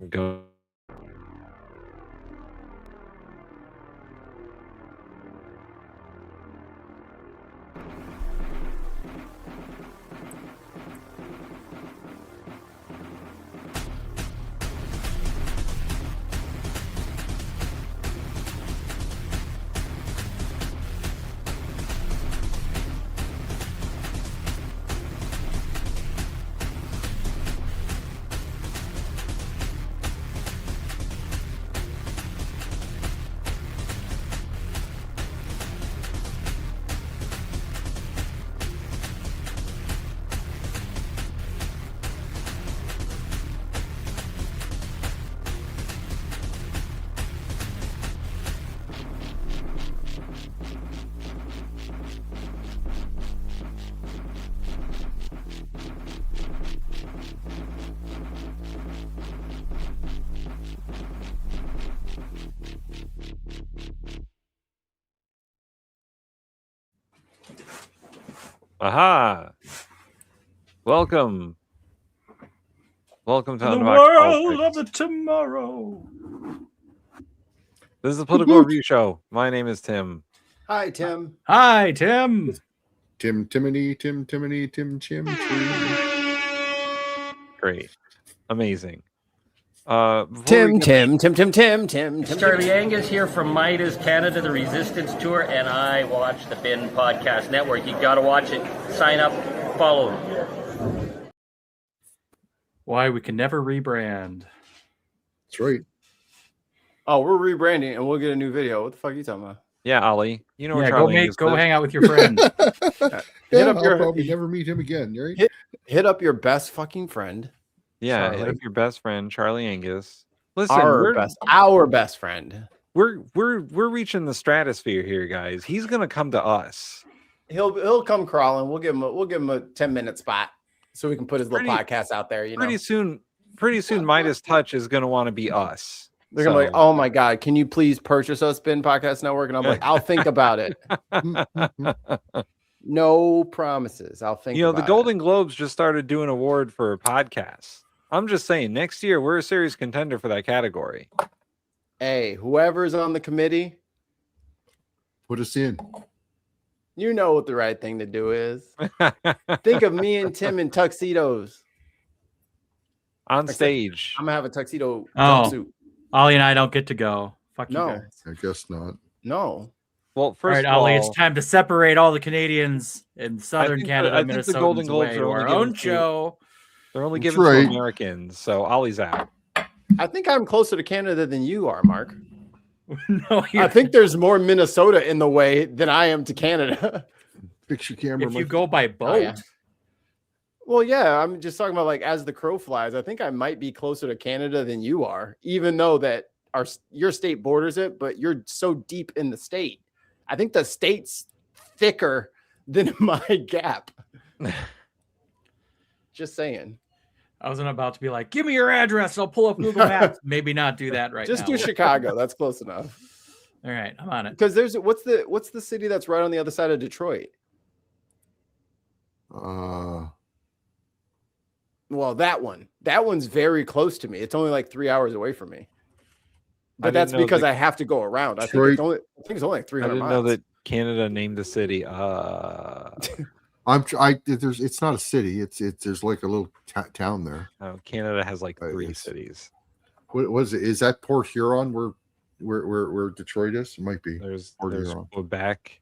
Go. Aha! Welcome to the Unboxed world Politics. of the tomorrow. This is a political review show. My name is Tim. Hi, Tim. Hi, Tim. Timothy. Great. Amazing. Tim. Charlie Angus here from Midas Canada, the Resistance Tour, and I watch the Bin Podcast Network. You got to watch it. Sign up, follow them. Why we can never rebrand. That's right. Oh, we're rebranding and we'll get a new video. What the fuck are you talking about? Yeah, Ollie. You know where Yeah, Charlie Angus go lives? hang out with your friend. I'll probably never meet him again, right? Hit up your best fucking friend. Yeah, Charlie. hit up your best friend, Charlie Angus. Listen, Our best friend. we're reaching the stratosphere here, guys. He's gonna come to us. He'll come crawling. We'll give him a 10-minute spot so we can put his little podcast out there. Pretty soon, Midas Touch is gonna want to be us. They're gonna be like, oh my god, can you please purchase us, Bin Podcast Network? And I'm like, I'll think about it. No promises. I'll think. The Golden Globes just started doing an award for podcasts. I'm just saying, next year we're a serious contender for that category. Hey, whoever's on the committee, Put us in. you know what the right thing to do is. Think of me and Tim in tuxedos On stage. I'm gonna have a tuxedo Oh. jumpsuit. Ollie and I don't get to go. Fuck you No. guys. I guess not. No. Well, All first right, of all, Ollie, it's time to separate all the Canadians in southern think Canada, I think the Minnesota, Golden Globes are only our given own to- show. they're only That's given right. to Americans, so Ollie's out. I think I'm closer to Canada than you are, Mark. No, I think there's more Minnesota in the way than I am to Canada. Fix your camera. if you Mike. go by boat. Oh, yeah. Well, yeah, I'm just talking about like as the crow flies. I think I might be closer to Canada than you are, even though that your state borders it, but you're so deep in the state. I think the state's thicker than my gap. Just saying. I wasn't about to be like, give me your address. I'll pull up Google Maps. Maybe not do that right Just now. do Chicago. That's close enough. All right, I'm on it. Because what's the city that's right on the other side of Detroit? Well, that one's very close to me. It's only like 3 hours away from me. But that's because I have to go around. I think it's only like 300 I didn't miles. know that Canada named the city. It's not a city. There's like a little town there. Canada has like Right, 3 yes. cities. What was it? Is that Port Huron where Detroit is? It might be. There's Or Huron. Quebec,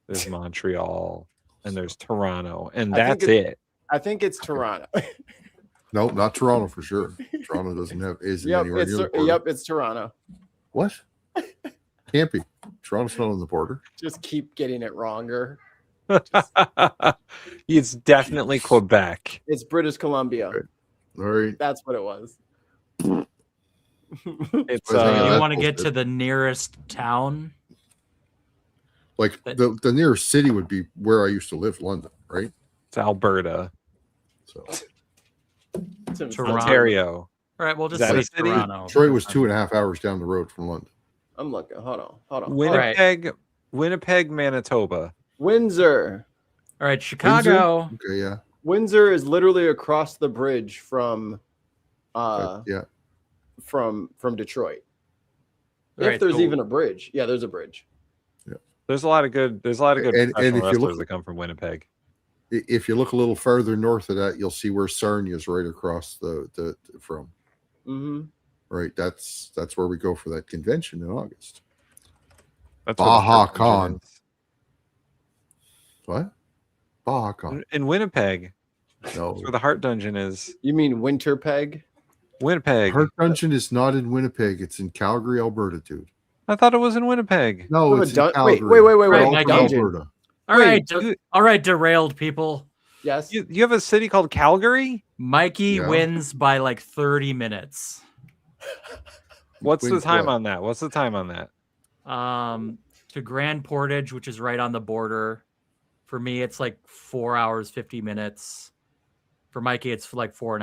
there's Montreal, and there's Toronto, and I think that's it. I think it's Toronto. No, not Toronto for sure. Toronto doesn't have isn't Yep, anywhere near the border. yep, it's Toronto. What? Can't be. Toronto's not on the border. Just keep getting it wronger. It's definitely Quebec. It's British Columbia. Right. All right. That's what it was. It's Well, You that's want to get bullshit. to the nearest town? Like the nearest city would be where I used to live, London, right? it's Alberta, So Toronto. Ontario. All right, we'll just Is that say a city? Toronto. Detroit was 2.5 hours down the road from London. I'm looking. Hold on. Winnipeg, Manitoba. Windsor. All right, Chicago. Okay, yeah. Windsor is literally across the bridge from Yeah. from Detroit. Right, If there's so- even a bridge. Yeah, there's a bridge. There's a lot of good And professional if you wrestlers look- that come from Winnipeg. If you look a little farther north of that, you'll see where Sarnia is right across the from. Mm-hmm. Right, that's where we go for that convention in August. That's where the Baja Hart Dungeon Con. is. What? Baja Con. In Winnipeg. No, That's where the Hart Dungeon is. You mean Winterpeg? Winnipeg. Hart Dungeon is not in Winnipeg. It's in Calgary, Alberta, dude. I thought it was in Winnipeg. No, Have a it's in dun- wait, Calgary. wait, Right, wait. Mikey. Dungeon. Alberta. All Wait, right, you- all right, derailed people. Yes. You have a city called Calgary? Mikey Yeah. wins by like 30 minutes. What's the Wins time what? on that? What's the time on that? To Grand Portage, which is right on the border. For me, it's like 4 hours, 50 minutes. For Mikey, it's like 4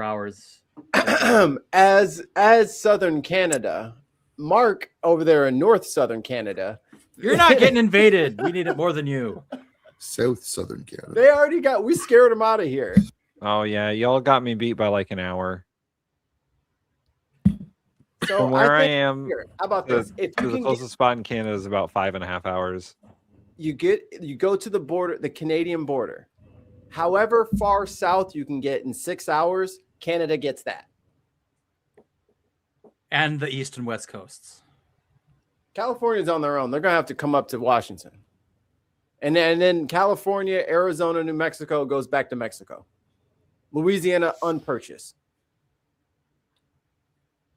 hours. As Southern Canada, Mark over there in North Southern Canada, You're not getting invaded. We need it more than you. South Southern Canada. they already we scared them out of here. Oh yeah, y'all got me beat by like an hour. So From where I think am here, how about to, this? If to you the can closest spot in Canada is about 5.5 hours. you go to the border, the Canadian border. However far south you can get in 6 hours, Canada gets that. And the east and west coasts. California's on their own. They're gonna have to come up to Washington. And then California, Arizona, New Mexico goes back to Mexico. Louisiana unpurchased.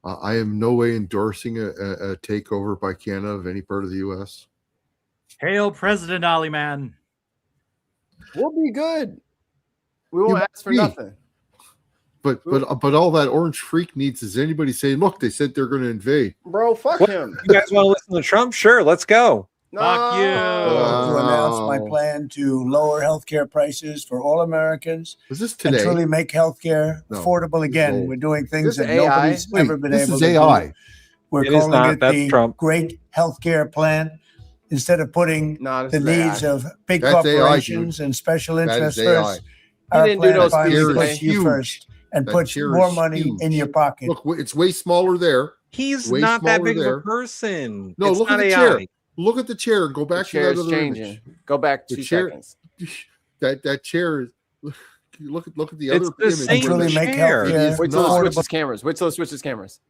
I am no way endorsing a takeover by Canada of any part of the U.S. Hail President Ali Man. We'll be good. We won't You ask for be. nothing. But all that orange freak needs is anybody saying, "Look, they said they're going to invade." Bro, fuck him. You guys want to listen to Trump? Sure, let's go. Fuck you. To announce my Wow. plan to lower healthcare prices for all Americans Was this and today? truly make healthcare No, affordable again. old. We're doing things This that AI? nobody's Wait, ever been this able is to AI. do. We're It is calling not. it That's the Trump. Great Healthcare Plan. Instead of putting No, this the is needs AI. of big That's AI, corporations and special That is interests AI. first, You our didn't do plan those finally speeches, puts man. you Huge. first and That puts chair more is money huge. in your pocket. Look, it's way smaller there. He's Way not that smaller big of there. a person. No, It's look at not the AI. chair. Look at the chair. Go The back to chair that is other changing. image. Go back The 2 chair- seconds. That chair is. Look at the It's other the image. same truly make chair. healthcare It is Wait till it not. switches cameras. Wait till it switches cameras.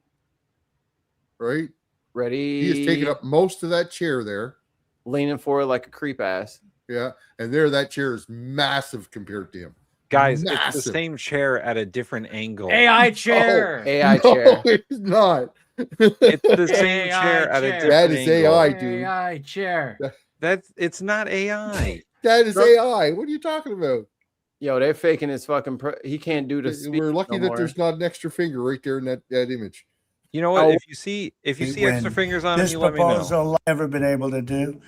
Right? Ready? He is taking up most of that chair there. Leaning forward like a creep ass. Yeah, and there that chair is massive compared to him. Guys, it's the Massive. same chair at a different angle. AI chair. AI No, chair. it's not. It's the same AI chair at a chair. different That is angle. AI, dude. AI chair. It's not AI. That is Bro- AI. What are you talking about? Yo, they're faking his fucking. He can't do the. speech We're lucky no that more. there's not an extra finger right there in that image. You know what? Oh. If you see We extra win. fingers on him, This you let me know. proposal never been able to do.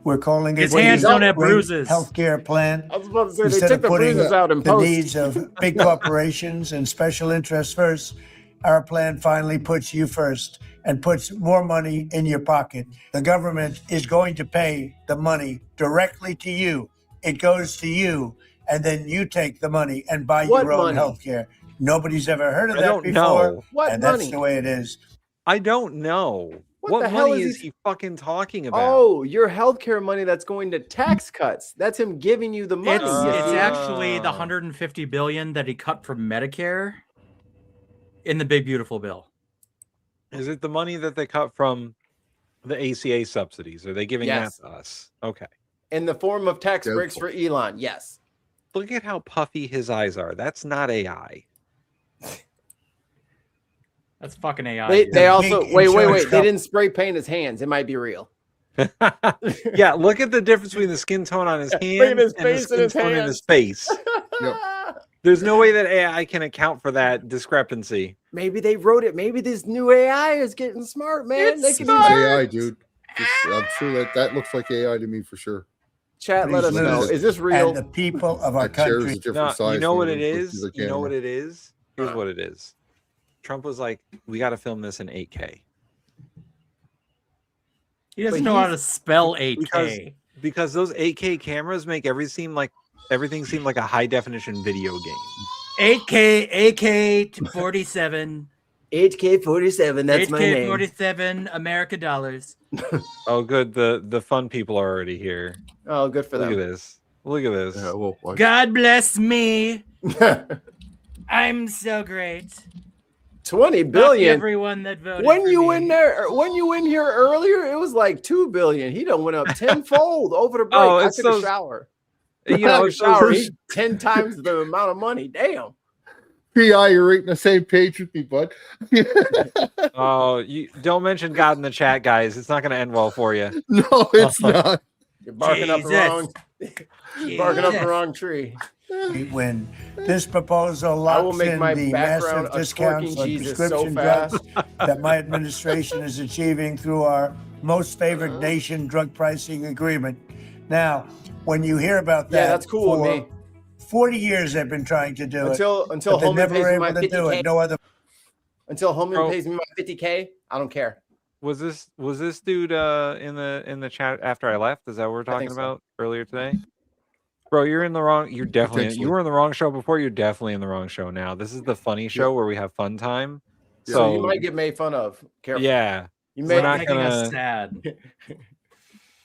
We're calling it His the hands don't have Great bruises. Healthcare Plan. I was about to say they Instead took of the putting bruises out in the post. needs of big corporations and special interests first, our plan finally puts you first and puts more money in your pocket. The government is going to pay the money directly to you. It goes to you, and then you take the money and buy What your own money? health care. Nobody's ever heard of I that don't before, know. What and money? that's the way it is. I don't know. What What the hell money is is he- he fucking talking about? Oh, your healthcare money that's going to tax cuts. That's him giving you the money. It's you it's see? actually the Oh. 150 billion that he cut from Medicare in the big beautiful bill. Is it the money that they cut from the ACA subsidies? Are they giving Yes. that to us? Okay. In the form of tax Doubtful. breaks for Elon. Yes. Look at how puffy his eyes are. That's not AI. That's fucking AI. They dude. they also big wait. insurance They company. didn't spray paint his hands. It might be real. Yeah, look at the difference between the skin tone on his Look at hand his and the face and skin his tone in hands. his face. There's no way that AI can account for that discrepancy. Maybe they wrote it. Maybe this new AI is getting smart, man. It's They can smart. use AI, dude. I'm sure that looks like AI to me for sure. chat. Let us Please know. listen. Is this real? And the people of our That chair is country a different No, size. you know from what the it pictures is? I You know can. what it is? Here's what it is. Trump was like, we got to film this in 8K. He doesn't But know how he's- to spell 8K. Because those 8K cameras make everything seem like a high definition video game. 8K, AK 47. HK47, that's my name. HK47 America dollars. Oh, good. The fun people are already here. Oh, good for Look at them. this. Look at this. Yeah, well, watch. God bless me. I'm so great. 20 Fuck billion. everyone that voted When for you me. in there, when you in here earlier, it was like 2 billion. He done went up tenfold over the break. Oh, I it's took so- a shower. You know, a it's shower. those- He 10 times the amount of money. Damn. PI, you're right in the same page with me, bud. oh, you don't mention God in the chat, guys. It's not going to end well for you. No, it's not. You're barking up the Jesus. wrong. Barking up the wrong tree. When this proposal I will locks make in my the background massive a discounts twerking on Jesus so prescription fast. drugs that my administration is achieving through our most favored nation drug pricing agreement. Now, when you hear about that, Yeah, that's cool with for me. 40 years they've been trying to do Until it, but they Holman never pays were me my able to do 50K. it. No other. Until Holman Bro. pays me my 50K, I don't care. Was this dude in the chat after I left? Is that what we're talking think so. about earlier today? Bro, you're in the wrong. You're definitely. Potentially. You were in the wrong show before. You're definitely in the wrong show now. This is the funny show where we have fun time. So you might get made fun of. Careful. Yeah, You we're may not making us gonna. sad.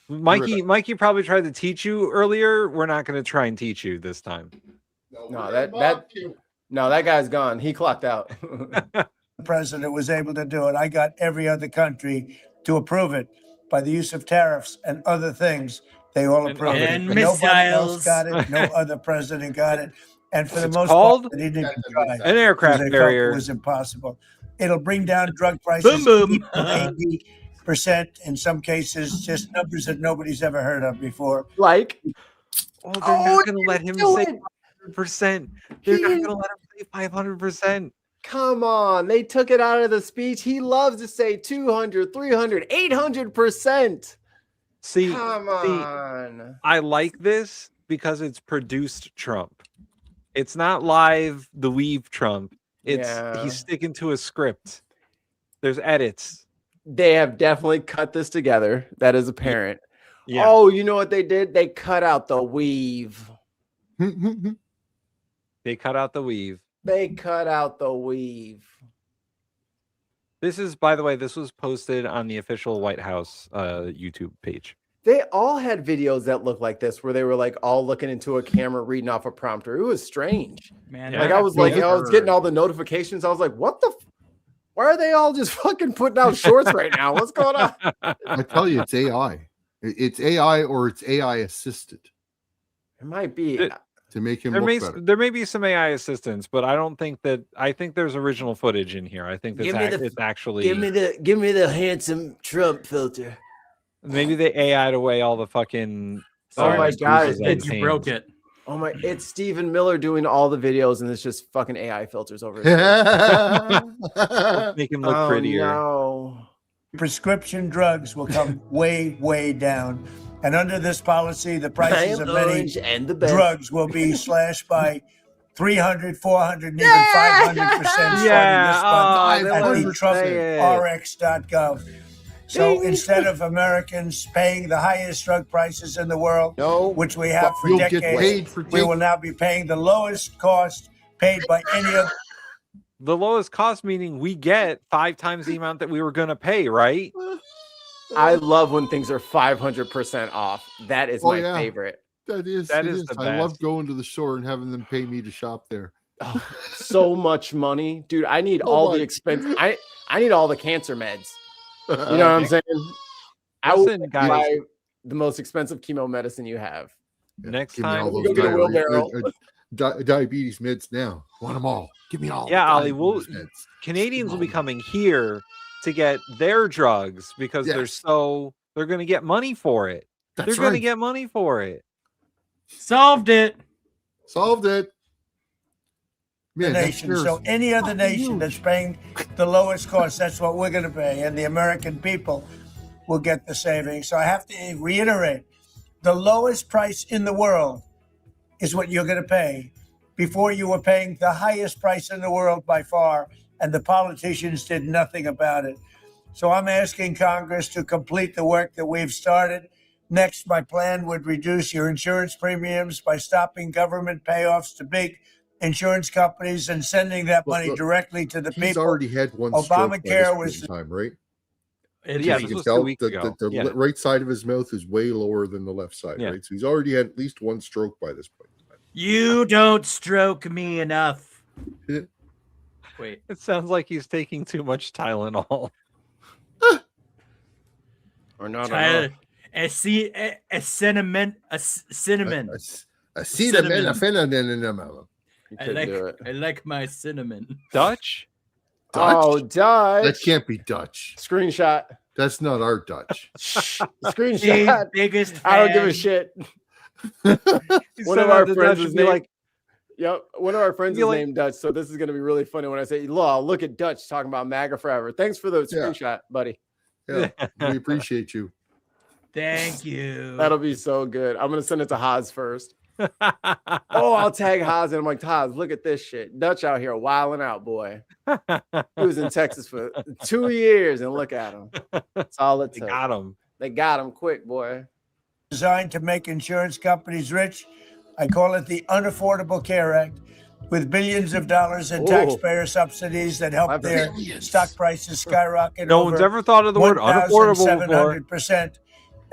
Mikey probably tried to teach you earlier. We're not going to try and teach you this time. No, that guy's gone. He clocked out. The president was able to do it. I got every other country to approve it by the use of tariffs and other things. They all And approved it. and But nobody else missiles. got it. No other president got it. And for the It's most called part, they didn't even try. An Because aircraft they felt carrier. it was impossible. It'll bring down drug prices Boom, boom. 80%. In some cases, just numbers that nobody's ever heard of before. Like, Oh, they're not going to let him do say it. 500%. They're not going to let him say 500%. come on. They took it out of the speech. He loves to say 200, 300, 800%. See, Come on. I like this because it's produced Trump. It's not live the weave Trump. It's Yeah. he's sticking to a script. There's edits. They have definitely cut this together. That is apparent. Yeah. Oh, you know what they did? They cut out the weave. They cut out the weave. They cut out the weave. This is, by the way, this was posted on the official White House YouTube page. They all had videos that looked like this, where they were like all looking into a camera, reading off a prompter. It was strange. Man, Yeah. Like I was getting all the notifications. I was like, what the? Why are they all just fucking putting out shorts right now? What's going on? I tell you, it's AI. It's AI or it's AI assisted It might be. to make him There look may better. there may be some AI assistance, but I don't think that. I think there's original footage in here. I think Give me that's the- it's actually give me the handsome Trump filter. maybe they AI'd away all the fucking. Oh my God, bruises on his you hands. broke it. Oh my! It's Stephen Miller doing all the videos, and it's just fucking AI filters over. His face. Make him look Oh, prettier. No. Prescription drugs will come way, way down. And under this policy, the prices of many and the best. drugs will be slashed by 300, 400, and even 500% starting Yeah, this month they at let the us say it. TrumpRx.gov. So instead of Americans paying the highest drug prices in the world, No. which we have for You'll get decades, paid for we will now be paying the lowest cost paid by any other. The lowest cost meaning we get 5 times the amount that we were gonna pay, right? I love when things are 500% off. That is Oh, my yeah. favorite. That is That it is the I love best. going to the store and having them pay me to shop there. Oh, so much money, dude. I need So all the much. expense. I need all the cancer meds. You know what I'm saying? I will Listen, guys. buy the most expensive chemo medicine you have. Next Give me all time, those Go get a wheelbarrow. diabetes meds now. Want them all. Give me all. the Yeah, Ollie, we'll- diabetes meds. Canadians will be coming here to get their drugs because Yes. they're gonna get money for it. That's They're gonna right. get money for it. Solved it. Solved it. Man, next nation. year's So any other fucking nation huge. that's paying the lowest cost, that's what we're going to pay. And the American people will get the savings. So I have to reiterate, the lowest price in the world is what you're going to pay. Before you were paying the highest price in the world by far, and the politicians did nothing about it. So I'm asking Congress to complete the work that we've started. Next, my plan would reduce your insurance premiums by stopping government payoffs to big insurance companies and sending that money Look, directly to the he's people. already had one stroke by this Obamacare point was in time, right? Yeah, You this can was tell 2 weeks ago. the Yeah. right side of his mouth is way lower than the left side, Yeah. right? So he's already had at least one stroke by this point in time. You don't stroke me enough. Wait. It sounds like he's taking too much Tylenol. Or not Tyler, enough. a cinnamon. A Cinnamon. You I couldn't do it. like my cinnamon. Dutch? Oh, Dutch? Dutch. That can't be Dutch. Screenshot. That's not our Dutch. Screenshot. Biggest fan. I don't give a shit. He One said of that our to friends Dutch is and be named. like, Yep, one of our friends You're is like- named Dutch, so this is going to be really funny when I say, look at Dutch talking about MAGA forever." Thanks for the Yeah. screenshot, buddy. Yeah, we appreciate you. Thank you. That'll be so good. I'm going to send it to Haas first. Oh, I'll tag Haas and I'm like, "Haas, look at this shit. Dutch out here wilding out, boy. He was in Texas for 2 years and look at him. That's all it They took. got him. They got him quick, boy." designed to make insurance companies rich. I call it the Unaffordable Care Act, with billions of dollars in Ooh. taxpayer subsidies that help I've their billions. stock prices skyrocket. No one's ever thought of the word unaffordable before. 1,700%,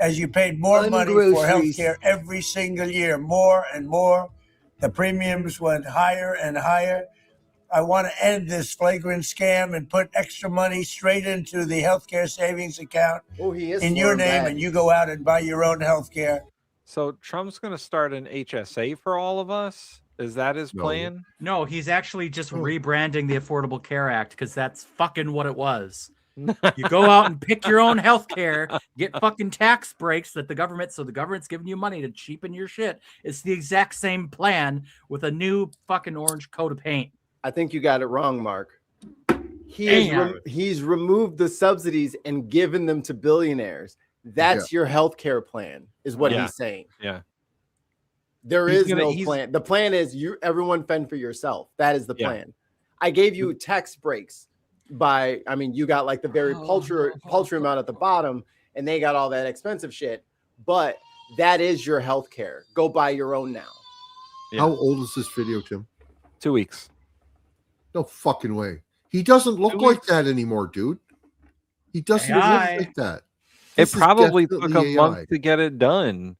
as you paid more money for health care every single year, more and more. The premiums went higher and higher. I want to end this flagrant scam and put extra money straight into the healthcare savings account Oh, he is in your slurring name, back. and you go out and buy your own healthcare. So Trump's going to start an HSA for all of us? Is that his No. plan? No, he's actually just rebranding the Affordable Care Act because that's fucking what it was. You go out and pick your own health care, get fucking tax breaks that the government's giving you money to cheapen your shit. It's the exact same plan with a new fucking orange coat of paint. I think you got it wrong, Mark. Damn. He's removed the subsidies and given them to billionaires. That's your health care plan, is what Yeah. he's saying. Yeah. There He's is gonna- no he's- plan. The plan is everyone fend for yourself. That is the Yeah. plan. I gave you tax breaks you got like the very paltry amount at the bottom, and they got all that expensive shit. But that is your health care. Go buy your own now. Yeah. How old is this video, Tim? 2 weeks. No fucking way. He doesn't look 2 like weeks. that anymore, dude. He doesn't AI. look like that. It This is probably took definitely a month AI. to get it done.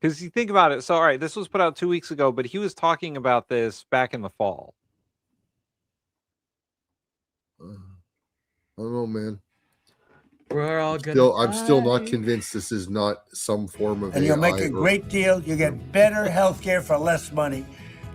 Because you think about it. So, all right, this was put out 2 weeks ago, but he was talking about this back in the fall. I don't know, man. We're all gonna I'm still not die. convinced this is not some form of And you'll make AI a or- great deal. You get better health care for less money.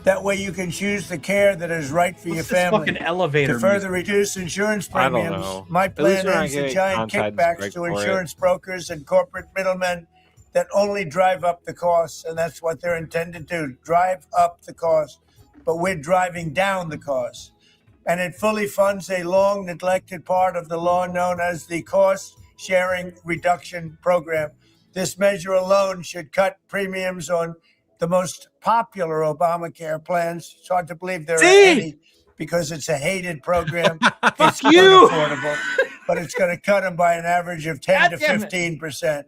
That way you can choose the care that is right for your What's this family. fucking elevator To further music? reduce insurance I don't premiums, know. my At least plan we're not ends the getting giant content kickbacks strike to for it. insurance brokers and corporate middlemen that only drive up the costs, and that's what they're intended to do, drive up the cost. But we're driving down the cost. And it fully funds a long neglected part of the law known as the Cost Sharing Reduction Program. This measure alone should cut premiums on the most popular Obamacare plans. It's hard to believe there are any because it's a hated program. It's you! unaffordable, but it's going to cut them by an average of 10 to God damn it. 15%.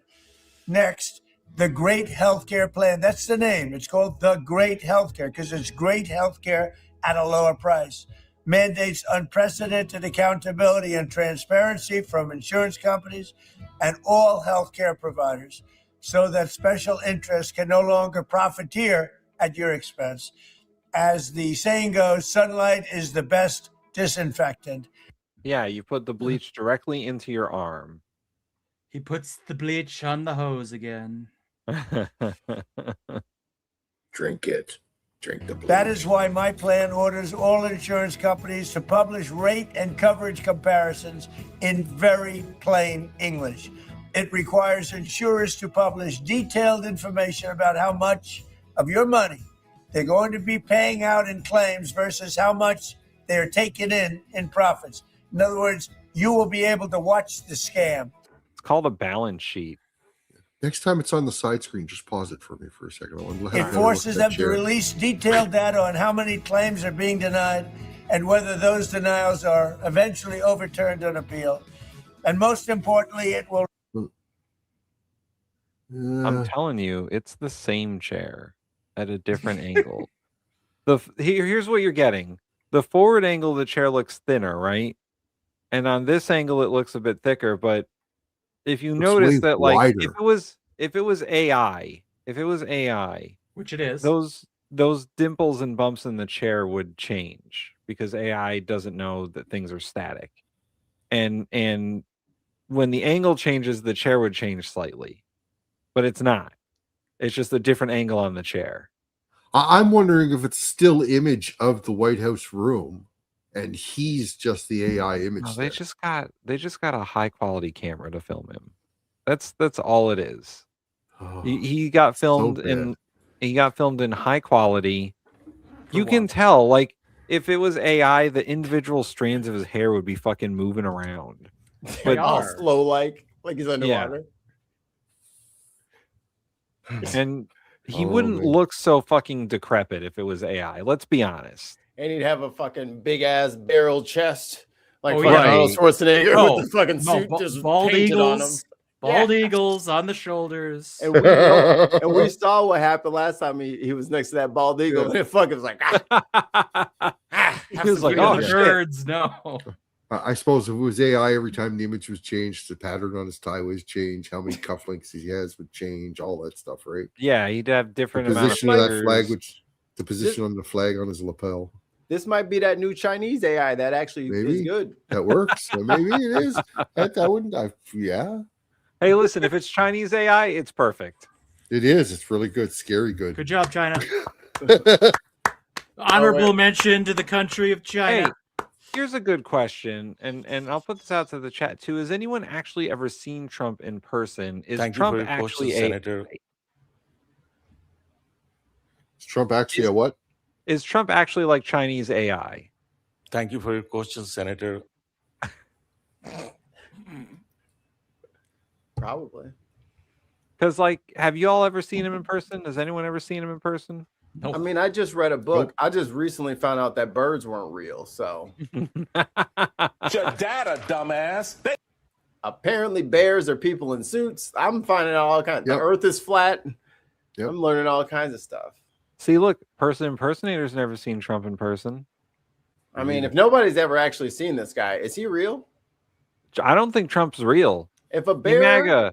Next, the Great Healthcare Plan. That's the name. It's called the Great Healthcare because it's great healthcare at a lower price. Mandates unprecedented accountability and transparency from insurance companies and all healthcare providers so that special interests can no longer profiteer at your expense. As the saying goes, sunlight is the best disinfectant. Yeah, you put the bleach directly into your arm. He puts the bleach on the hose again. Drink it. Drink the bleach. That is why my plan orders all insurance companies to publish rate and coverage comparisons in very plain English. It requires insurers to publish detailed information about how much of your money they're going to be paying out in claims versus how much they're taking in profits. In other words, you will be able to watch the scam. It's called a balance sheet. Next time it's on the side screen, just pause it for me for a second. I want to have a It better look forces at them that to chair. release detailed data on how many claims are being denied and whether those denials are eventually overturned on appeal. And most importantly, it will I'm telling you, it's the same chair. at a different angle. Here's what you're getting. The forward angle of the chair looks thinner, right? And on this angle it looks a bit thicker, but if you Looks notice way that, like, wider. if it was AI, Which it is. those dimples and bumps in the chair would change because AI doesn't know that things are static. And when the angle changes, the chair would change slightly. But it's not. It's just a different angle on the chair. I'm wondering if it's still image of the White House room, and he's just the AI image. No, there. they just got a high quality camera to film him. That's all it is. Oh, He got filmed bad. in high quality. For You can once. tell, like, if it was AI, the individual strands of his hair would be fucking moving around. They all are. slow like he's underwater. And he Oh, wouldn't man. look so fucking decrepit if it was AI. Let's be honest. And he'd have a fucking big ass barrel chest, like Oh, fucking yeah. Arnold Schwarzenegger No, with the fucking no, suit just bald painted on him. eagles. Bald eagles on the shoulders. And we know, and we saw what happened last time he was next to that bald eagle, Yeah. and it fucking was like, He was like, oh, oh, shit. Birds, no. I suppose if it was AI, every time the image was changed, the pattern on his tie was changed, how many cufflinks he has would change, all that stuff, right? Yeah, he'd have The different amount of position of that flag, fingers. which the position on the flag on his lapel. This might be that new Chinese AI that actually is Maybe. good. That works. So maybe it is. I wouldn't. Yeah, Hey, listen, if it's Chinese AI, it's perfect. it is. It's really good. Scary good. Good job, China. Honorable mention to the country of China. Hey, here's a good question, and I'll put this out to the chat too. Has anyone actually ever seen Trump in person? Is Thank you Trump for your question, actually Senator. Is Trump actually a what? Is Trump actually like Chinese AI? Thank you for your question, Senator. Probably. Because, like, have you all ever seen him in person? Has anyone ever seen him in person? I mean, I just read a book. Nope. I just recently found out that birds weren't real. So Your data, dumbass. apparently, bears are people in suits. I'm finding out all kinds. Yep. The Earth is flat. Yep. I'm learning all kinds of stuff. See, look, person impersonator's never seen Trump in person. I mean, if nobody's ever actually seen this guy, is he real? I don't think Trump's real. If a Hey, bear, MAGA,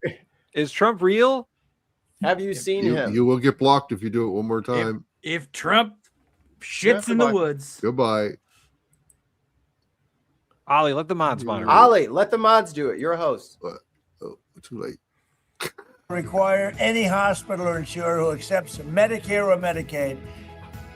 is Trump real? have you seen him? You will get blocked if you do it one more time. If Trump shits in the goodbye. woods, Goodbye. Ollie, let the mods monitor. Ollie, let the mods do it. You're a host. Oh, too late. Require any hospital or insurer who accepts Medicare or Medicaid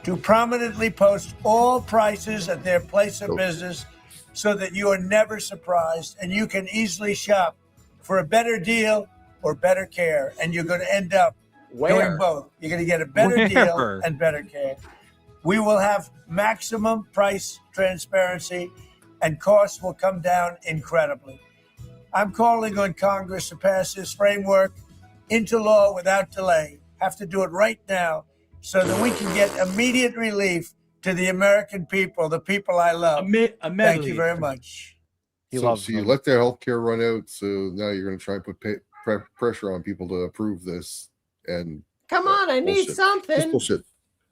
to prominently post all prices at their place of business so that you are never surprised and you can easily shop for a better deal or better care. And you're going to end up Where? doing both. You're going to get a better Where? deal and better care. We will have maximum price transparency and costs will come down incredibly. I'm calling on Congress to pass this framework into law without delay. Have to do it right now so that we can get immediate relief to the American people, the people I love. Thank you very much. He So loves you them. let their health care run out, so now you're going to try and put pressure on people to approve this. And Come on, I need bullshit. It's something. bullshit.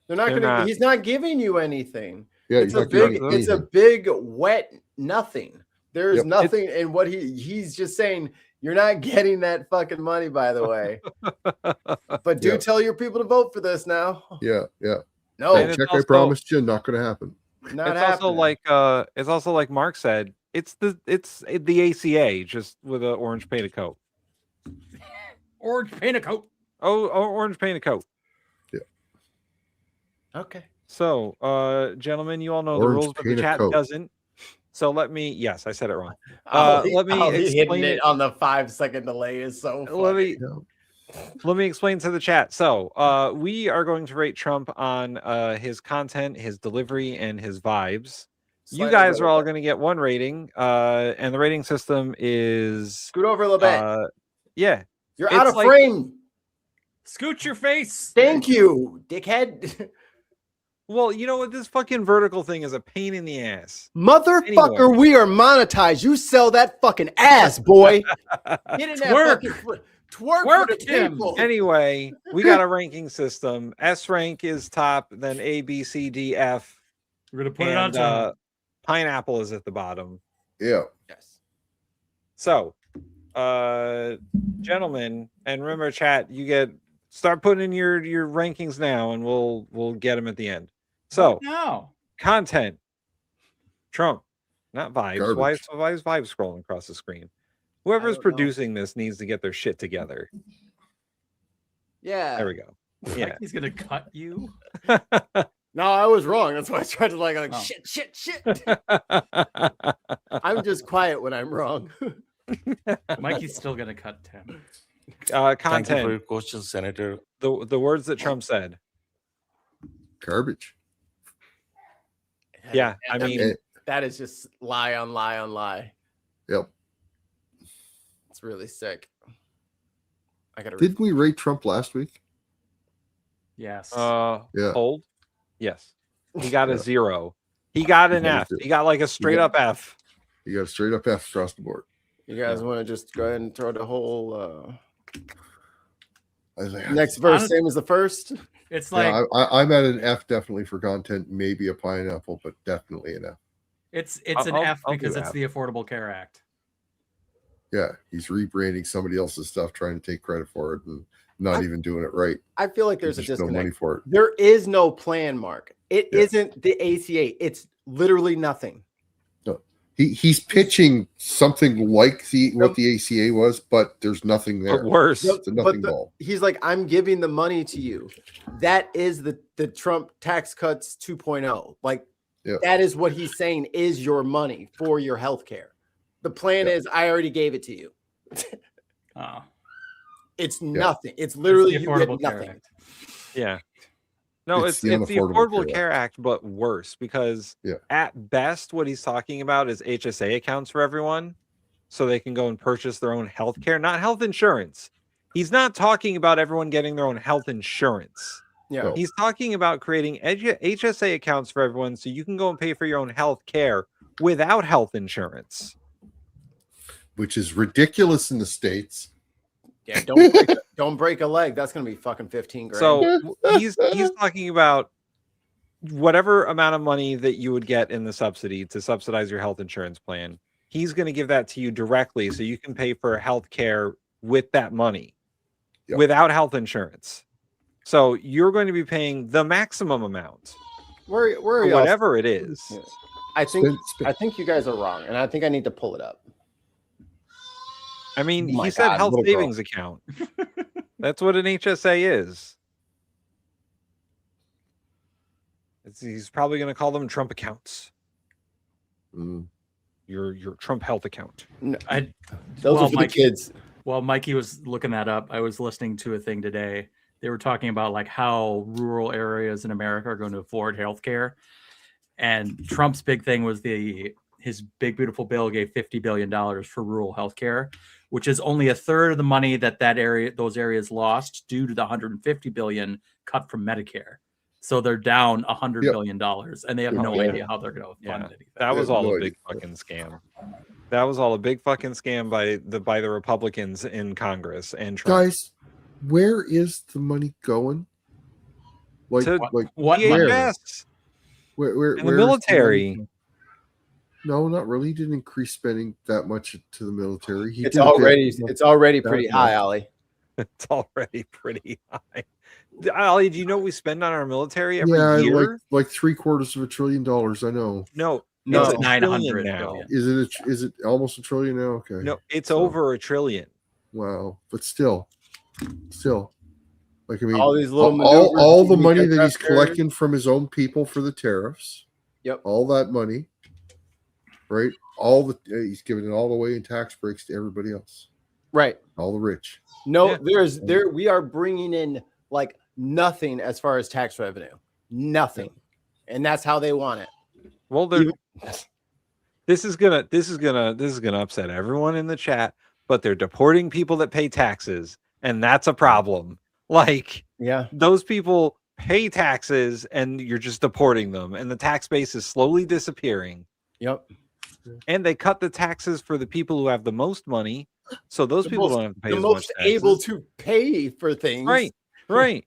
They're not They're gonna. not. He's not giving you anything. Yeah, It's you're a not giving big. anything. It's a big wet nothing. There is Yep. nothing in what he's just saying. You're not getting that fucking money, by the way. But do Yeah. tell your people to vote for this now. Yeah. No, And it's Check, I also- promised you, not going to happen. not It's happening. also like Mark said. It's the ACA just with an orange painted coat. orange paint a coat. Oh, orange painted coat. Okay. So, gentlemen, you all know the Orange rules, but the painted chat coat. doesn't. So let me. Yes, I said it wrong. Ollie- let me Ollie hitting explain it it. on the 5-second delay is so funny. Let me explain to the chat. So, we are going to rate Trump on his content, his delivery, and his vibes. You Slide guys over are a all little going to get one rating, and the rating system is Scoot over a little bit. yeah. You're it's out of like- frame. Scoot your face. Thank you, dickhead. Well, you know what? This fucking vertical thing is a pain in the ass. Motherfucker, Anyway. we are monetized. You sell that fucking ass, boy. Get in that Twerk. fucking Twerk for Twerk, the Tim. people. Anyway, we got a ranking system. S rank is top, then A, B, C, D, F. We're gonna put it on top. Pineapple is at the bottom. Yeah. Yes. So, gentlemen, and remember, chat, start putting in your rankings now, and we'll get them at the end. So, no. content, Trump, not vibes. Why is Garbage. vibes scrolling across the screen? Whoever's don't know. producing this needs to get their shit together. Yeah. There we go. Yeah. Like he's gonna cut you. No, I was wrong. That's why I tried to like Oh. shit. I'm just quiet when I'm wrong. Mikey's still gonna cut Tim. Thank you for Content. your question, Senator. The words that Trump said. Garbage. Yeah, I mean, that is just lie on lie on lie. Yep. It's really sick. I gotta. Did we rate Trump last week? Yes. Yeah. Hold. Yes. He got a 0. He got an F. He got like a straight up F. You got a straight up F across the board. You guys want to just go ahead and throw the whole I next verse, same as the first? It's like I'm at an F definitely for content, maybe a pineapple, but definitely an F. it's an I'll F do because it's F. the Affordable Care Act. Yeah, he's rebranding somebody else's stuff, trying to take credit for it, and not even doing it right. I feel like there's a no money disconnect. for it. There is no plan, Mark. It Yeah. not the ACA. It's literally nothing. No, he's pitching something like what the ACA was, but there's nothing there. But worse. It's a nothing ball. He's like, I'm giving the money to you. That is the Trump tax cuts 2.0. Like, Yeah. that is what he's saying is your money for your health care. The plan is, I already gave it to you. Oh. It's nothing. It's literally It's the you get Affordable Care nothing. Act. Yeah. No, it's the Affordable Care Act, but worse because at best, what he's talking about is HSA accounts for everyone so they can go and purchase their own health care, not health insurance. He's not talking about everyone getting their own health insurance. Yeah. He's talking about creating HSA accounts for everyone so you can go and pay for your own health care without health insurance. Which is ridiculous in the States. Yeah, don't break a leg. That's gonna be fucking 15 grand. So he's talking about whatever amount of money that you would get in the subsidy to subsidize your health insurance plan. He's going to give that to you directly so you can pay for health care with that money without health insurance. So you're going to be paying the maximum amount. Where are whatever it is. Yeah. I think you guys are wrong, and I think I need to pull it up. I mean, Oh my he said God, health little savings account. That's what an HSA is. He's probably going to call them Trump accounts. Your Trump health account. No, those are for the kids. While Mikey was looking that up, I was listening to a thing today. They were talking about like how rural areas in America are going to afford health care. And Trump's big thing was his big beautiful bill gave $50 billion for rural health care, which is only a third of the money those areas lost due to the $150 billion cut from Medicare. So they're down $100 billion, and they have no idea how they're going to fund anything. That was all a big fucking scam. That was all a big fucking scam by the Republicans in Congress and Trump. Guys, where is the money going? Like what where? Where in the military? No, not really. He didn't increase spending that much to the military. It's already pretty high, Ollie. It's already pretty high. Ollie, do you know what we spend on our military every year? Like $750 billion. I know. No, it's 900 now. Is it almost $1 trillion now? Okay. No, it's over $1 trillion. Wow, but still, like I mean, all these little all the money that he's collecting from his own people for the tariffs. Yep. All that money, right? He's giving it all away in tax breaks to everybody else. Right. All the rich. No, we are bringing in like nothing as far as tax revenue. Nothing. And that's how they want it. Well, this is gonna upset everyone in the chat, but they're deporting people that pay taxes, and that's a problem. Like, those people pay taxes and you're just deporting them, and the tax base is slowly disappearing. Yep. And they cut the taxes for the people who have the most money So those people don't have to pay the as much most taxes. able to pay for things. Right.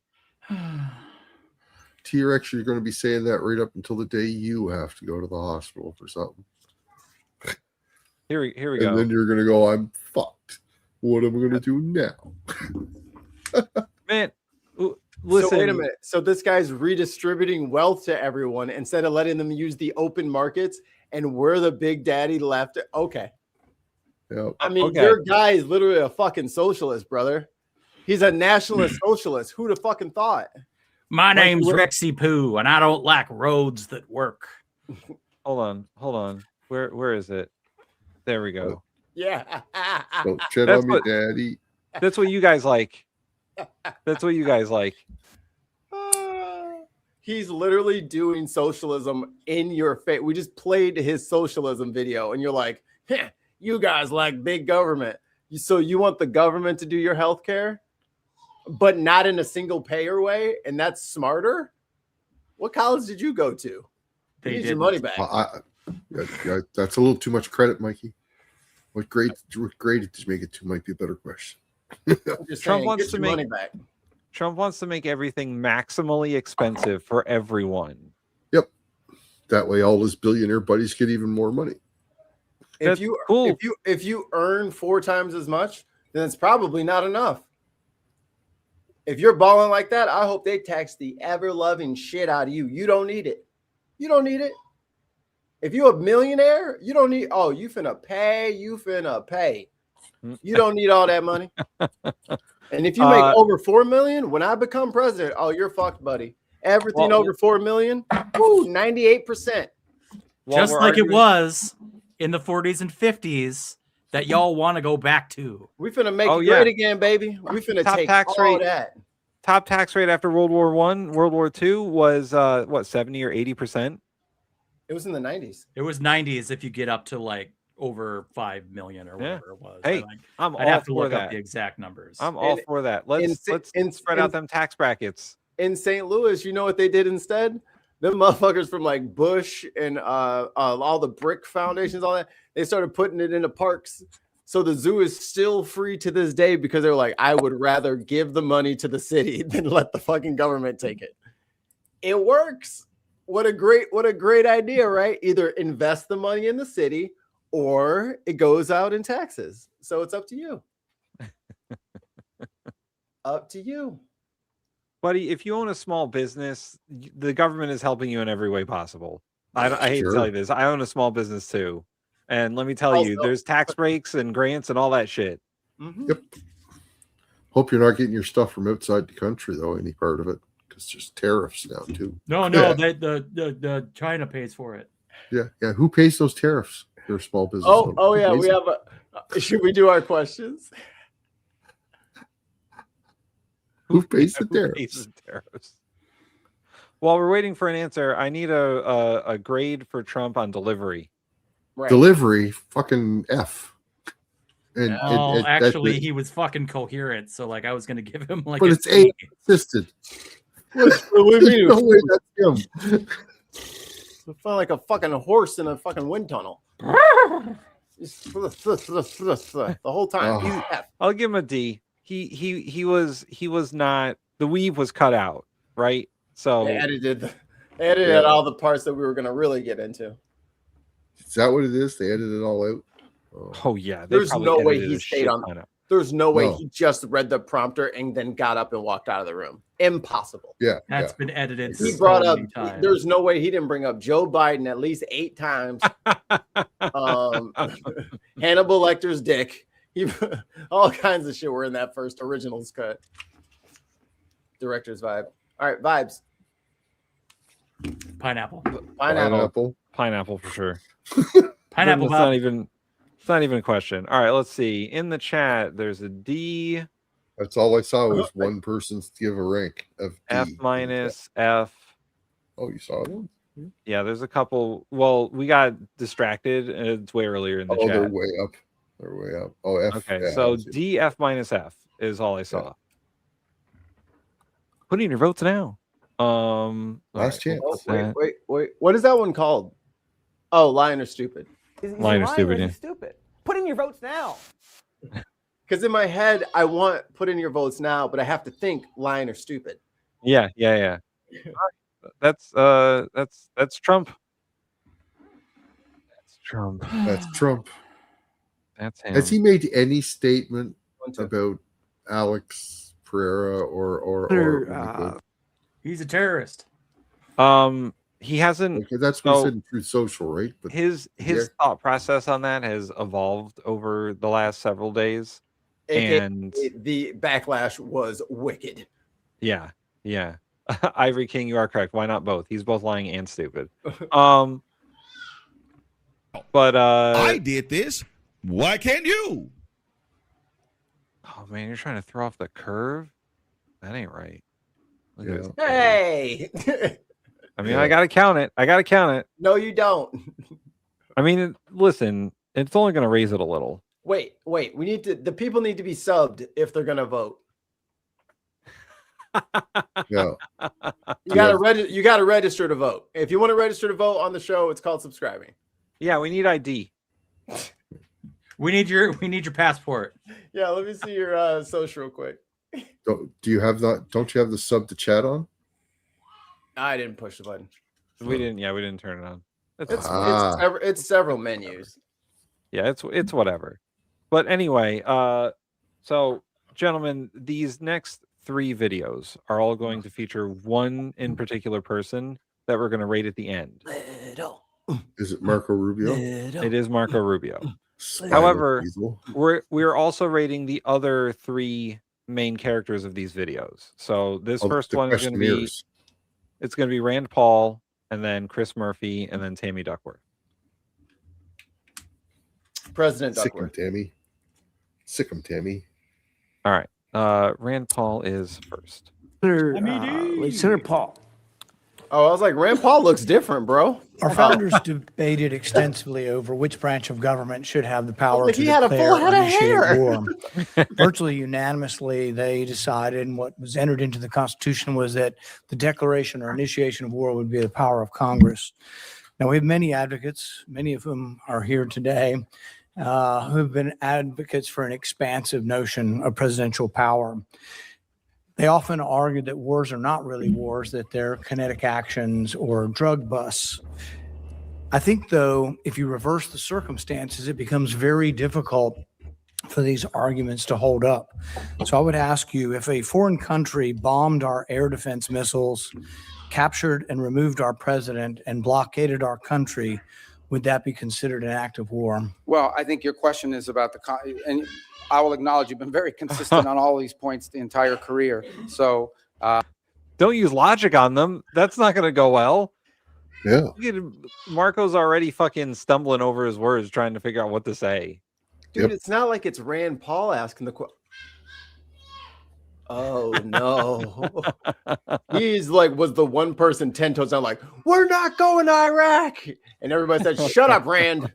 T-Rex, you're going to be saying that right up until the day you have to go to the hospital for something. Here we And go. then you're going to go, I'm fucked. What am I going to do now? Man, listen. So wait a minute. So this guy's redistributing wealth to everyone instead of letting them use the open markets, and we're the big daddy left. Okay. Yeah. I mean, Okay. your guy is literally a fucking socialist, brother. He's a nationalist socialist. Who'd have fucking thought? My name's Rexy Poo, and I don't like roads that work. Hold on. Where is it? There we go. Yeah. Don't shit That's on me, what- daddy. That's what you guys like. That's what you guys like. He's literally doing socialism in your face. We just played his socialism video, and you're like, you guys like big government. So you want the government to do your health care, but not in a single payer way, and that's smarter? What college did you go to? They You need your didn't. money back. That's a little too much credit, Mikey. What grade did you make it to might be a better question. I'm just Trump saying, wants get to your make- money back. Trump wants to make everything maximally expensive for everyone. That way all his billionaire buddies get even more money. That's cool. If you earn 4 times as much, then it's probably not enough. If you're balling like that, I hope they tax the ever-loving shit out of you. You don't need it. You don't need it. If you're a millionaire, you don't need, you finna pay. You don't need all that money. And if you make over 4 million, when I become president, you're fucked, buddy. Everything over 4 million, 98%. Just like it was in the 40s and 50s that y'all want to go back to. We finna make it yeah. great again, baby. We finna Top take tax all rate. that. Top tax rate after World War I, World War II was 70 or 80%? It was in the 90s. It was 90s if you get up to like over 5 million or whatever it was. Hey, I'd all have to for look that. up the exact numbers. I'm all for that. Let's spread out them tax brackets. In St. Louis, you know what they did instead? Them motherfuckers from like Bush and all the brick foundations, all that, they started putting it into parks. So the zoo is still free to this day because they're like, I would rather give the money to the city than let the fucking government take it. It works. What a great idea, right? Either invest the money in the city or it goes out in taxes. So it's up to you. Up to you. Buddy, if you own a small business, the government is helping you in every way possible. I hate to tell you this. I own a small business too. And let me tell you, there's tax breaks and grants and all that shit. Mm-hmm. Yep. Hope you're not getting your stuff from outside the country, though, any part of it, because there's tariffs now, too. No, Yeah. the China pays for it. Yeah. Who pays those tariffs? They're a small business. Oh owner. yeah, Who we pays have should we do our questions? Who pays the Who pays tariffs? the tariffs? While we're waiting for an answer, I need a grade for Trump on delivery. Right. Delivery, fucking F. And, Actually, he was fucking coherent. So, like, I was going to give him like but a it's C. assisted. What do you mean? No way that's him. I felt like a fucking horse in a fucking wind tunnel. The whole time. He's F. I'll give him a D. He was not, the weave was cut out, right? So They edited all the parts that we were gonna really get into. Is that what it is? They edited it all out? oh yeah, they There's probably no way edited he a stayed shit on. ton of- There's no way No. he just read the prompter and then got up and walked out of the room. Impossible. Yeah. That's been edited. He so brought up. many times. There's no way he didn't bring up Joe Biden at least 8 times. Hannibal Lecter's dick. All kinds of shit were in that first originals cut. Director's vibe. All right, vibes. Pineapple. Pineapple for sure. Pineapple. It's not even. It's not even a question. All right, let's see. In the chat, there's a D, That's all I saw was one person's give a rank of D. F minus, F. Oh, you saw it? Yeah, there's a couple. Well, we got distracted, and it's way earlier in the Oh, they're chat. way up. They're way up. Oh, F. Okay, yeah, so I see. D, F minus F is all I saw. Put in your votes now. Last chance. Oh, wait. What is that one called? Oh, Lion or Stupid. Lion or Stupid, yeah. Stupid. Put in your votes now. Because in my head, I want put in your votes now, but I have to think lying or stupid. Yeah. That's Trump. That's Trump. That's Trump. That's him. Has he made any statement One, two. about Alex Pereira or Michael? He's a terrorist. He hasn't. Okay, that's what he so said in Truth Social, right? But his thought process on that has evolved over the last several days. AKA, And the backlash was wicked. yeah. Ivory King, you are correct. Why not both? He's both lying and stupid. But I did this. Why can't you? oh man, you're trying to throw off the curve? That ain't right. Look at Yeah. this. Hey. I mean, I gotta count it. No, you don't. I mean, listen, it's only gonna raise it a little. Wait. The people need to be subbed if they're gonna vote. yeah, You gotta register to vote. If you want to register to vote on the show, it's called subscribing. Yeah, we need ID. We need your passport. Yeah, let me see your social real quick. do you have that? Don't you have the sub to chat on? I didn't push the button. We didn't turn it on. It's several menus. Yeah, it's whatever. But anyway, so gentlemen, these next 3 videos are all going to feature one in particular person that we're going to rate at the end. Is it Marco Rubio? It is Marco Rubio. Spinal However, Diesel? we're also rating the other 3 main characters of these videos. So this first the one is going to be questionnaires. Rand Paul, and then Chris Murphy, and then Tammy Duckworth. President Sick 'em, Duckworth. Tammy. Sick 'em, Tammy. All right. Rand Paul is first. Senator Paul. Oh, I was like, Rand Paul looks different, bro. Our founders debated extensively over which branch of government should have the power Like to he had a declare full head or of initiate hair. war. Virtually unanimously, they decided, and what was entered into the Constitution was that the declaration or initiation of war would be the power of Congress. Now, we have many advocates, many of whom are here today, who have been advocates for an expansive notion of presidential power. They often argue that wars are not really wars, that they're kinetic actions or drug busts. I think, though, if you reverse the circumstances, it becomes very difficult for these arguments to hold up. So I would ask you, if a foreign country bombed our air defense missiles, captured and removed our president, and blockaded our country, would that be considered an act of war? Well, I think your question is about and I will acknowledge you've been very consistent on all these points the entire career. So Don't use logic on them. That's not going to go well. Yeah. Marco's already fucking stumbling over his words trying to figure out what to say. Dude, It's not like it's Rand Paul asking the question. Oh no. He's like was the one person 10 toes down, like, we're not going to Iraq. And everybody said, shut up, Rand.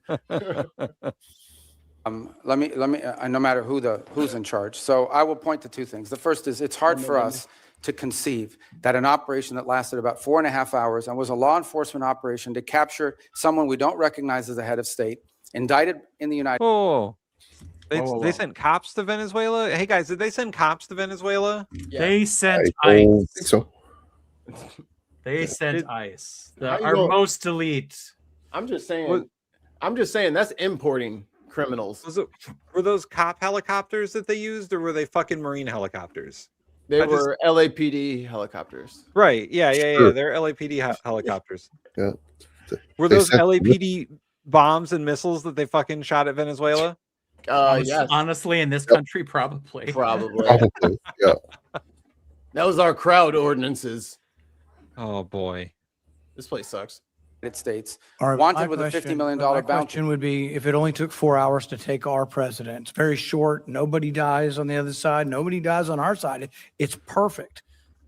let me no matter who's in charge. So I will point to 2 things. The first is it's hard for us to conceive that an operation that lasted about 4.5 hours and was a law enforcement operation to capture someone we don't recognize as a head of state, indicted in the United Oh, they sent cops to Venezuela. Hey guys, did they send cops to Venezuela? Yeah. They sent I ICE. don't think so. They sent ICE. How you Our gonna- most elite. I'm just saying that's importing criminals. Were those cop helicopters that they used, or were they fucking Marine helicopters? They were LAPD helicopters. Right. Yeah. Sure. They're LAPD helicopters. Yeah. Were They those sent- LAPD bombs and missiles that they fucking shot at Venezuela? Yes, Honestly, in this country, probably. probably. Probably. Yeah. That was our crowd ordinances. Oh boy. This place sucks. States, All right, wanted my with a $50 question- million my bounty. question would be, if it only took 4 hours to take our president, it's very short. Nobody dies on the other side. Nobody dies on our side. It's perfect.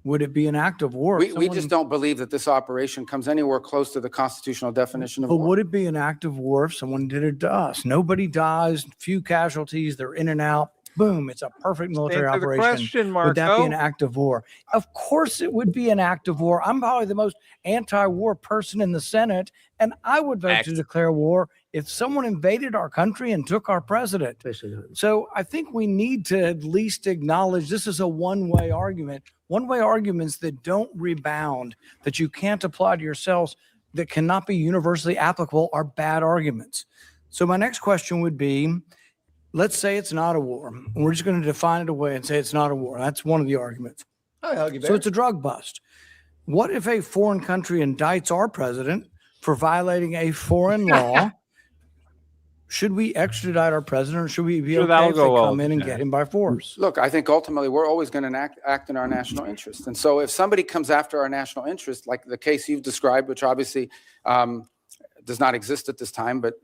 Would it be an act of war? We just don't believe that this operation comes anywhere close to the constitutional definition of But war. would it be an act of war if someone did it to us? Nobody dies, few casualties, they're in and out. Boom, it's a perfect military Answer the operation. question, Would that be Marco. an act of war? Of course it would be an act of war. I'm probably the most anti-war person in the Senate, and I would vote to declare war if someone invaded our country and took our president. So I think we need to at least acknowledge this is a one-way argument. One-way arguments that don't rebound, that you can't apply to yourselves, that cannot be universally applicable are bad arguments. So my next question would be, let's say it's not a war. We're just going to define it away and say it's not a war. That's one of the arguments. Hi, Huggy Bear. So it's a drug bust. What if a foreign country indicts our president for violating a foreign law? Should we extradite our president, or should we be okay if they come in and get him by force? Look, I think ultimately we're always going to act in our national interest. And so if somebody comes after our national interest, like the case you've described, which obviously does not exist at this time, but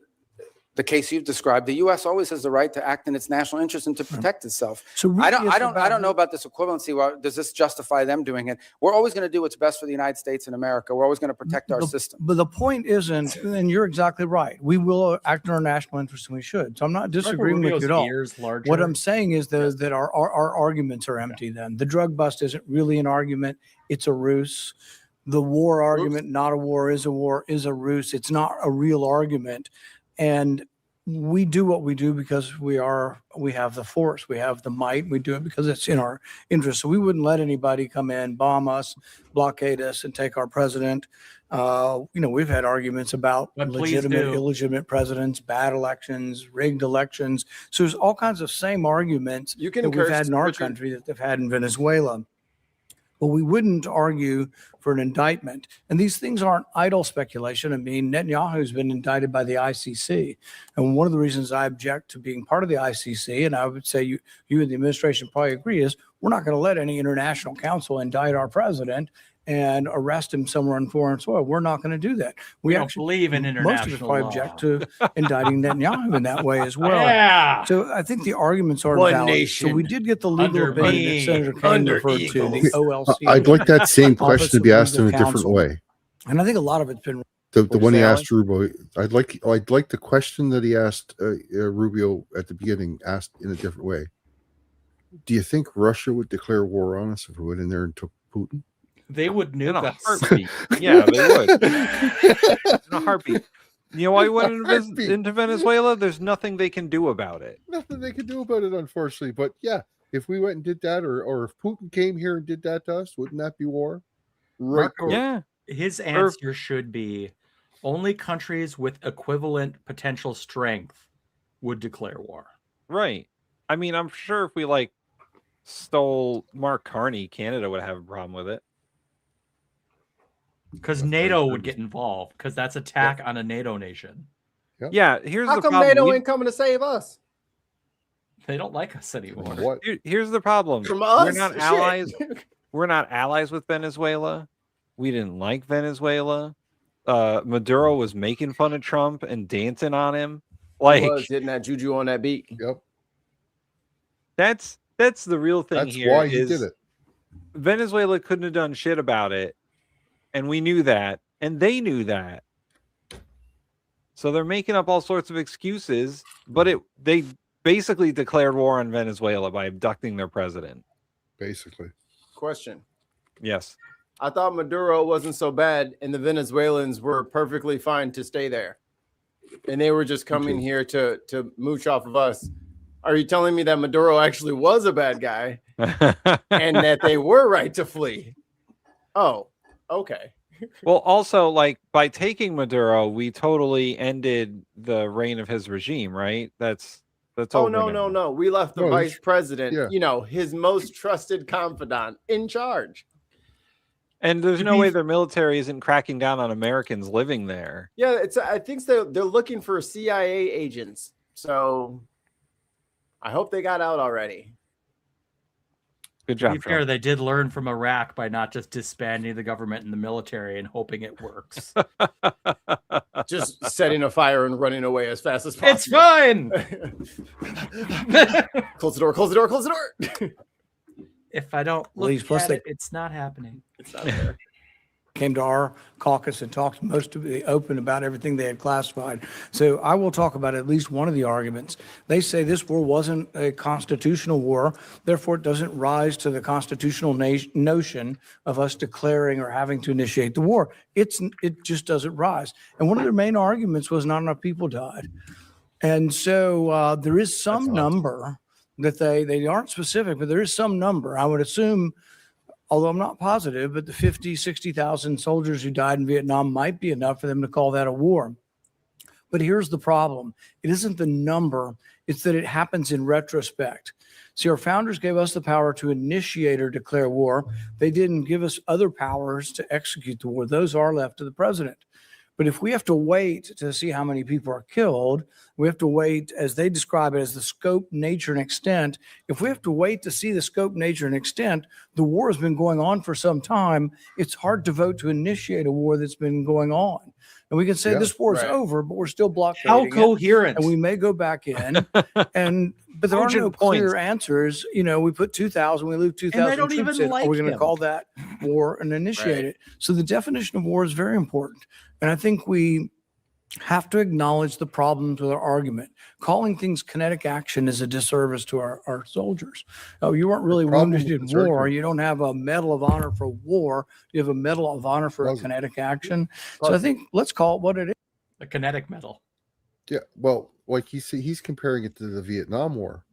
the case you've described, the U.S. always has the right to act in its national interest and to protect itself. So really I don't know about this equivalency. Well, does this justify them doing it? We're always going to do what's best for the United States and America. We're always going to protect our system. But the point isn't, and you're exactly right, we will act in our national interest, and we should. So I'm not disagreeing with you at all. What I'm saying is that our arguments are empty then. The drug bust isn't really an argument. It's a ruse. The war argument, not a war, is a ruse. It's not a real argument. And we do what we do because we have the force, we have the might. We do it because it's in our interest. So we wouldn't let anybody come in, bomb us, blockade us, and take our president. We've had arguments about legitimate, illegitimate presidents, bad elections, rigged elections. So there's all kinds of same arguments that we've had in our country that they've had in Venezuela. But we wouldn't argue for an indictment. And these things aren't idle speculation. I mean, Netanyahu's been indicted by the ICC. And one of the reasons I object to being part of the ICC, and I would say you and the administration probably agree, is we're not going to let any international council indict our president and arrest him somewhere on foreign soil. We're not going to do that. We don't believe in international most of us probably object to indicting Netanyahu in that way as well. Yeah. So I think the arguments are valid. So we did get the legal opinion that Senator Kane referred to, the OLC. I'd like that same question to be asked in a different way. And I think a lot of it's been the one he asked Rubio. I'd like the question that he asked Rubio at the beginning asked in a different way. Do you think Russia would declare war on us if we went in there and took Putin? They would nuke in a us. heartbeat. Yeah, they would. In a heartbeat. You know why we went into Venezuela? There's nothing they can do about it. Nothing they can do about it, unfortunately. But yeah, if we went and did that, or if Putin came here and did that to us, wouldn't that be war? Right. Yeah. His answer should be only countries with equivalent potential strength would declare war. Right. I mean, I'm sure if we stole Mark Carney, Canada would have a problem with it. Because NATO would get involved, because that's attack on a NATO nation. Yep. Yeah, here's How the come problem. NATO ain't coming to save us? They don't like us anymore. What? Here's the problem. From us? We're not allies. We're not allies with Venezuela. We didn't like Venezuela. Maduro was making fun of Trump and dancing on him. He was hitting that juju on that beat. Yep. That's the real thing. That's here why he is did it. Venezuela couldn't have done shit about it. And we knew that, and they knew that. So they're making up all sorts of excuses, but they basically declared war on Venezuela by abducting their president. Basically. Question. Yes. I thought Maduro wasn't so bad, and the Venezuelans were perfectly fine to stay there. And they were just coming here to mooch off of us. Are you telling me that Maduro actually was a bad guy and that they were right to flee? Oh. Okay. Well, also, by taking Maduro, we totally ended the reign of his regime, right? That's Oh, over now. no. We left the vice president, his most trusted confidant in charge. And there's no way their military isn't cracking down on Americans living there. Yeah, I think they're looking for CIA agents. So I hope they got out already. Good job. To be fair, they did learn from Iraq by not just disbanding the government and the military and hoping it works. Just setting a fire and running away as fast as possible. It's fine. Close the door. Close the door. Close the door. If I don't look at it, it's not happening. It's not there. came to our caucus and talked most of the open about everything they had classified. So I will talk about at least one of the arguments. They say this war wasn't a constitutional war, therefore it doesn't rise to the constitutional notion of us declaring or having to initiate the war. It just doesn't rise. And one of their main arguments was not enough people died. And so there is some number that they aren't specific, but there is some number. I would assume, although I'm not positive, but the 50, 60,000 soldiers who died in Vietnam might be enough for them to call that a war. But here's the problem. It isn't the number, it's that it happens in retrospect. See, our founders gave us the power to initiate or declare war. They didn't give us other powers to execute the war. Those are left to the president. But if we have to wait to see how many people are killed, we have to wait, as they describe it, as the scope, nature, and extent. If we have to wait to see the scope, nature, and extent, the war has been going on for some time. It's hard to vote to initiate a war that's been going on. And we can say this war is over, but we're still blockading How coherent. and we may go back in. But there are no clear answers. You know, we put 2,000, we leave 2,000 troops in. Are we going to call that war and initiate it? So the definition of war is very important. And I think we have to acknowledge the problems with our argument. Calling things kinetic action is a disservice to our soldiers. Oh, you weren't really wounded in war. You don't have a Medal of Honor for war. You have a Medal of Honor for a kinetic action. So I think let's call it what it is. A kinetic medal. Yeah, well, like he's comparing it to the Vietnam War.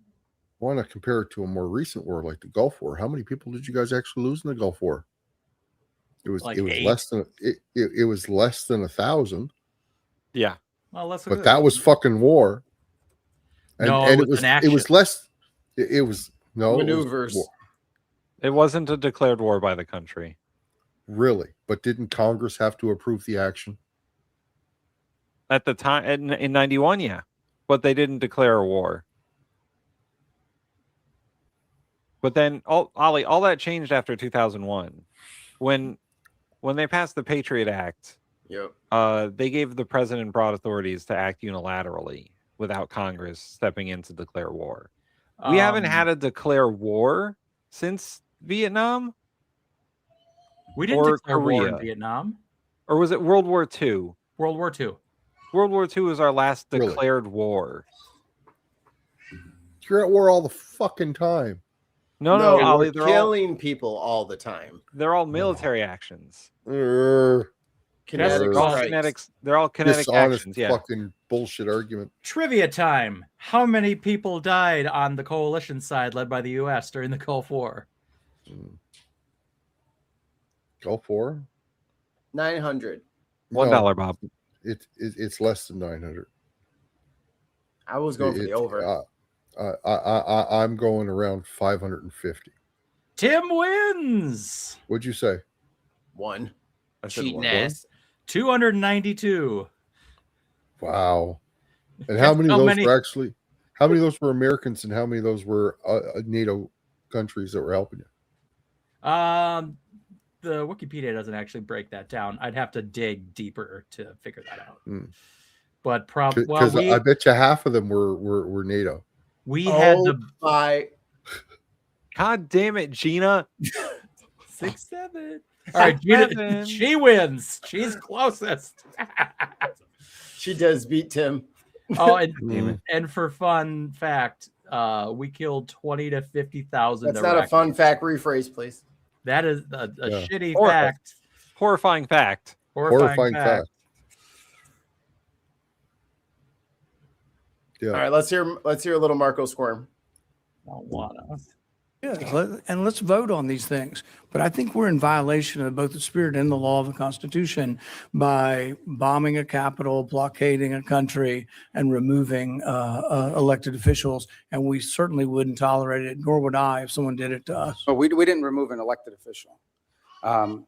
Why not compare it to a more recent war like the Gulf War? How many people did you guys actually lose in the Gulf War? It was less than 1,000. Yeah. Well, but that was fucking war. And, no, and it was less. It was maneuvers. It wasn't a declared war by the country. Really, but didn't Congress have to approve the action at the time in 91? Yeah, but they didn't declare a war. But then, all that changed after 2001, when they passed the Patriot Act. Yep. They gave the president broad authorities to act unilaterally without Congress stepping in to declare war. We haven't had a declare war since Vietnam. We didn't declare Korea. war in Vietnam. Or was it World War II? World War II. World War II was our last declared war. You're at war all the fucking time. No, Ollie, they're killing people all the time. They're all military actions. Kinetic kinetics. They're all kinetic actions. Yeah. Fucking bullshit argument. Trivia time. How many people died on the coalition side led by the U.S. during the Gulf War? Gulf War? 900. $1, Bob. It's less than 900. I was going for the over. I'm going around 550. Tim wins. What'd you say? One. Cheating ass. 292. Wow. And how many of those were actually? How many of those were Americans, and how many of those were NATO countries that were helping you? The Wikipedia doesn't actually break that down. I'd have to dig deeper to figure that out. But probably because I bet you half of them were NATO. We had God damn it, Gina. 6-7. All right, Gina, she wins. She's closest. She does beat Tim. Oh, and for fun fact, we killed 20 to 50,000. That's not a fun fact. Rephrase, please. That is a shitty fact. Horrifying fact. Horrifying fact. Yeah. All right, let's hear a little Marco squirm. Don't wanna. Yeah, and let's vote on these things. But I think we're in violation of both the spirit and the law of the Constitution by bombing a capital, blockading a country, and removing elected officials. And we certainly wouldn't tolerate it, nor would I if someone did it to us. But we didn't remove an elected official.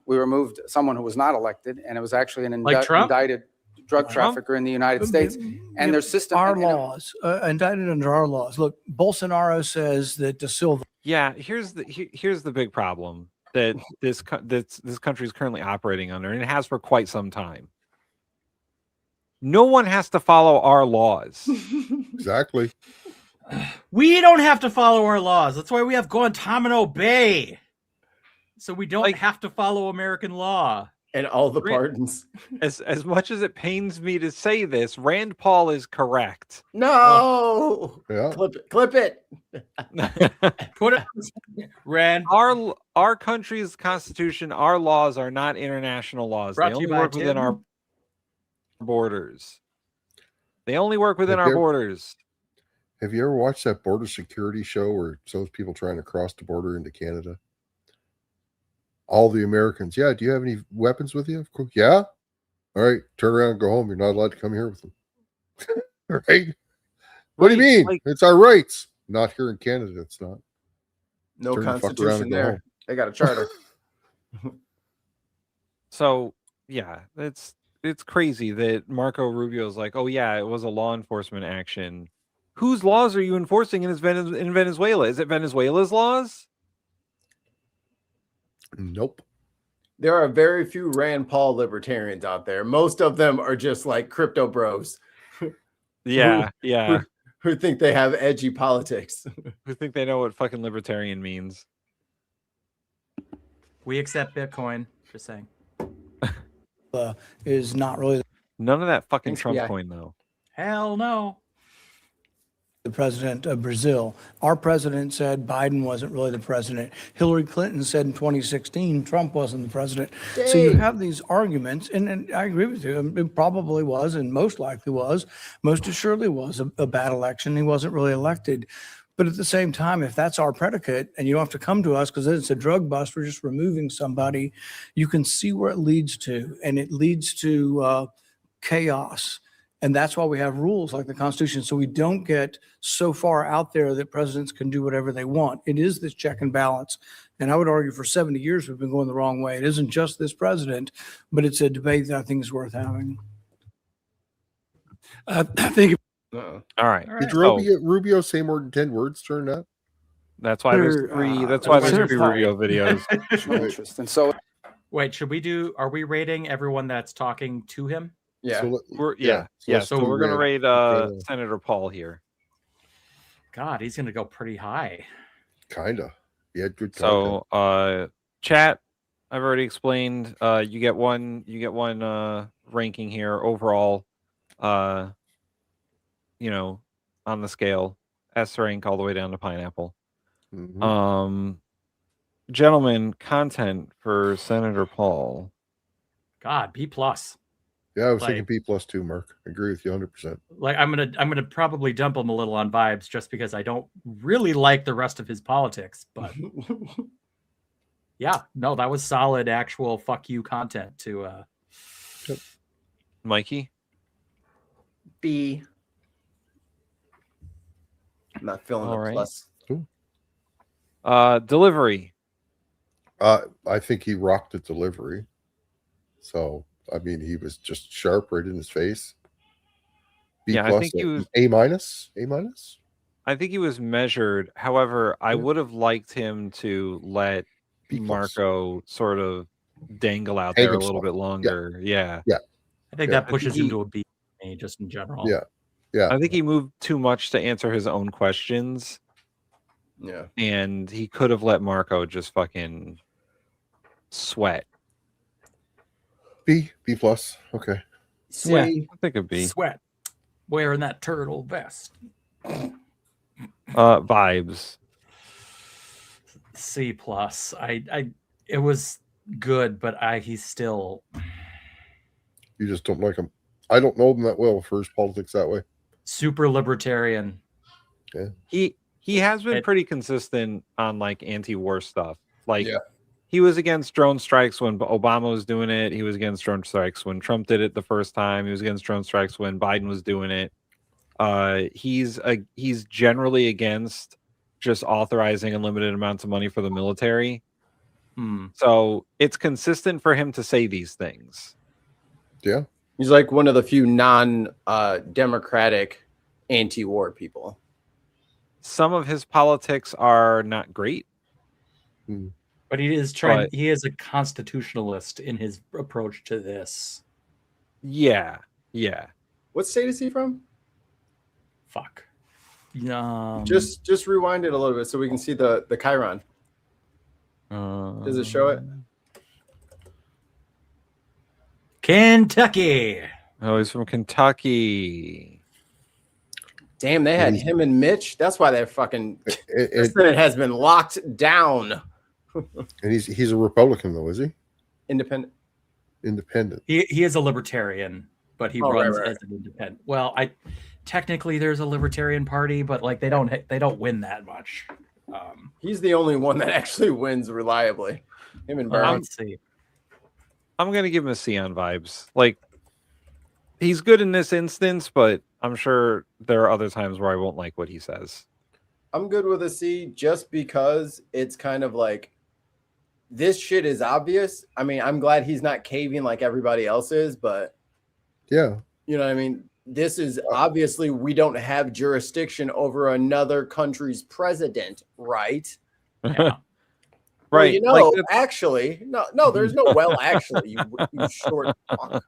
We removed someone who was not elected, and it was actually an indicted drug trafficker in the United States. And their system, our laws, indicted under our laws. Look, Bolsonaro says that De Silva. Yeah, here's the big problem that this country is currently operating under, and it has for quite some time. No one has to follow our laws. Exactly. We don't have to follow our laws. That's why we have Guantanamo Bay. So we don't have to follow American law. And all the pardons. As much as it pains me to say this, Rand Paul is correct. No. Yeah. Clip it. Put it, Rand. Our country's constitution, our laws are not international laws. Brought They to you only by work within Tim. our borders. They only work within Have our you ever- borders. Have you ever watched that border security show where it shows people trying to cross the border into Canada? All the Americans, yeah. Do you have any weapons with you? Of course, yeah. All right, turn around and go home. You're not allowed to come here with them. Right? What do you mean? Like, It's our rights. Not here in Canada. It's not. No Turn the fuck around constitution and go there. home. They got a charter. so yeah, it's crazy that Marco Rubio's like, oh yeah, it was a law enforcement action. Whose laws are you enforcing in Venezuela? Is it Venezuela's laws? Nope. There are very few Rand Paul libertarians out there. Most of them are just like crypto bros. Yeah, yeah. Who think they have edgy politics. Who think they know what fucking libertarian means? We accept Bitcoin. Just saying. Is not really None of that fucking Thanks, Trump BI. coin though. Hell no. the president of Brazil. Our president said Biden wasn't really the president. Hillary Clinton said in 2016 Trump wasn't the president. So you have these arguments, and I agree with you. It probably was, and most likely was, most assuredly was a bad election. He wasn't really elected. But at the same time, if that's our predicate, and you don't have to come to us because it's a drug bust, we're just removing somebody, you can see where it leads to, and it leads to chaos. And that's why we have rules like the Constitution, so we don't get so far out there that presidents can do whatever they want. It is this check and balance. And I would argue for 70 years we've been going the wrong way. It isn't just this president, but it's a debate that I think is worth having. I think All right. Did So Rubio say more than 10 words during that? that's why there's three. That's why there's three Rubio videos. Interesting. So Wait, are we rating everyone that's talking to him? Yeah. So, Yeah. let's So do we're gonna Rand. rate Senator Paul here. God, he's gonna go pretty high. Kinda. Yeah, good content. So chat, I've already explained. You get one ranking here overall. On the scale, S rank all the way down to pineapple. Mhm. Gentlemen, content for Senator Paul. God, B+. Yeah, I was like- thinking B plus two, Mark. I agree with you 100%. Like I'm gonna probably dump him a little on vibes just because I don't really like the rest of his politics. But yeah, no, that was solid actual fuck you content to Mikey. B. I'm not feeling All the right. plus. Delivery. I think he rocked the delivery. So, I mean, he was just sharp right in his face. B Yeah, I plus, think he was- A minus. A minus. I think he was measured. However, I would have liked him to let B plus. Marco sort of dangle out Hang there a little himself. bit longer. Yeah. I think Yeah, that pushes he- him to a B for me, just in general. Yeah. Yeah. I think he moved too much to answer his own questions, Yeah. and he could have let Marco just fucking sweat. B plus. Okay. Yeah, I think it'd be Sweat, wearing that turtle vest. vibes. C+. It was good, but he's still You just don't like him. I don't know him that well for his politics that way. super libertarian. He has been It- pretty consistent on like anti-war stuff. Like Yeah. he was against drone strikes when Obama was doing it. He was against drone strikes when Trump did it the first time. He was against drone strikes when Biden was doing it. He's generally against just authorizing unlimited amounts of money for the military. So it's consistent for him to say these things. Yeah. He's like one of the few non-democratic anti-war people. Some of his politics are not great. But he is trying. But- He is a constitutionalist in his approach to this. Yeah. What state is he from? Fuck. Just rewind it a little bit so we can see the Chiron. Does it show it? Kentucky. Oh, he's from Kentucky. Damn, they had him and Mitch. That's why they're fucking. The Senate has been locked down. And he's a Republican though, is he? Independent. Independent. He is a libertarian, but he runs right. as an independent. Well, technically there's a libertarian party, but like they don't win that much. He's the only one that actually wins reliably. Him and Burns. Let's see. I'm gonna give him a C on vibes. Like, he's good in this instance, but I'm sure there are other times where I won't like what he says. I'm good with a C just because it's kind of like this shit is obvious. I mean, I'm glad he's not caving like everybody else is, but Yeah. you know what I mean? This is obviously we don't have jurisdiction over another country's president, right? Yeah. Right. Well, like, actually, no, there's no actually, you short fuck.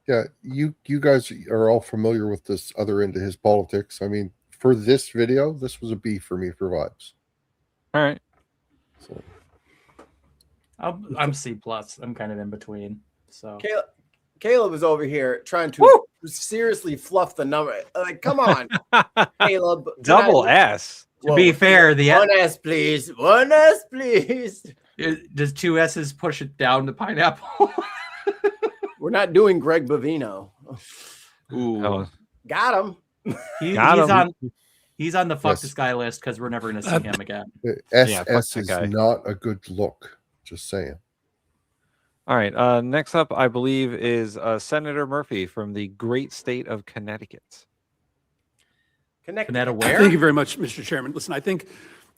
Yeah, you guys are all familiar with this other end of his politics. I mean, for this video, this was a B for me for vibes. all right. So I'm C plus. I'm kind of in between. So Caleb is over here trying to seriously fluff the number. Like, come on, Caleb. Double S. to be fair, the one S, please. One S, please. does 2 S's push it down to pineapple? We're not doing Greg Bovino. Ooh, Oh, Got him. he's on the fuck Yes. this guy list because we're never gonna see him again. Yeah, fuck SS that is guy. not a good look. Just saying. all right. Next up, I believe, is Senator Murphy from the great state of Connecticut. Canetta where? Thank you very much, Mr. Chairman. Listen, I think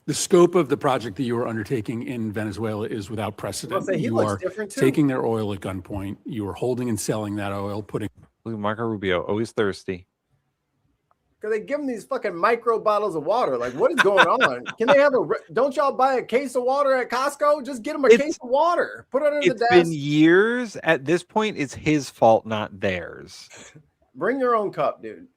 the scope of the project that you are undertaking in Venezuela is without precedent. He You looks are different too. taking their oil at gunpoint. You are holding and selling that oil, putting Blue Marco Rubio, always thirsty. Because they give them these fucking micro bottles of water. Like, what is going on? Can they have don't y'all buy a case of water at Costco? Just get them a case of water. Put it under the It's desk. been years. At this point, it's his fault, not theirs. Bring your own cup, dude.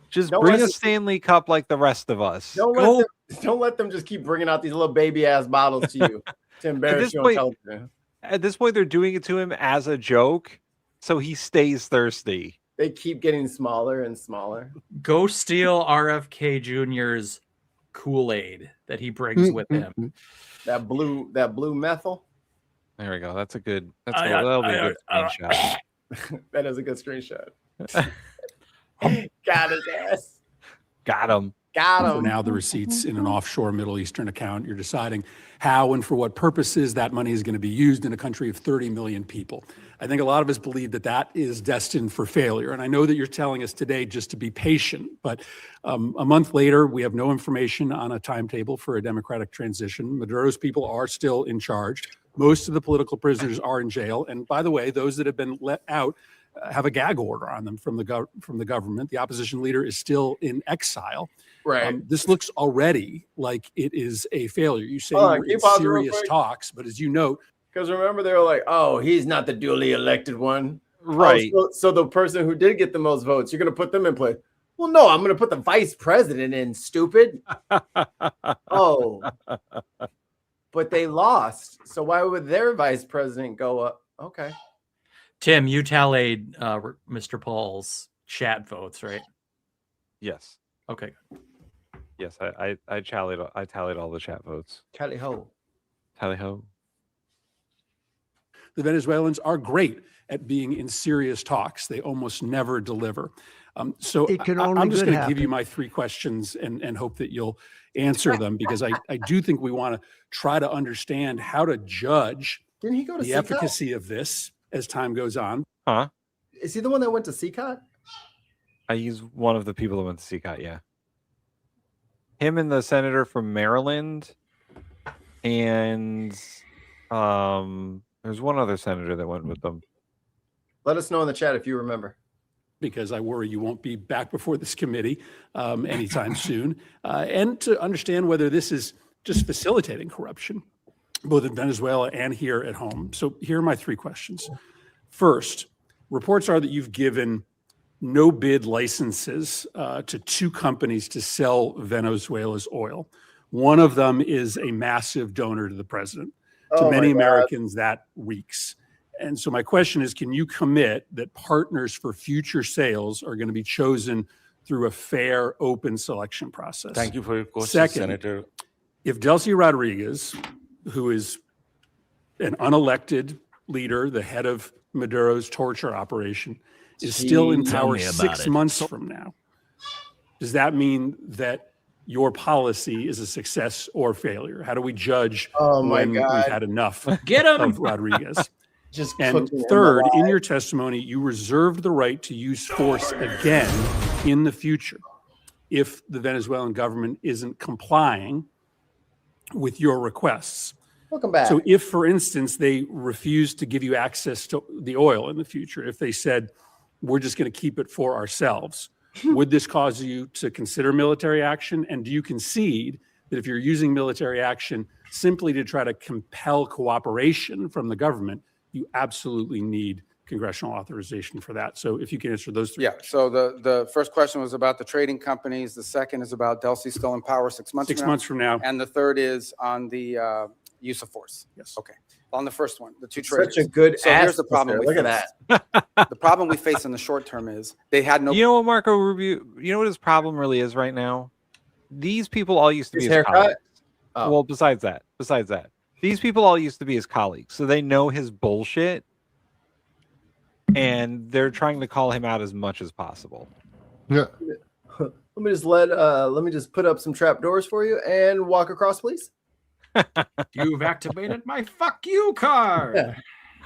Just Don't bring let a the- Stanley Cup like the rest of us. Don't let them just keep bringing out these little baby ass bottles to you to embarrass this you on point- television. At this point, they're doing it to him as a joke, so he stays thirsty. They keep getting smaller and smaller. Go steal RFK Jr.'s Kool-Aid that he brings with him. That blue methyl. There we go. That'll be a good screenshot. That is a good screenshot. Got his ass. Got him. Got for him. now the receipts in an offshore Middle Eastern account. You're deciding how and for what purposes that money is going to be used in a country of 30 million people. I think a lot of us believe that that is destined for failure. And I know that you're telling us today just to be patient, but a month later, we have no information on a timetable for a democratic transition. Maduro's people are still in charge. Most of the political prisoners are in jail. And by the way, those that have been let out have a gag order on them from the government. The opposition leader is still in exile. Right. This looks already like it is a failure. You say Hold on, you're can you in pause real serious quick? talks, but as you note, Because remember, they were like, "Oh, he's not the duly elected one." Right. Oh, so the person who did get the most votes, you're going to put them in place. Well, no, I'm going to put the vice president in. Stupid. Oh, but they lost. So why would their vice president go up? Okay. Tim, you tallied Mr. Paul's chat votes, right? Yes. Okay. Yes. I tallied all the chat votes. Tally ho. Tally ho. the Venezuelans are great at being in serious talks. They almost never deliver. So It can I'm only just good going to give you happen. my three questions and hope that you'll answer them, because I do think we want to try to understand how to judge Didn't he go to the CCOT? efficacy of this as time goes on. Huh? Is he the one that went to CCOT? He's one of the people that went to CCOT, yeah. Him and the senator from Maryland, and there's one other senator that went with them. Let us know in the chat if you remember. Because I worry you won't be back before this committee anytime soon, and to understand whether this is just facilitating corruption, both in Venezuela and here at home. So here are my three questions. First, reports are that you've given no bid licenses to two companies to sell Venezuela's oil. One of them is a massive donor to the president. To Oh many my God. Americans, that reeks. And so my question is, can you commit that partners for future sales are going to be chosen through a fair, open selection process? Thank you for your question, Second, Senator. if Delcy Rodriguez, who is an unelected leader, the head of Maduro's torture operation, is still in power 6 months from now, does that mean that your policy is a success or failure? How do we judge when we've had enough of Rodriguez? And third, in your testimony, you reserved the right to use force again in the future if the Venezuelan government isn't complying with your requests. Welcome back. So if, for instance, they refuse to give you access to the oil in the future, if they said, we're just going to keep it for ourselves, would this cause you to consider military action? And do you concede that if you're using military action simply to try to compel cooperation from the government, you absolutely need congressional authorization for that? So if you can answer those three. Yeah. So the first question was about the trading companies. The second is about Delcy still in power 6 months. 6 months from now. And the third is on the use of force. Yes. Okay. On the first one, the two traders. Such a good. So here's the problem. Look at that. The problem we face in the short term is they had no. You know what, Marco Rubio? You know what his problem really is right now? These people all used to be his haircut? colleagues. Oh. Well, besides that, these people all used to be his colleagues, so they know his bullshit, and they're trying to call him out as much as possible. Yeah. Let me just put up some trap doors for you and walk across, please. You've activated my fuck you card. Yeah.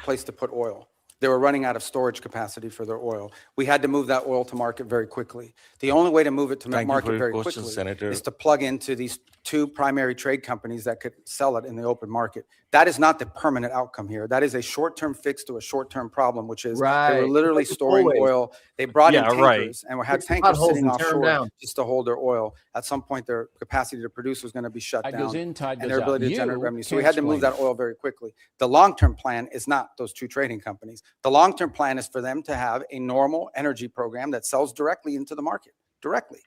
Place to put oil. They were running out of storage capacity for their oil. We had to move that oil to market very quickly. The only way to move it to Thank you for market your very question, quickly Senator. is to plug into these two primary trade companies that could sell it in the open market. That is not the permanent outcome here. That is a short-term fix to a short-term problem, which is they were literally Like storing always. oil. They brought in Yeah, tankers and had Fix the tankers potholes sitting and turn 'em offshore down. just to hold their oil. At some point, their capacity to produce was going to be shut down and their ability to generate revenue. So we had to move that oil very quickly. The long-term plan is not those two trading companies. The long-term plan is for them to have a normal energy program that sells directly into the market, directly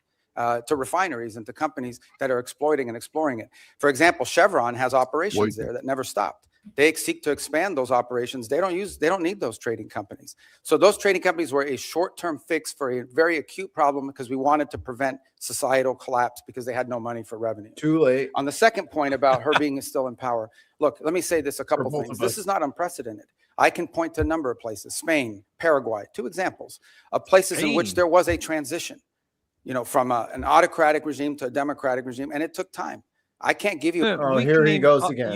to refineries and to companies that are exploiting and exploring it. For example, Chevron has operations there that never stopped. They seek to expand those operations. They don't need those trading companies. So those trading companies were a short-term fix for a very acute problem because we wanted to prevent societal collapse because they had no money for revenue. Too late. On the second point about her being still in power, look, let me say this a couple both things. of us. This is not unprecedented. I can point to a number of places, Spain, Paraguay, two examples of places in which there was a transition, from an autocratic regime to a democratic regime, and it took time. I can't give you. Oh, here he goes again.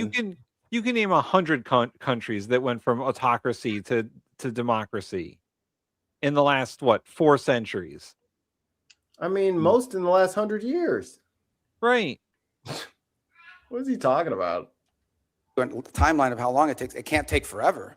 You can name 100 countries that went from autocracy to democracy in the last 4 centuries. I mean, most in the last 100 years. Right. What is he talking about? The timeline of how long it takes. It can't take forever.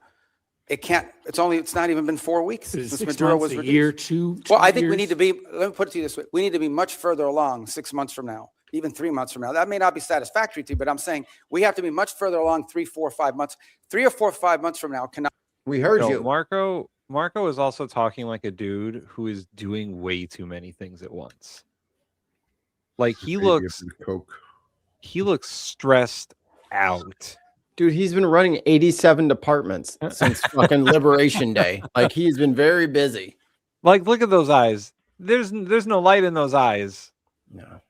It can't. It's not even been 4 weeks since 6 Maduro months, was a reduced. year, two. Well, I think years? we need to be. Let me put it to you this way: we need to be much further along 6 months from now, even 3 months from now. That may not be satisfactory to you, but I'm saying we have to be much further along 3, 4, 5 months. 3 or 4, 5 months from now cannot. We heard No, you. Marco is also talking like a dude who is doing way too many things at once. Like he looks stressed out. Dude, he's been running 87 departments since fucking Liberation Day. Like he's been very busy. Like, look at those eyes. There's no light in those eyes. No.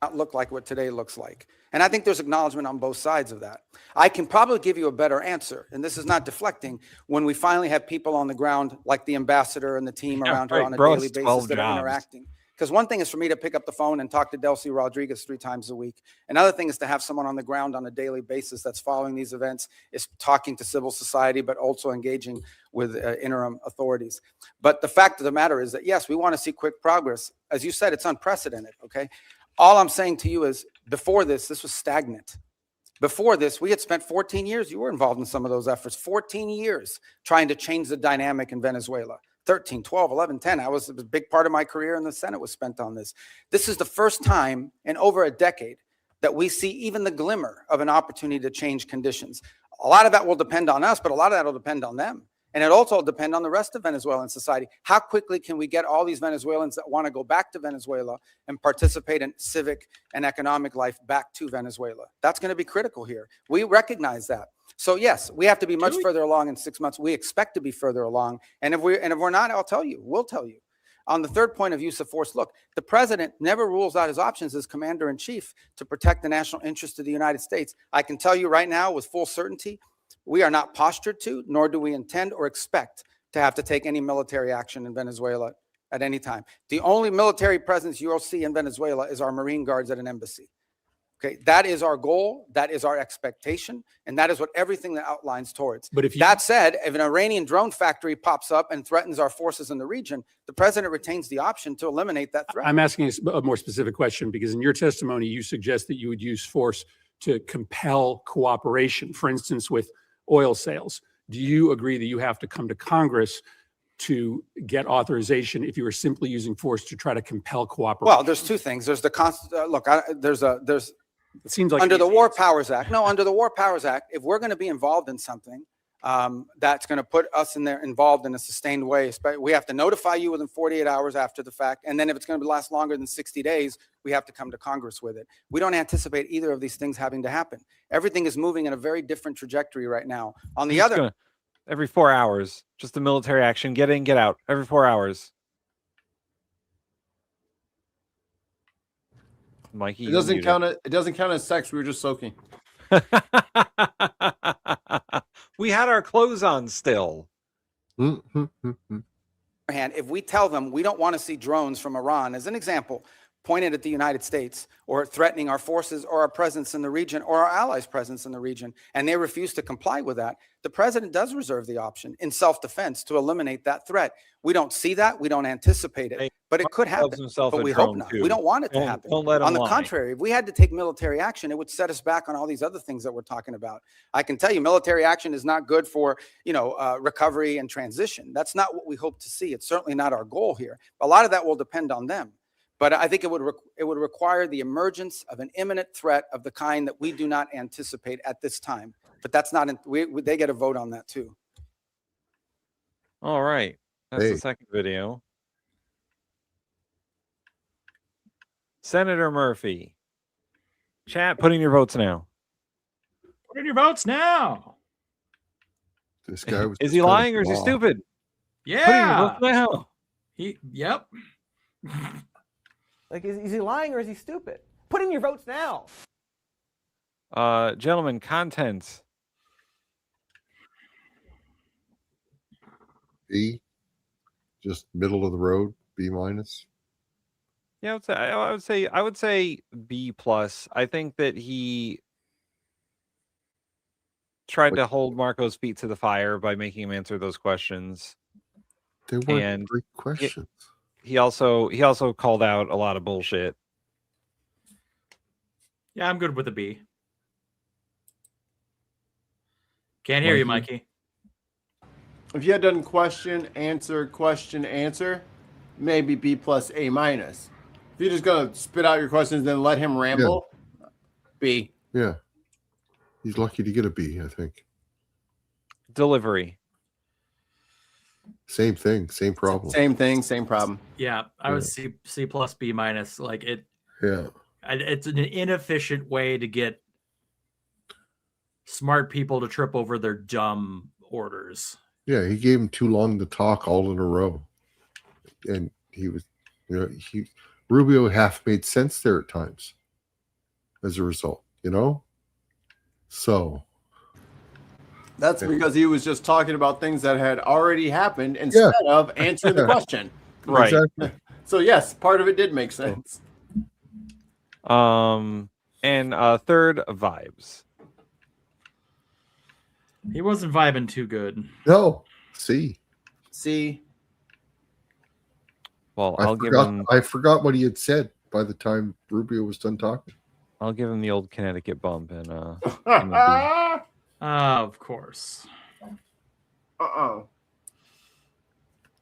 Not look like what today looks like. And I think there's acknowledgement on both sides of that. I can probably give you a better answer, and this is not deflecting, when we finally have people on the ground like the ambassador and the team around her on a daily basis that are interacting. Because one thing is for me to pick up the phone and talk to Delcy Rodriguez 3 times a week. Another thing is to have someone on the ground on a daily basis that's following these events, is talking to civil society, but also engaging with interim authorities. But the fact of the matter is that, yes, we want to see quick progress. As you said, it's unprecedented, okay? All I'm saying to you is before this was stagnant. Before this, we had spent 14 years. You were involved in some of those efforts, 14 years trying to change the dynamic in Venezuela. 13, 12, 11, 10. It was a big part of my career in the Senate was spent on this. This is the first time in over a decade that we see even the glimmer of an opportunity to change conditions. A lot of that will depend on us, but a lot of that will depend on them. And it also will depend on the rest of Venezuelan society. How quickly can we get all these Venezuelans that want to go back to Venezuela and participate in civic and economic life back to Venezuela? That's going to be critical here. We recognize that. So yes, we have to be much further along in 6 months. We expect to be further along. And if we're not, we'll tell you. On the third point of use of force, look, the president never rules out his options as commander in chief to protect the national interest of the United States. I can tell you right now with full certainty, we are not postured to, nor do we intend or expect to have to take any military action in Venezuela at any time. The only military presence you'll see in Venezuela is our Marine Guards at an embassy. Okay, that is our goal, that is our expectation, and that is what everything that outlines towards. But if that said, if an Iranian drone factory pops up and threatens our forces in the region, the president retains the option to eliminate that threat. I'm asking a more specific question because in your testimony, you suggest that you would use force to compel cooperation, for instance, with oil sales. Do you agree that you have to come to Congress to get authorization if you were simply using force to try to compel cooperation? Well, there's two things. There's the it seems like under the War Powers Act. No, under the War Powers Act, if we're going to be involved in something that's going to put us involved in a sustained way, we have to notify you within 48 hours after the fact. And then if it's going to last longer than 60 days, we have to come to Congress with it. We don't anticipate either of these things having to happen. Everything is moving in a very different trajectory right now. On the other, every 4 hours, just a military action, get in, get out, every 4 hours. Mikey, it doesn't count. It doesn't count as sex. We were just soaking. We had our clothes on still. If we tell them we don't want to see drones from Iran, as an example, pointed at the United States or threatening our forces or our presence in the region or our allies' presence in the region, and they refuse to comply with that, the president does reserve the option in self-defense to eliminate that threat. We don't see that. We don't anticipate it, but it could happen. But we hope not. Too. We don't want it to happen. Don't let on the lie. contrary, if we had to take military action, it would set us back on all these other things that we're talking about. I can tell you military action is not good for, recovery and transition. That's not what we hope to see. It's certainly not our goal here. A lot of that will depend on them. But I think it would require the emergence of an imminent threat of the kind that we do not anticipate at this time. But that's not, they get a vote on that too. All right. That's the second video. Senator Murphy. Chat, put in your votes now. Put in your votes now. This guy was is he lying or is he stupid? Yeah. Put in your votes now. Yep. Like, is he lying or is he stupid? Put in your votes now. Gentlemen, content. B, just middle of the road, B minus. Yeah, I would say B plus. I think that he tried to hold Marco's feet to the fire by making him answer those questions. They weren't great questions. He also called out a lot of bullshit. Yeah, I'm good with a B. Can't hear you, Mikey. If you had done question, answer, maybe B plus A minus. If you're just gonna spit out your questions and let him ramble, B. Yeah. He's lucky to get a B, I think. Delivery. Same thing, same problem. Same thing, same problem. Yeah, I was C plus B minus. Like it. Yeah. It's an inefficient way to get smart people to trip over their dumb orders. Yeah, he gave him too long to talk all in a row. And he was, Rubio half made sense there at times as a result, So. That's because he was just talking about things that had already happened instead of answering the question. Right. Exactly. So yes, part of it did make sense. And third, vibes. He wasn't vibing too good. No. C. Well, I forgot what he had said by the time Rubio was done talking. I'll give him the old Connecticut bump and of course.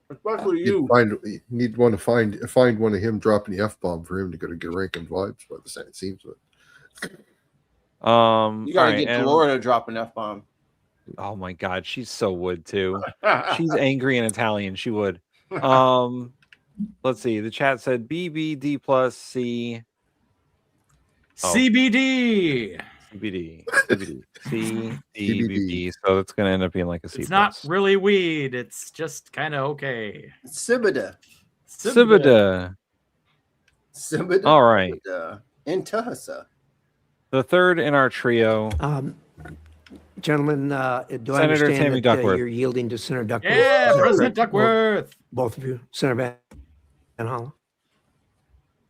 Especially you. Need one to find one of him dropping the F-bomb for him to go to get ranking vibes by the same seems with. You gotta get Laura to drop an F-bomb. Oh my god, she's so would too. She's angry in Italian. She would. Let's see. The chat said B, B, D plus, C. CBD. CBD. CBD. So it's gonna end up being like a C+. It's not really weed. It's just kind of okay. Sibida. Sibida. All right. In Tahasa. The third in our trio. Gentlemen, do I Senator understand Tammy that Duckworth. you're yielding to Senator Duckworth? Yeah, Is that President correct? Duckworth. Both of you, Senator Van Hollen.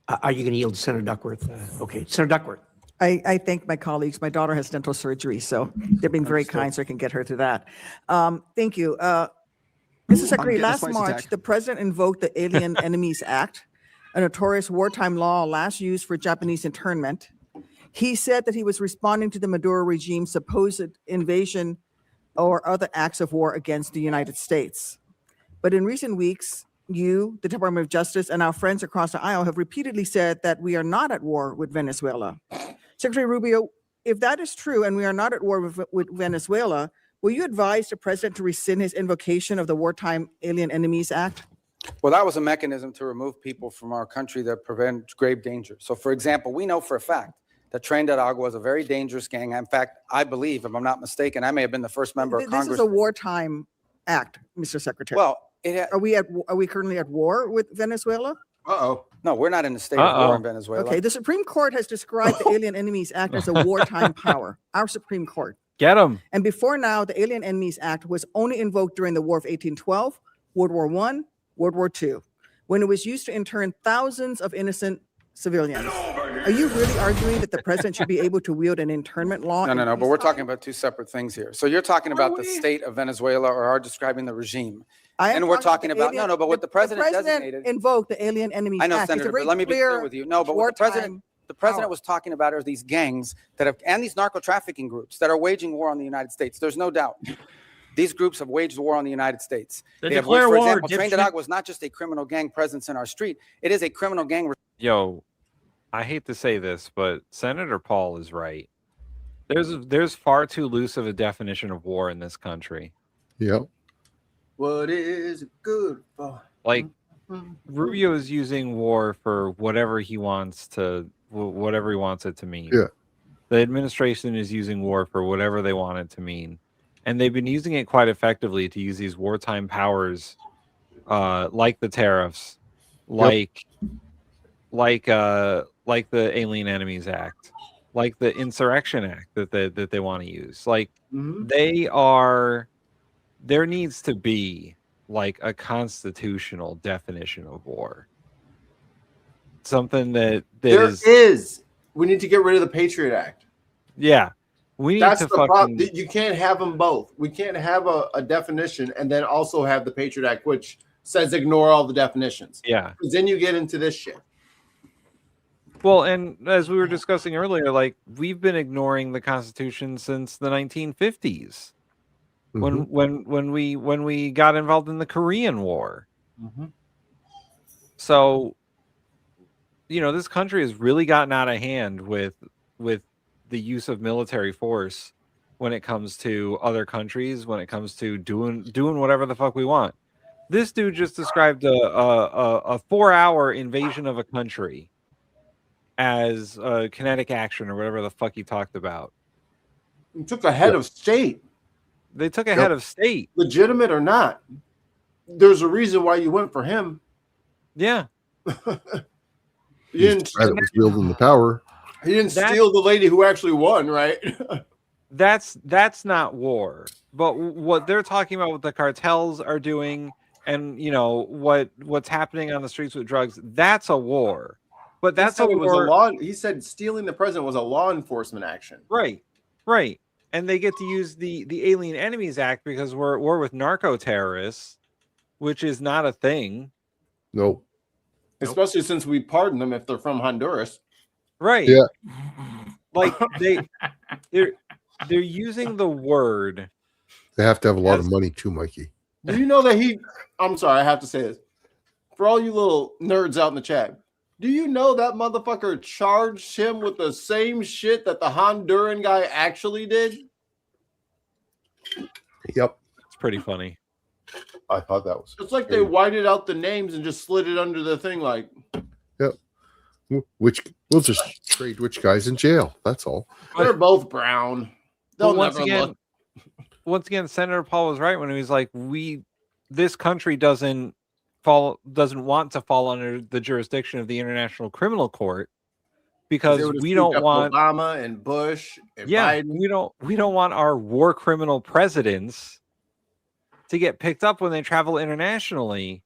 Are you going to yield to Senator Duckworth? Okay, Senator Duckworth. I thank my colleagues. My daughter has dental surgery, so they're being very kind so I can get her through that. Thank you. Mr. Secretary, last March, the president invoked the Alien Enemies Act, a notorious wartime law last used for Japanese internment. He said that he was responding to the Maduro regime's supposed invasion or other acts of war against the United States. But in recent weeks, you, the Department of Justice, and our friends across the aisle have repeatedly said that we are not at war with Venezuela. Secretary Rubio, if that is true and we are not at war with Venezuela, will you advise the president to rescind his invocation of the Wartime Alien Enemies Act? Well, that was a mechanism to remove people from our country that prevent grave danger. So, for example, we know for a fact that Tren de Agua was a very dangerous gang. In fact, I believe, if I'm not mistaken, I may have been the first member of Congress. This is a wartime act, Mr. Secretary. Well, are we currently at war with Venezuela? Uh-oh. No, we're not in the state of war in Venezuela. Okay, the Supreme Court has described the Alien Enemies Act as a wartime power. Our Supreme Court. Get them. And before now, the Alien Enemies Act was only invoked during the War of 1812, World War I, World War II, when it was used to intern thousands of innocent civilians. Are you really arguing that the president should be able to wield an internment law? No, but we're talking about two separate things here. So you're talking about the state of Venezuela, or are describing the regime. And we're talking about, but what the president designated. Invoked the Alien Enemies Act. I know, Senator, but let me be clear with you. No, but what the president was talking about are these gangs that have, and these narco trafficking groups that are waging war on the United States. There's no doubt. These groups have waged war on the United States. They have waged, for example, Tren de Agua was not just a criminal gang presence in our street. It is a criminal gang. Yo, I hate to say this, but Senator Paul is right. There's far too loose of a definition of war in this country. Yep. What is good for? Like, Rubio is using war for whatever he wants it to mean. Yeah. The administration is using war for whatever they want it to mean. And they've been using it quite effectively to use these wartime powers, like the tariffs, like the Alien Enemies Act, like the Insurrection Act that they want to use. Like there needs to be like a constitutional definition of war. Something that there is. We need to get rid of the Patriot Act. Yeah. We need That's to the problem. You can't have them both. We can't have a definition and then also have the Patriot Act, which says ignore all the definitions. Yeah. Because then you get into this shit. Well, and as we were discussing earlier, like we've been ignoring the Constitution since the 1950s, when we got involved in the Korean War. So, this country has really gotten out of hand with the use of military force when it comes to other countries, when it comes to doing whatever the fuck we want. This dude just described a 4-hour invasion of a country as kinetic action or whatever the fuck he talked about. He took a head of state. They took a head of state. Legitimate or not, there's a reason why you went for him. Yeah. He didn't was wielding the power. He didn't steal the lady who actually won, right? That's not war. But what they're talking about, what the cartels are doing, and what's happening on the streets with drugs, that's a war. But that's a war. He said stealing the president was a law enforcement action. Right. And they get to use the Alien Enemies Act because we're at war with narco terrorists, which is not a thing. Nope. Especially since we pardon them if they're from Honduras. Right. Yeah. Like they're using the word. They have to have a lot of money too, Mikey. Do you know that I'm sorry, I have to say this. For all you little nerds out in the chat, do you know that motherfucker charged him with the same shit that the Honduran guy actually did? Yep. It's pretty funny. I thought that was. It's like they whited out the names and just slid it under the thing like. Yep. We'll just trade which guy's in jail. That's all. They're both brown. They'll once never again, look. once again, Senator Paul was right when he was like, this country doesn't want to fall under the jurisdiction of the International Criminal Court because we don't want Obama and Bush and yeah, Biden. we don't want our war criminal presidents to get picked up when they travel internationally.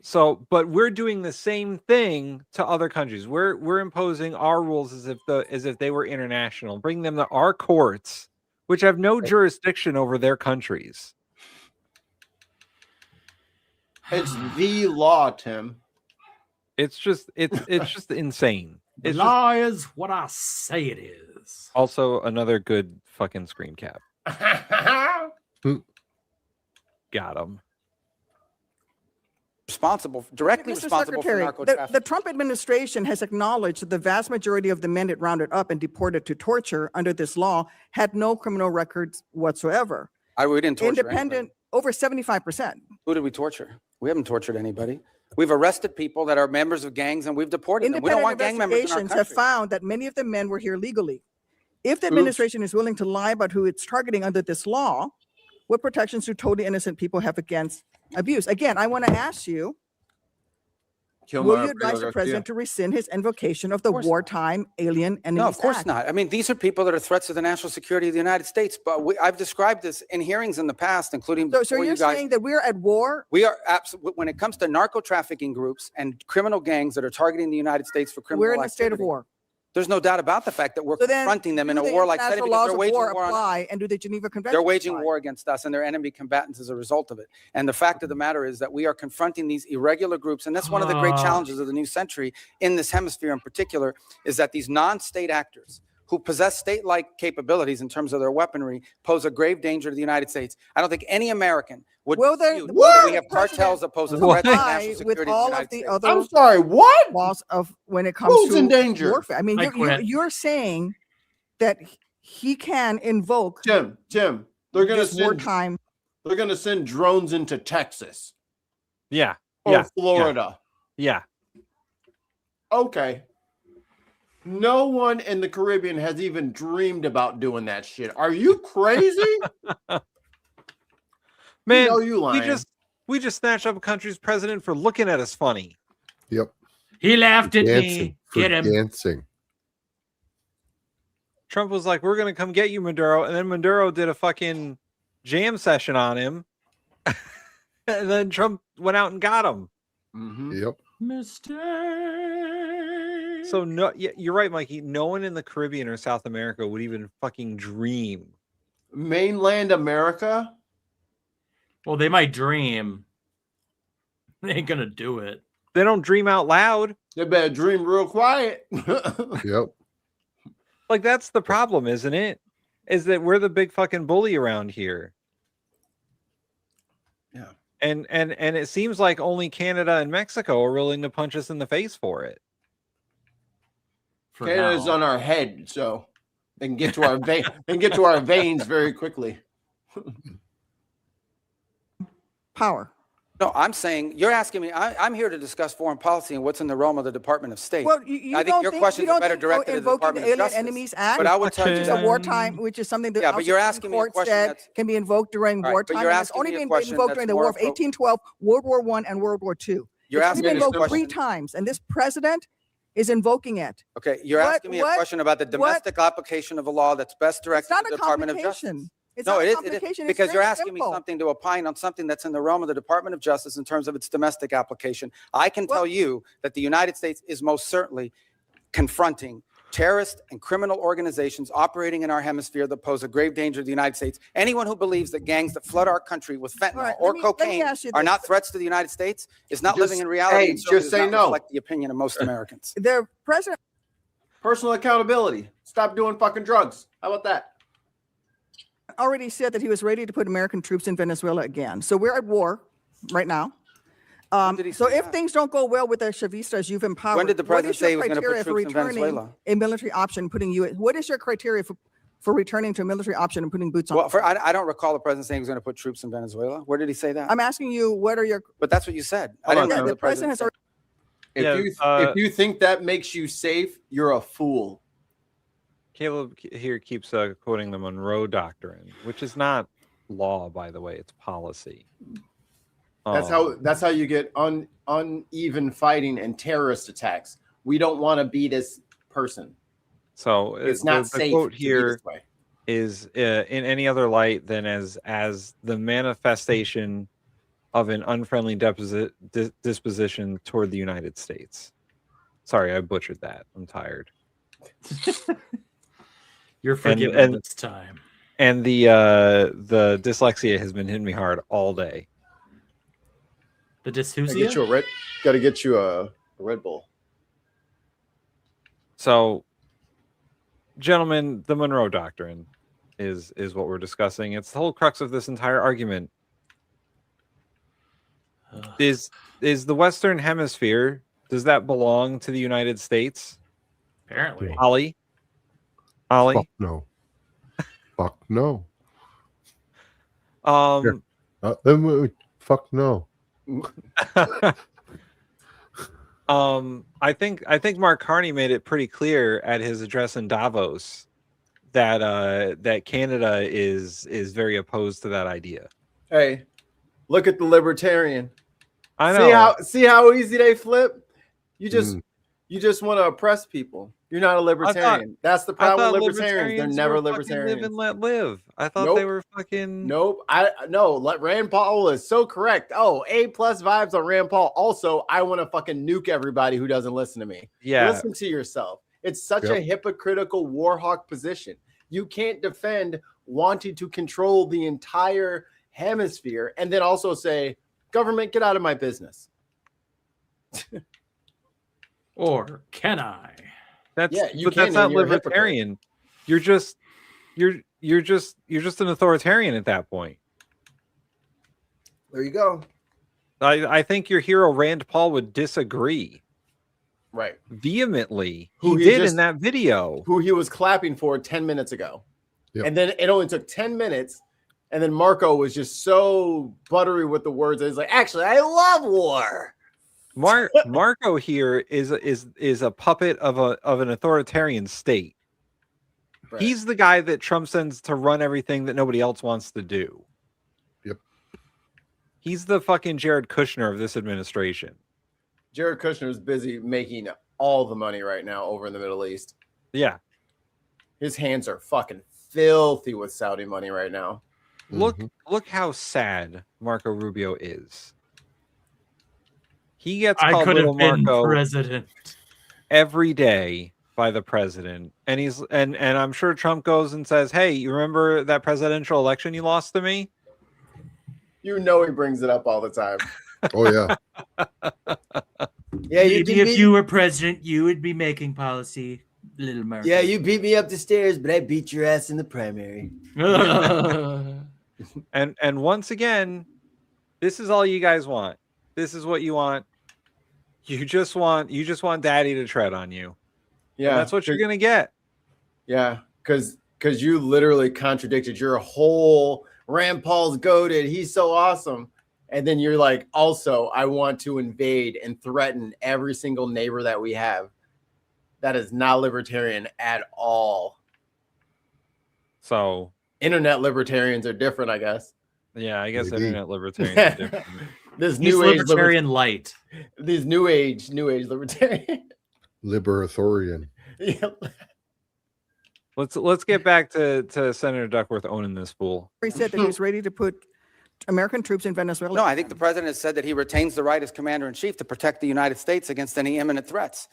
So, but we're doing the same thing to other countries. We're imposing our rules as if they were international, bring them to our courts, which have no jurisdiction over their countries. It's the law, Tim. It's just insane. The law is what I say it is. Also, another good fucking screen cap. Got him. Directly Mr. responsible for Secretary, narco the trafficking. Trump administration has acknowledged that the vast majority of the men it rounded up and deported to torture under this law had no criminal records whatsoever. We didn't torture Independent, anybody. over 75%. Who did we torture? We haven't tortured anybody. We've arrested people that are members of gangs and we've deported them. We don't Independent want gang members in our investigations have country. found that many of the men were here legally. If the administration is willing to lie about who it's targeting under this law, what protections do totally innocent people have against abuse? Again, I want to ask you, will you advise the president to rescind his invocation of the wartime alien enemies No, of course act? not. I mean, these are people that are threats to the national security of the United States. But I've described this in hearings in the past, including So before you're you guys. saying that we're at war? We are absolutely, when it comes to narco trafficking groups and criminal gangs that are targeting the United States for criminal We're in a state of activity, war. There's no doubt about the fact that we're So then, confronting them in do a the warlike setting international because laws they're of waging war war on us. apply, and do the Geneva Convention They're waging apply? war against us and they're enemy combatants as a result of it. And the fact of the matter is that we are confronting these irregular groups. And that's one of the great challenges of the new century in this hemisphere in particular, is that these non-state actors who possess state-like capabilities in terms of their weaponry pose a grave danger to the United States. I don't think any American would dispute that we have cartels that pose a threat to the national security with of the all United of the States. other I'm sorry, what? laws of when it comes Who's to in danger? warfare. I mean, you're saying that he can invoke Tim, they're gonna this send wartime. They're gonna send drones into Texas Yeah. or Florida. Yeah. Okay. No one in the Caribbean has even dreamed about doing that shit. Are you crazy? Man, know you lying. we just snatched up a country's president for looking at us funny. Yep. He laughed at Dancing. me. For Get him. dancing. Trump was like, we're going to come get you, Maduro. And then Maduro did a fucking jam session on him. And then Trump went out and got him. Yep. Mistake. So no, yeah, you're right, Mikey. No one in the Caribbean or South America would even fucking dream. Mainland America? Well, they might dream. They ain't gonna do it. They don't dream out loud. They better dream real quiet. Yep. Like, that's the problem, isn't it? Is that we're the big fucking bully around here. Yeah. And it seems like only Canada and Mexico are willing to punch us in the face for it. Canada's on our head, so they can get to our they can get to our veins very quickly. Power. No, I'm saying, you're asking me, I'm here to discuss foreign policy and what's in the realm of the Department of State. Well, you I think your questions are better directed at the invoking Department the of Alien Justice. Enemies Act, But I would tell you which is a that. wartime, which is something that Yeah, but you're asking me a court question said that's- can be invoked during All right, but wartime. you're And it's asking only me a been question invoked that's during the more War of appro- 1812, World War I, and World War II. You're It's asking been me a invoked 3 question. times, and this president is invoking it. Okay, you're asking me a question about the domestic application of a law that's best directed not to the a Department of Justice. complication. It's No, not a it is complication. It's because you're very asking me simple. something to opine on something that's in the realm of the Department of Justice in terms of its domestic application. I can tell you that the United States is most certainly confronting terrorist and criminal organizations operating in our hemisphere that pose a grave danger to the United States. Anyone who believes that gangs that flood our country with fentanyl right, or let me cocaine ask you are this. not threats to the United States is not Just- living in reality. hey, and certainly just does say not no. reflect the opinion of most Americans. The president Personal accountability. Stop doing fucking drugs. How about that? already said that he was ready to put American troops in Venezuela again. So we're at war right now. So if things don't go well with the Chavistas you've empowered, When did the what president is your say he was gonna put criteria for troops in returning Venezuela? a military option, putting you? What is your criteria for returning to a military option and putting boots on? Well, I don't recall the president saying he was going to put troops in Venezuela. Where did he say that? I'm asking you, what are your? But that's what you said. I Yeah, didn't remember the president has already. If you think that makes you safe, you're a fool. Caleb here keeps quoting the Monroe Doctrine, which is not law, by the way; it's policy. That's how you get uneven fighting and terrorist attacks. We don't want to be this person. So it's not safe. The quote to here be this way. is in any other light than as the manifestation of an unfriendly disposition toward the United States. Sorry, I butchered that. I'm tired. You're forgiven this time. And the dyslexia has been hitting me hard all day. The dysphagia? Got to get you a Red Bull. So, gentlemen, the Monroe Doctrine is what we're discussing. It's the whole crux of this entire argument. Is the Western Hemisphere, does that belong to the United States? Apparently. Ollie? Fuck no. Fuck no. Fuck no. I think Mark Carney made it pretty clear at his address in Davos that Canada is very opposed to that idea. Hey, look at the libertarian. I know. See how easy they flip? You just want to oppress people. You're not a libertarian. That's the problem with libertarians. They're never libertarians. Live and let live. I thought they were fucking. Nope. Rand Paul is so correct. Oh, A+ vibes on Rand Paul. Also, I want to fucking nuke everybody who doesn't listen to me. Yeah. Listen to yourself. It's such a hypocritical warhawk position. You can't defend wanting to control the entire hemisphere and then also say, government, get out of my business. Or can I? That's not libertarian. You're just an authoritarian at that point. There you go. I think your hero Rand Paul would disagree. Right. Vehemently. He did in that video. Who he was clapping for 10 minutes ago. Yep. And then it only took 10 minutes. And then Marco was just so buttery with the words. He's like, actually, I love war. Marco here is a puppet of an authoritarian state. Right. He's the guy that Trump sends to run everything that nobody else wants to do. Yep. He's the fucking Jared Kushner of this administration. Jared Kushner is busy making all the money right now over in the Middle East. Yeah. His hands are fucking filthy with Saudi money right now. Look how sad Marco Rubio is. He gets called Little Marco president every day by the president, and I'm sure Trump goes and says, "Hey, you remember that presidential election you lost to me?" You know he brings it up all the time. Oh yeah. Yeah, maybe if you were president, you would be making policy, Little Marco. Yeah, you beat me up the stairs, but I beat your ass in the primary. And once again, this is all you guys want. This is what you want. You just want daddy to tread on you. Yeah. And that's what you're gonna get. Yeah, because you literally contradicted your whole Rand Paul's goated. He's so awesome. And then you're like, also, I want to invade and threaten every single neighbor that we have. That is not libertarian at all. So internet libertarians are different, I guess. Yeah, I guess internet libertarians are different. This new age libertarian light. These new age libertarian. Liberathorian. Yep. Let's get back to Senator Duckworth owning this fool. He said that he was ready to put American troops in Venezuela. No, I think the president has said that he retains the right as commander-in-chief to protect the United States against any imminent threats.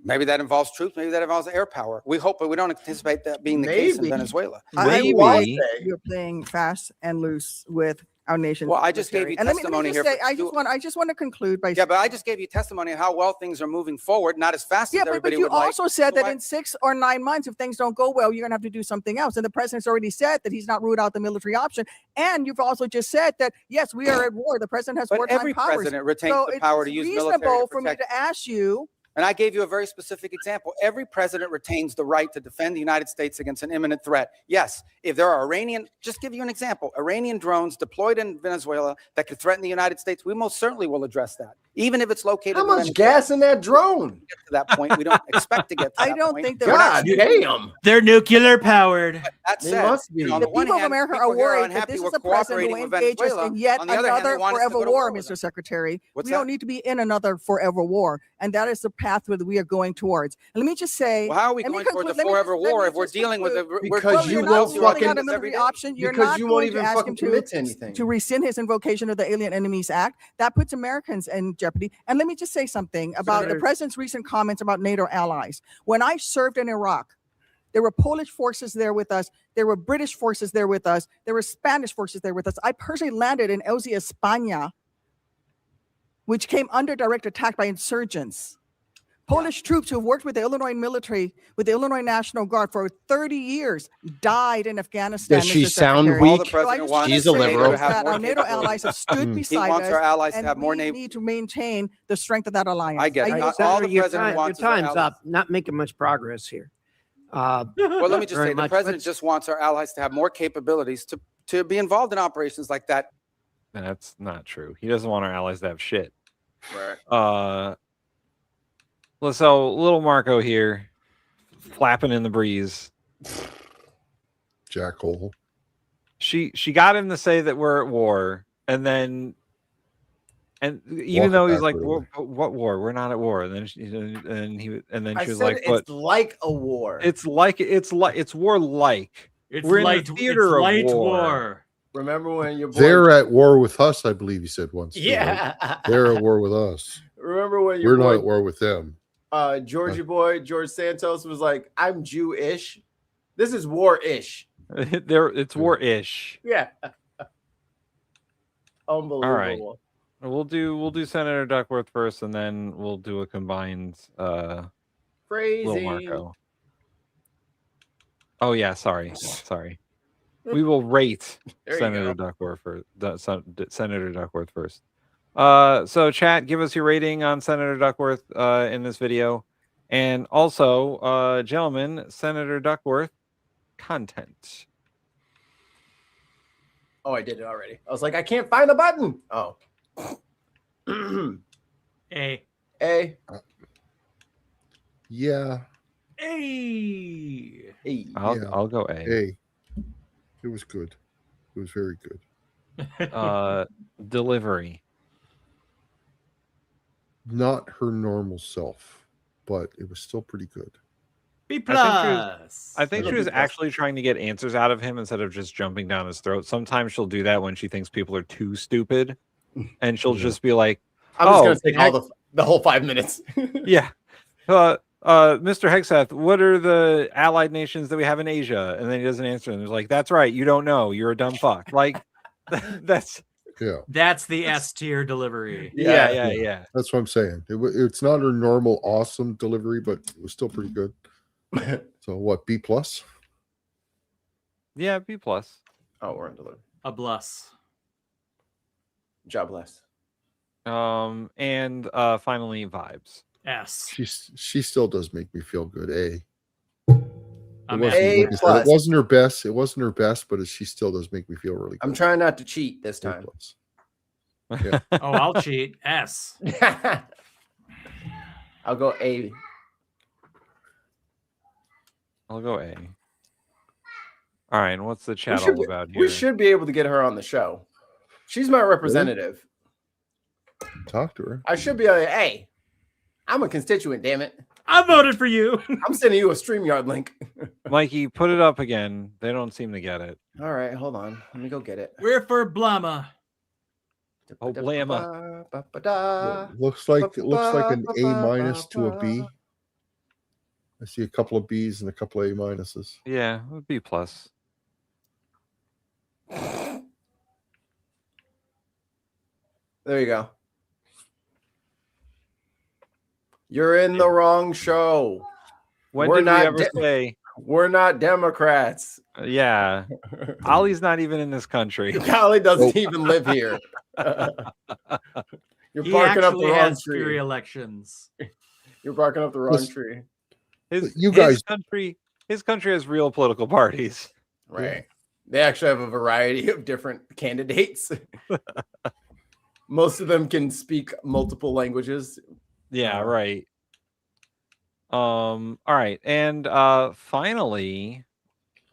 Maybe that involves troops. Maybe that involves air power. We hope, but we don't anticipate that being the case in Venezuela. Maybe you're playing fast and loose with our nation. Well, I just gave you testimony here. I just want to conclude by but I just gave you testimony of how well things are moving forward, not as fast as everybody would like. But you also said that in 6 or 9 months, if things don't go well, you're going to have to do something else. And the president's already said that he's not ruled out the military option. And you've also just said that, yes, we are at war. The president has wartime powers. Every president retains the power to use military to protect. It's reasonable for me to ask you. And I gave you a very specific example. Every president retains the right to defend the United States against an imminent threat. Yes, if there are just give you an example, Iranian drones deployed in Venezuela that could threaten the United States, we most certainly will address that. even if it's located. How much gas in that drone? Get to that point, we don't expect to get to I that don't point. think that. God damn. They're nuclear powered. That They said, must be. you know, on The the one people of hand, America people are here worried that unhappy this we're is a president cooperating who with engages Venezuela. in yet On the other hand, they another want us to forever go to war, with Mr. them. Secretary. What's We that? don't need to be in another forever war, and that is the pathway that we are going towards. And let me just say, Well, how are we let me going towards a conclude- let me forever just- let war me if we're just dealing with conclude. a Because Well, you you're won't not ruling fucking- out a military option. You're because not you won't going to even ask fucking him commit to anything. to rescind his invocation of the Alien Enemies Act. That puts Americans in jeopardy. And let me just say something about the president's recent comments about NATO allies. When I served in Iraq, there were Polish forces there with us. There were British forces there with us. There were Spanish forces there with us. I personally landed in Elzi, España, which came under direct attack by insurgents. Polish troops who worked with the Illinois military, with the Illinois National Guard for 30 years, died in Afghanistan. Does she Mr. sound Secretary. All the weak? So I president just wants wanna She's a say liberal. that our NATO allies have stood He beside wants us, our allies to and have more we navy. need to maintain the strength of that alliance. I get it. yield. Not all Senator, the your president your wants is our time's allies. up. Not making much progress here. Well, let me just Very say, the much. president Let's- just wants our allies to have more capabilities to be involved in operations like that. That's not true. He doesn't want our allies to have shit. Right. So little Marco here, flapping in the breeze. Jackhole. She got him to say that we're at war, and then, and even Walk though it he's like, backward. "What war? We're not at war." And then I she was said like, "But it's like a war. it's war-like. It's We're in light, the theater of light war." Remember when your boy? They're at war with us, I believe he said once. too, right? Yeah. They're at war with us. Remember when your We're not boy, at war with them. Georgia boy George Santos was like, "I'm Jewish. This is war-ish." It's war-ish. Yeah. Unbelievable. All right. We'll do Senator Duckworth first, and then we'll do a combined Little Crazy. Marco. Oh yeah, sorry. We will rate There you Senator go. Senator Duckworth first. So chat, give us your rating on Senator Duckworth in this video, and also, gentlemen, Senator Duckworth content. Oh, I did it already. I was like, I can't find the button. Oh. A. A. Yeah. A. I'll go A. Hey, it was good. It was very good. Delivery. Not her normal self, but it was still pretty good. B I think she was actually trying to get answers out of him instead of just jumping down his throat. Sometimes she'll do that when she thinks people are too stupid, and she'll just be like, I'm just gonna take all the whole 5 minutes. yeah. Mr. Hexath, what are the allied nations that we have in Asia? And then he doesn't answer. And he's like, that's right. You don't know. You're a dumb fuck. Like, that's the S tier delivery. Yeah. That's what I'm saying. It's not her normal awesome delivery, but it was still pretty good. So what? B plus? Yeah, B plus. Oh, we're in delivery. A bless. Job less. And finally, vibes. S. She still does make me feel good. A. I'm It wasn't, A like I said, plus. it wasn't her best. It wasn't her best, but she still does make me feel really good. I'm trying not to cheat this A time. plus. Oh, I'll cheat. S. I'll go A. I'll go A. All right, and what's the We chat should, all about here? we should be able to get her on the show. She's my representative. Talk to her. I should be like, hey, I'm a constituent, damn it. I voted for you. I'm sending you a StreamYard link. Mikey, put it up again. They don't seem to get it. All right, hold on. Let me go get it. We're for Blama. Oh, Blama. Looks like an A minus to a B. I see a couple of B's and a couple of A minuses. Yeah, B plus. There you go. You're in the wrong show. When We're did we not ever say? We're not Democrats. Yeah, Ollie's not even in this country. Golly doesn't even live here. You're He barking up the actually wrong has tree. free elections. You're barking up the wrong Listen, tree. His country has real political parties. Right. They actually have a variety of different candidates. Most of them can speak multiple languages. Yeah, right. All right, and finally,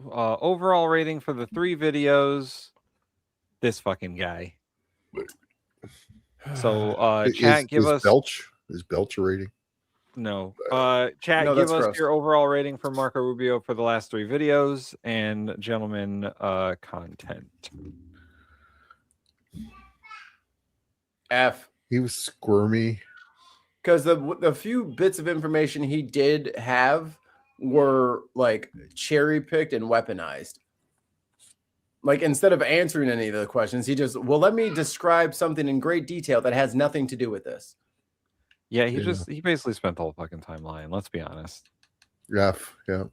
overall rating for the 3 videos. This fucking guy. So, chat, give us Is Belch a rating? no. Chat, No, give that's us gross. your overall rating for Marco Rubio for the last 3 videos, and gentlemen, content. F. He was squirmy. Because the few bits of information he did have were like cherry picked and weaponized. Like instead of answering any of the questions, he just, well, let me describe something in great detail that has nothing to do with this. Yeah, he basically spent the whole fucking time lying. Let's be honest. F. Yeah.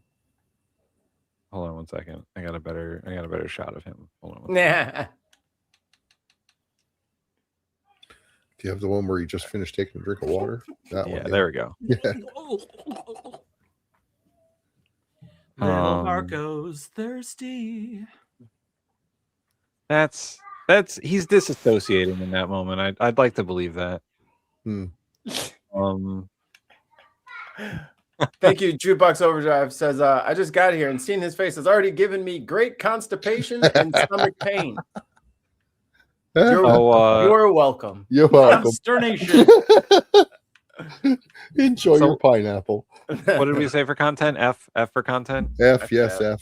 Hold on one second. I got a better shot of him. Hold on. Nah. Do you have the one where you just finished taking a drink of water? That one. Yeah, there we go. Yeah. Little Marco's thirsty. That's he's disassociating in that moment. I'd like to believe that. Thank you. Jukebox Overdrive says, I just got here and seeing his face has already given me great constipation and stomach pain. You're welcome. You're welcome. Consternation. Enjoy your pineapple. What did we say for content? F for content? F, yes, F.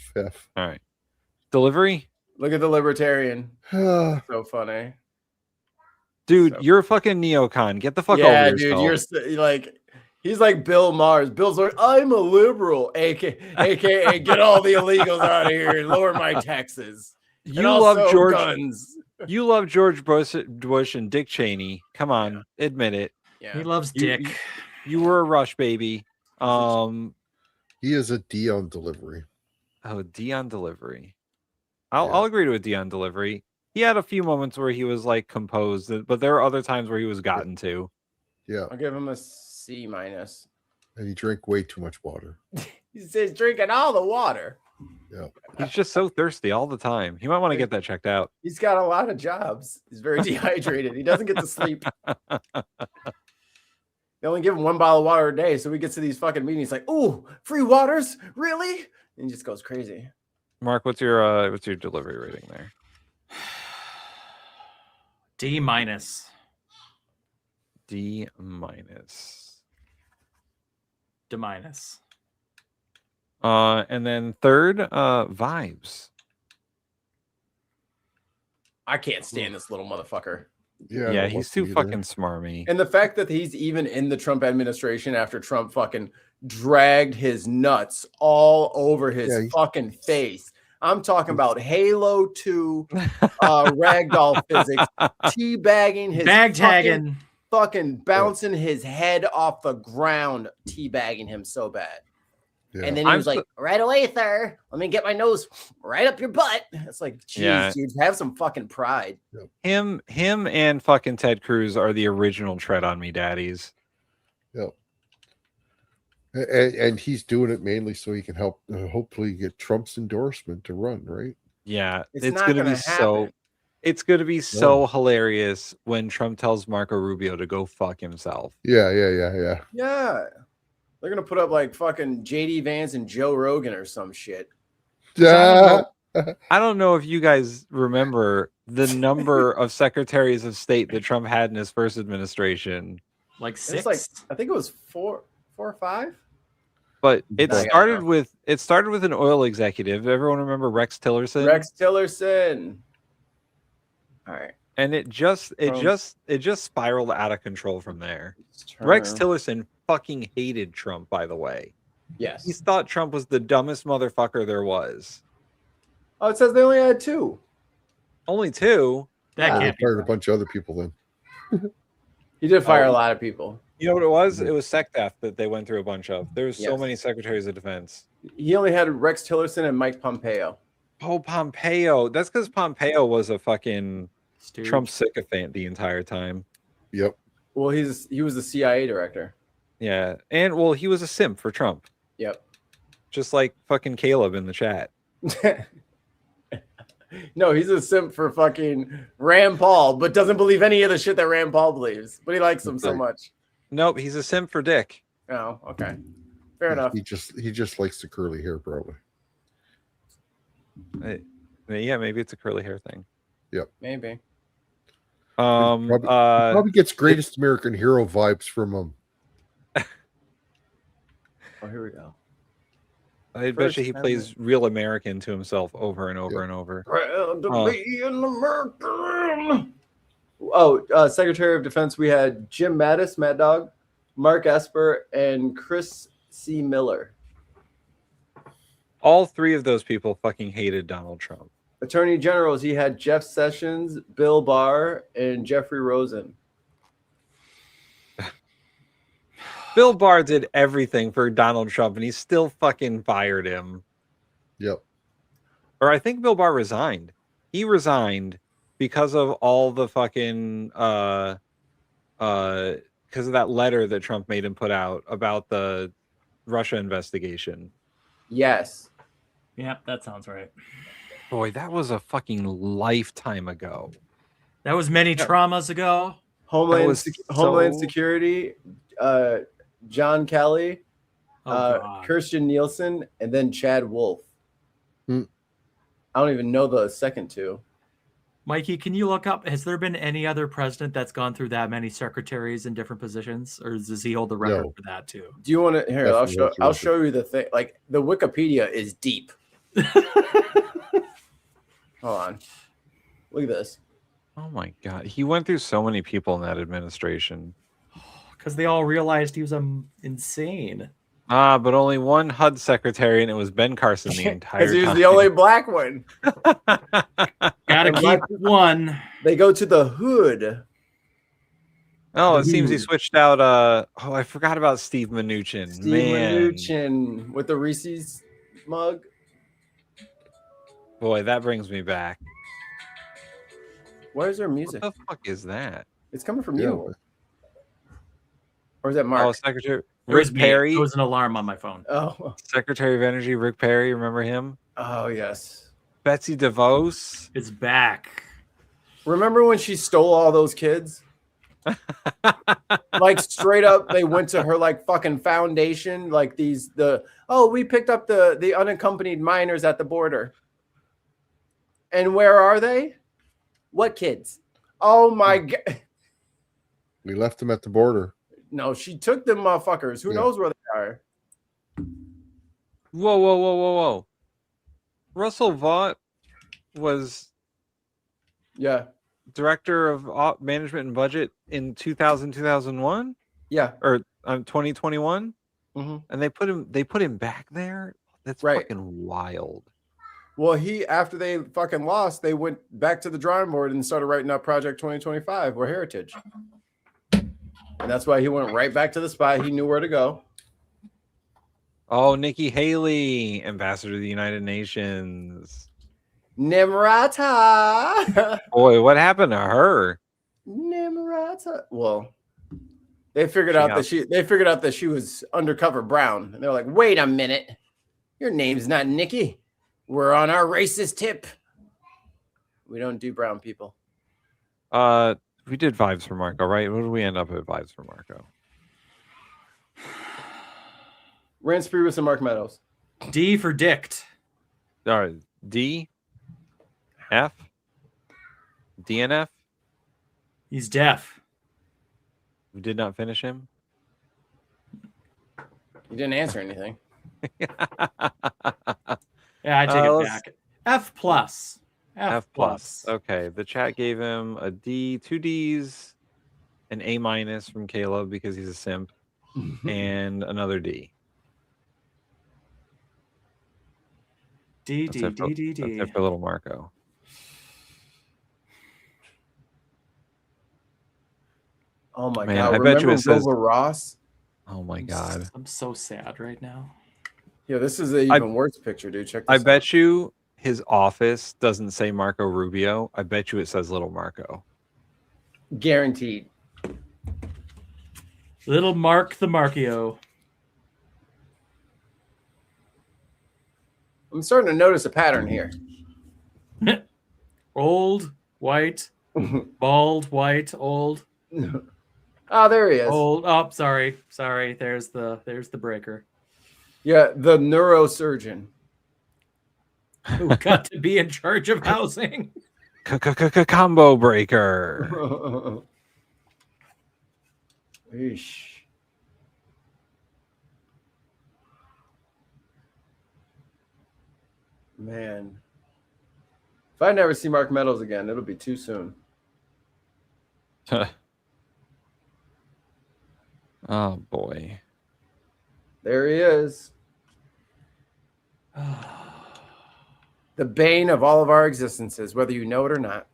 All right. Delivery? Look at the libertarian. So funny. Dude, you're a fucking neocon. Get the fuck over Yeah, yourself. dude, you're like, he's like Bill Maher. Bill's like, I'm a liberal, aka get all the illegals out of here and lower my taxes. You love George guns. You love George Bush and Dick Cheney. Come on, admit it. Yeah. He loves Dick. You were a Rush baby. He is a D on delivery. Oh, D on delivery. I'll agree to a D on delivery. He had a few moments where he was like composed, but there were other times where he was gotten to. Yeah. I'll give him a C minus. And he drank way too much water. He says drinking all the water. Yeah. He's just so thirsty all the time. He might want to get that checked out. He's got a lot of jobs. He's very dehydrated. He doesn't get to sleep. They only give him 1 bottle of water a day. So he gets to these fucking meetings like, ooh, free waters? Really? And he just goes crazy. Mark, what's your delivery rating there? D minus. D minus. D minus. And then third, vibes. I can't stand this little motherfucker. Yeah, he's too fucking smarmy. And the fact that he's even in the Trump administration after Trump fucking dragged his nuts all over his fucking face. I'm talking about Halo 2, ragdoll physics, teabagging his bag tagging, fucking bouncing his head off the ground, teabagging him so bad. Yeah. And then he was like, right away, sir. Let me get my nose right up your butt. It's like, geez, dude, have some fucking pride. Him and fucking Ted Cruz are the original tread on me daddies. Yep. And he's doing it mainly so he can help hopefully get Trump's endorsement to run, right? Yeah. It's gonna be so it's gonna be so hilarious when Trump tells Marco Rubio to go fuck himself. Yeah. Yeah. They're gonna put up like fucking JD Vance and Joe Rogan or some shit. I don't know if you guys remember the number of secretaries of state that Trump had in his first administration. Like 6. Like, I think it was 4 or 5. But it started with an oil executive. Everyone remember Rex Tillerson? Rex Tillerson. All right. And it just spiraled out of control from there. Rex Tillerson fucking hated Trump, by the way. Yes. He thought Trump was the dumbest motherfucker there was. Oh, it says they only had 2. Only 2? That can't be fired a bunch of other people then. He did fire a lot of people. You know what it was? It was SecDef that they went through a bunch of. There was so many secretaries of defense. He only had Rex Tillerson and Mike Pompeo. Oh, Pompeo. That's because Pompeo was a fucking Trump sycophant the entire time. Yep. Well, he was the CIA director. Yeah. And well, he was a simp for Trump. Yep. Just like fucking Caleb in the chat. No, he's a simp for fucking Rand Paul, but doesn't believe any of the shit that Rand Paul believes. But he likes him so much. Nope, he's a simp for Dick. Oh, okay. Fair enough. He just likes the curly hair, probably. Yeah, maybe it's a curly hair thing. Yep. Maybe. Probably gets greatest American hero vibes from him. Oh, here we go. I bet you he plays real American to himself over and over and over. Proud to be an American. Oh, Secretary of Defense, we had Jim Mattis, Mad Dog, Mark Esper, and Chris C. Miller. All three of those people fucking hated Donald Trump. Attorney Generals, he had Jeff Sessions, Bill Barr, and Jeffrey Rosen. Bill Barr did everything for Donald Trump, and he still fucking fired him. Yep. Or I think Bill Barr resigned. He resigned because of all the fucking because of that letter that Trump made him put out about the Russia investigation. Yes. Yep, that sounds right. Boy, that was a fucking lifetime ago. That was many traumas ago. Homeland Security, John Kelly, Kirstjen Nielsen, and then Chad Wolf. I don't even know the second two. Mikey, can you look up, has there been any other president that's gone through that many secretaries in different positions, or does he hold the record for that too? Do you want to here? I'll show you the thing. Like the Wikipedia is deep. Hold on. Look at this. Oh my god, he went through so many people in that administration. Because they all realized he was insane. But only one HUD secretary, and it was Ben Carson the entire time. Because he was the only black one. Gotta keep one. They go to the hood. Oh, it seems he switched out. I forgot about Steve Mnuchin. Steve Mnuchin with the Reese's mug. Boy, that brings me back. Where's their music? What the fuck is that? It's coming from you. Or is that Mark? Oh, Secretary Rick Perry. There was an alarm on my phone. Oh. Secretary of Energy Rick Perry. Remember him? Oh, yes. Betsy DeVos is back. Remember when she stole all those kids? Like straight up, they went to her like fucking foundation. Like we picked up the unaccompanied minors at the border. And where are they? What kids? Oh my god. We left them at the border. No, she took them motherfuckers. Who knows where they are? Whoa. Russell Vought was director of management and budget in 2001. Yeah. Or 2021. Mm-hmm. And they put him back there. That's fucking wild. Well, after they fucking lost, they went back to the drawing board and started writing up Project 2025 or Heritage. And that's why he went right back to the spot. He knew where to go. Oh, Nikki Haley, ambassador to the United Nations. Nimrata. Boy, what happened to her? Nimrata. Well, they figured out that she was undercover brown. And they're like, wait a minute. Your name's not Nikki. We're on our racist tip. We don't do brown people. We did vibes for Marco, right? What did we end up with vibes for Marco? Rance Priebus and Mark Meadows. D for Dict. All right. D. F. DNF. He's deaf. We did not finish him. You didn't answer anything. Yeah, I take it back. F plus. F plus. Okay. The chat gave him a D, 2 Ds, an A minus from Caleb because he's a simp, and another D. That's it for little Marco. Oh my Man, god! I bet you it says Wilbur Ross. Oh my god! I'm so sad right now. Yeah, this is an even worse picture, dude. Check this out. I bet you his office doesn't say Marco Rubio. I bet you it says Little Marco. Guaranteed. Little Mark the Markio. I'm starting to notice a pattern here. Old, white, bald, white, old. Oh, there he is. Old. Oh, sorry. There's the breaker. Yeah, the neurosurgeon. Who got to be in charge of housing? Combo breaker. Eesh. Man. If I never see Mark Meadows again, it'll be too soon. Oh boy. There he is. The bane of all of our existences, whether you know it or not.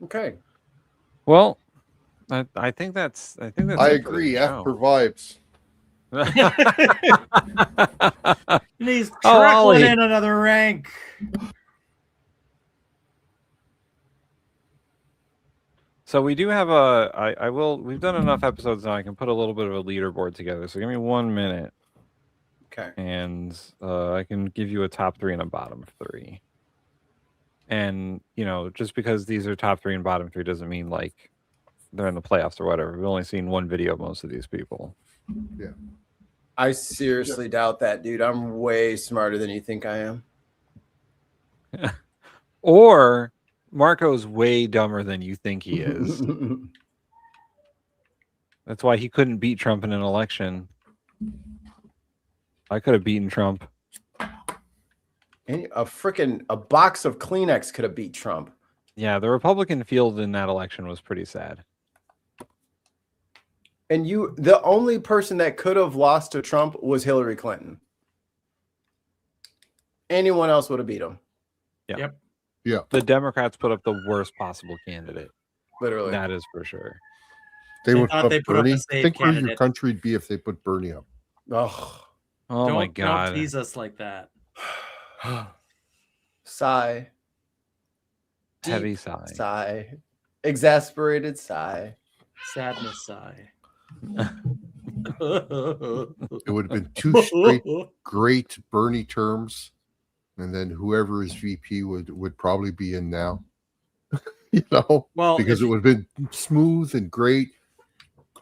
Okay. Well, I think that's I it for this agree. F show. for vibes. And he's Oh, trickling Ollie. in another rank. So we do have we've done enough episodes now. I can put a little bit of a leaderboard together. So give me 1 minute. Okay. And I can give you a top 3 and a bottom 3. And, just because these are top 3 and bottom 3 doesn't mean like they're in the playoffs or whatever. We've only seen one video of most of these people. Yeah. I seriously doubt that, dude. I'm way smarter than you think I am. Or Marco's way dumber than you think he is. That's why he couldn't beat Trump in an election. I could have beaten Trump. And a box of Kleenex could have beat Trump. Yeah, the Republican field in that election was pretty sad. And the only person that could have lost to Trump was Hillary Clinton. Anyone else would have beat him. Yeah. Yep. Yeah. The Democrats put up the worst possible candidate. Literally. That is for sure. They would thought put they put up a Bernie. safe Think where your candidate. country'd be if they put Bernie up. Oh, My God. Don't tease us like that. sigh. Heavy Deep sigh. Sigh. Exasperated sigh. Sadness sigh. It would have been 2 straight great Bernie terms, and then whoever is VP would probably be in now. Well, because it would have been smooth and great.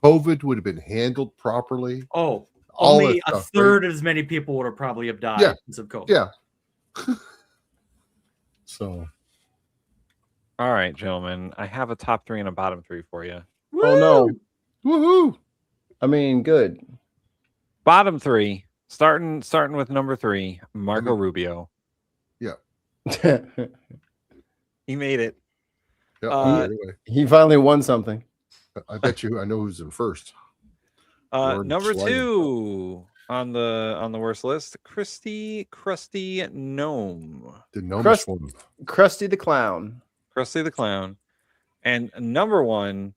COVID would have been handled properly. Oh, All only that a stuff, third as many people would have probably have died Yeah. because of COVID. Yeah. So, All right, gentlemen. I have a top 3 and a bottom 3 for you. Oh no. woohoo! I mean, good. Bottom 3, starting with number 3, Marco Rubio. Yeah. He made it. Yeah. Anyway, He finally won something. I bet you I know who's in first. Number Schleimer. 2 on the worst list, Krusty Gnome. The gnomish one. Krusty the Clown. Krusty the Clown. And number 1,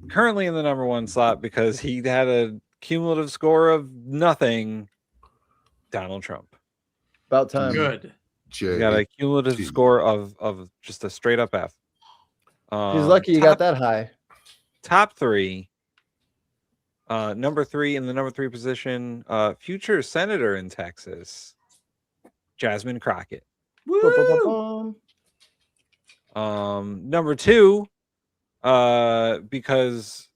currently in the number 1 slot because he had a cumulative score of nothing, Donald Trump. About time. Good. He got a cumulative score of just a straight up F. He's lucky you got that high. Top 3. Number 3 in the number 3 position, future senator in Texas, Jasmine Crockett. Woo! Number 2, because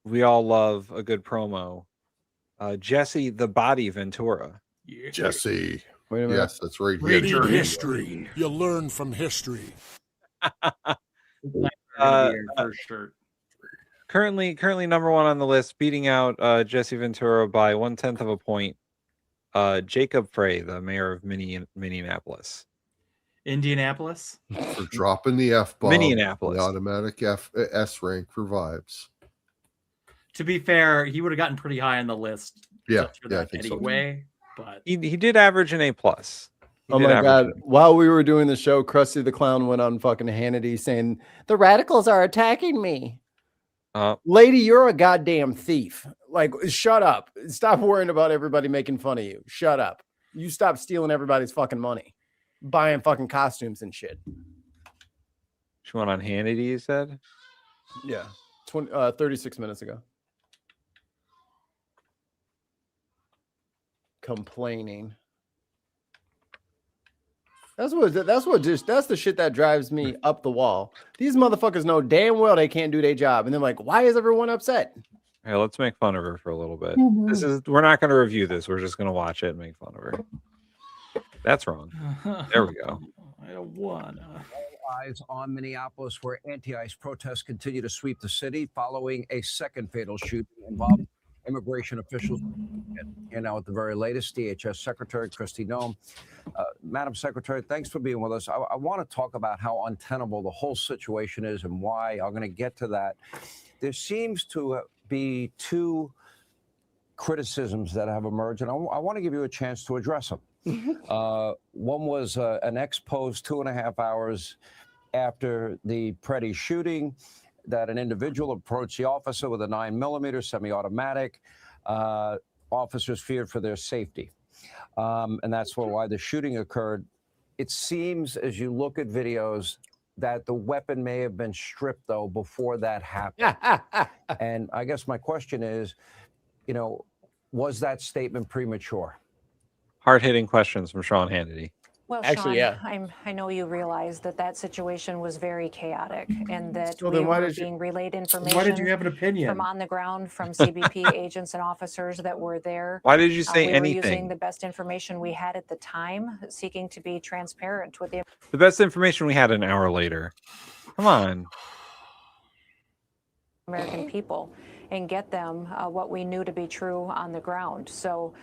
we all love a good promo, Jesse the Body Ventura. Yeah. Jesse. Wait a minute. Yes, that's right. Read your history. You learn from history. First shirt. Currently number 1 on the list, beating out Jesse Ventura by 1/10 of a point. Jacob Frey, the mayor of Minneapolis. Indianapolis. For dropping the F bomb. Minneapolis. The automatic S rank for vibes. To be fair, he would have gotten pretty high on the list. Yeah, just for yeah, I that think so. anyway. But He did average an A+. Oh my God. While we were doing the show, Krusty the Clown went on fucking Hannity saying, the radicals are attacking me. Lady, you're a goddamn thief. Like, shut up. Stop worrying about everybody making fun of you. Shut up. You stop stealing everybody's fucking money. Buying fucking costumes and shit. She went on Hannity, you said? Yeah. 36 minutes ago. Complaining. That's the shit that drives me up the wall. These motherfuckers know damn well they can't do their job, and they're like, "Why is everyone upset?" Hey, let's make fun of her for a little bit. We're not going to review this. We're just going to watch it and make fun of her. That's wrong. There we go. I don't wanna. Eyes on Minneapolis, where anti-ICE protests continue to sweep the city following a second fatal shooting involving immigration officials. And now, at the very latest, DHS Secretary Kristi Noem. Madam Secretary, thanks for being with us. I want to talk about how untenable the whole situation is and why. I'm going to get to that. There seems to be two criticisms that have emerged, and I want to give you a chance to address them. One was an ex-post 2.5 hours after the Preddy shooting, that an individual approached the officer with a 9mm semi-automatic. Officers feared for their safety. And that's why the shooting occurred. It seems, as you look at videos, that the weapon may have been stripped, though, before that happened. And I guess my question is, was that statement premature? Hard-hitting questions from Sean Hannity. Well, Actually, Sean, I know you realize that situation was very chaotic and that Well, we then why were did you- being relayed information Why did you have an opinion? from on the ground, from CBP agents and officers that were there. Why did you say we were anything? using the best information we had at the time, seeking to be transparent with the The best information we had an hour later. Come on. American people and get them what we knew to be true on the ground. So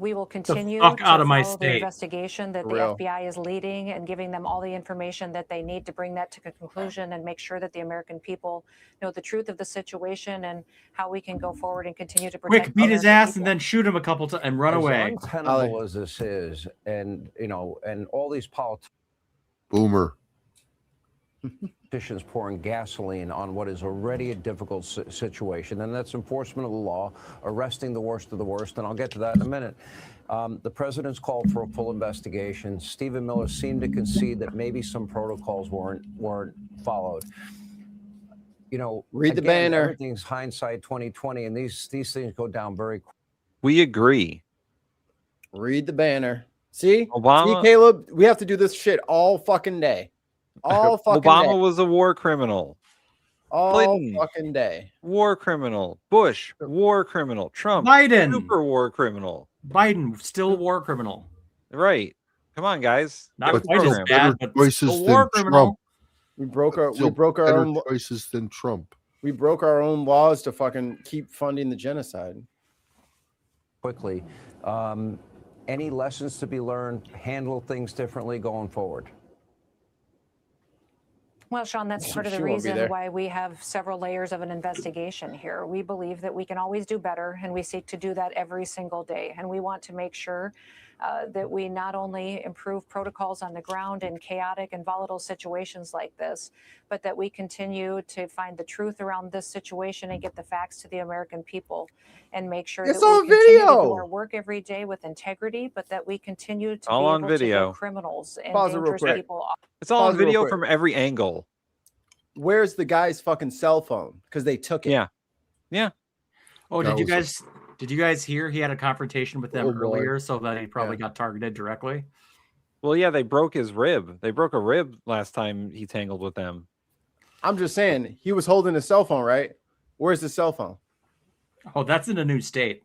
we will continue fuck to out of my follow the state. investigation that For the real. FBI is leading and giving them all the information that they need to bring that to a conclusion and make sure that the American people know the truth of the situation and how we can go forward and continue to protect Quick, beat his American ass people. and then shoot him a couple times and run away. As untenable as this is, and all these politicians Boomer. pouring gasoline on what is already a difficult situation, and that's enforcement of the law, arresting the worst of the worst, and I'll get to that in a minute. The president's called for a full investigation. Stephen Miller seemed to concede that maybe some protocols weren't followed. Read the again, banner. Everything's hindsight 2020, and these things go down very quickly. We agree. Read the banner. See, Obama- See, Caleb, we have to do this shit all fucking day. All fucking Obama day. was a war criminal. All Clinton. fucking day. War criminal. Bush, war criminal. Trump, Biden. super war criminal. Biden, still war criminal. Right. Come on, guys. Not Get quite as programmed. bad, Better but choices still war than criminal. Trump. We broke our Still better choices than Trump. we broke our own laws to fucking keep funding the genocide. Quickly. Any lessons to be learned? Handle things differently going forward. Well, Sean, that's part of the She won't be reason there. why we have several layers of an investigation here. We believe that we can always do better, and we seek to do that every single day. And we want to make sure that we not only improve protocols on the ground in chaotic and volatile situations like this, but that we continue to find the truth around this situation and get the facts to the American people and make sure It's that we on continue to do video. our work every day with integrity, but that we continue to All be on able to video. get criminals and Pause it real dangerous quick. people off. It's all on Pause it real video quick. from every angle. Where's the guy's fucking cell phone? Because they took it. Yeah. Yeah. Oh, That did you guys hear he had a confrontation with them Oh, boy. earlier, so that he probably got targeted directly? Well, yeah, they broke his rib. They broke a rib last time he tangled with them. I'm just saying, he was holding his cell phone, right? Where's the cell phone? Oh, that's in a new state.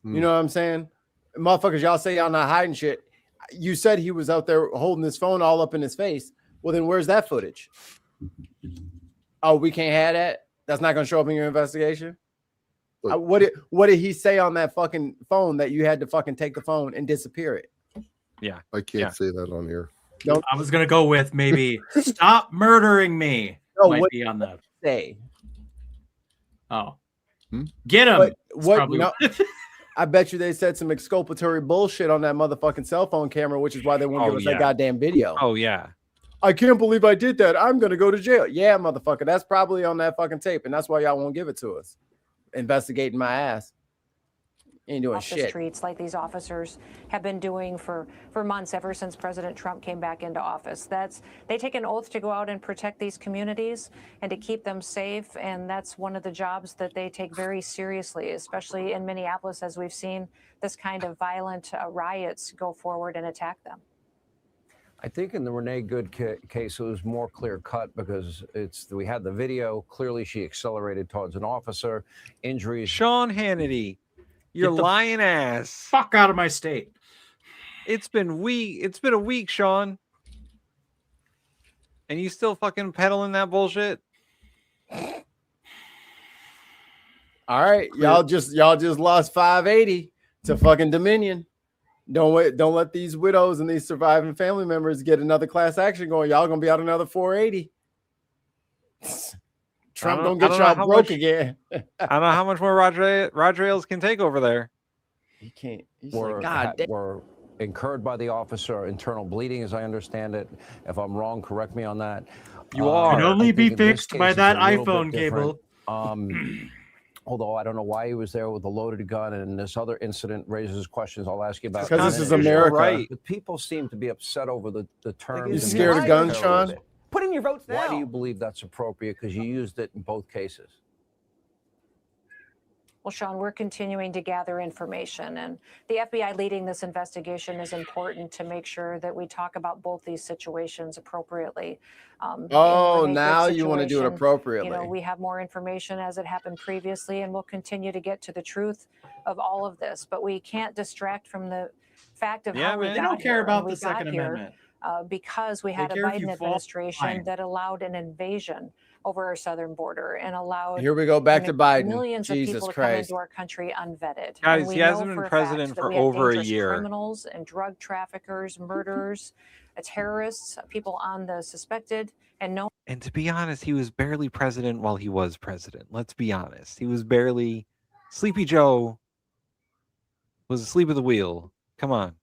You know what I'm saying? Motherfuckers, y'all say y'all not hiding shit. You said he was out there holding his phone all up in his face. Well, then where's that footage? Oh, we can't have that? That's not going to show up in your investigation? Look. What did he say on that fucking phone that you had to fucking take the phone and disappear it? Yeah. I can't say that on air. I was gonna go with maybe "Stop murdering me." No, Might what be on that. say? Oh, Hmm? get him! What? It's What? probably- No, I bet you they said some exculpatory bullshit on that motherfucking cell phone camera, which is why they won't Oh, give us yeah. that goddamn video. Oh, yeah. I can't believe I did that. I'm gonna go to jail. Yeah, motherfucker. That's probably on that fucking tape, and that's why y'all won't give it to us. Investigating my ass. Ain't doing off the shit. streets like these officers have been doing for months, ever since President Trump came back into office. They take an oath to go out and protect these communities and to keep them safe, and that's one of the jobs that they take very seriously, especially in Minneapolis, as we've seen this kind of violent riots go forward and attack them. I think in the Renee Good case, it was more clear cut because we had the video. Clearly, she accelerated towards an officer. Injuries. Sean Hannity, you're lying ass. Fuck out of my state. It's been a week, Sean. And you still fucking peddling that bullshit? All right, y'all just lost 580 to fucking Dominion. Don't let these widows and these surviving family members get another class action going. Y'all gonna be out another 480. Trump don't get y'all broke again. I don't know how much more Roger Ailes can take over there. He can't. He's Were, like, God damn. were incurred by the officer, internal bleeding, as I understand it. If I'm wrong, correct me on that. You are. Can only I be think in this fixed case by it's that a little bit iPhone different. cable. Although I don't know why he was there with a loaded gun, and this other incident raises questions I'll ask you about. Because this is America. Right. But people seem to be upset over the term. You scared of guns, Sean? Put in your votes now. Why do you believe that's appropriate? Because you used it in both cases. Well, Sean, we're continuing to gather information, and the FBI leading this investigation is important to make sure that we talk about both these situations appropriately. Oh, now you want to do it situation, appropriately. You know, we have more information as it happened previously, and we'll continue to get to the truth of all of this. But we can't distract from the fact of how we got They don't care here, about and we the Second got here, Amendment. because we had a care if you Biden fall administration behind. that allowed an invasion over our southern border and allowed Here we go back to Biden. millions Jesus of people Christ. to come into our country unvetted. Guys, And we he hasn't know been for a president fact that for we have over a dangerous year. criminals and drug traffickers, murderers, terrorists, people on the suspected, and no. And to be honest, he was barely president while he was president. Let's be honest. He was barely Sleepy Joe was asleep at the wheel. Come on.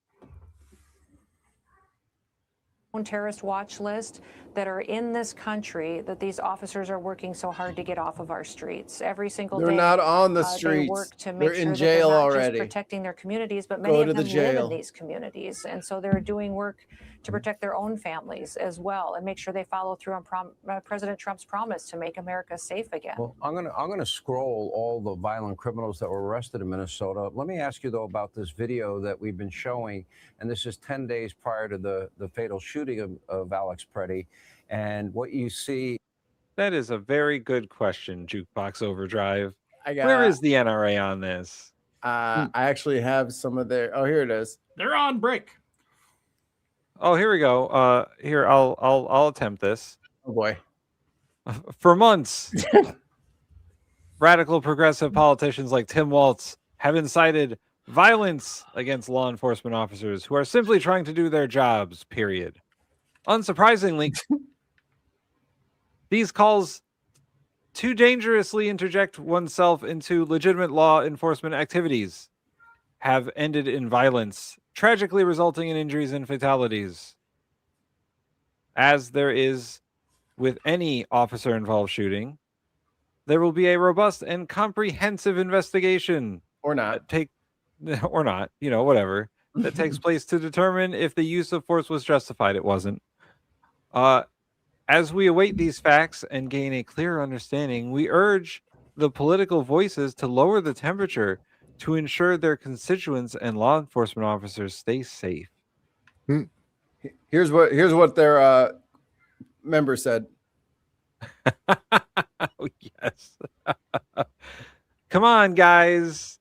Terrorist watch list that are in this country that these officers are working so hard to get off of our streets every single day. They're not on the They streets. work to make They're sure in that jail they're not already. just protecting their communities, but Go many to of the them live jail. in these communities, and so they're doing work to protect their own families as well, and make sure they follow through on President Trump's promise to make America safe again. Well, I'm gonna scroll all the violent criminals that were arrested in Minnesota. Let me ask you though about this video that we've been showing, and this is 10 days prior to the fatal shooting of Alex Preddy, and what you see. That is a very good question, Jukebox Overdrive. I got, Where is the NRA on this? I actually have some of their. Oh, here it is. They're on break. Oh, here we go. Here, I'll attempt this. Oh boy. For months, radical progressive politicians like Tim Walz have incited violence against law enforcement officers who are simply trying to do their jobs, period. Unsurprisingly, these calls to dangerously interject oneself into legitimate law enforcement activities have ended in violence, tragically resulting in injuries and fatalities. As there is with any officer-involved shooting, there will be a robust and comprehensive investigation. Or not. Or not, whatever. That takes place to determine if the use of force was justified. It wasn't. As we await these facts and gain a clearer understanding, we urge the political voices to lower the temperature to ensure their constituents and law enforcement officers stay safe. Here's what their member said. Oh, yes. Come on, guys.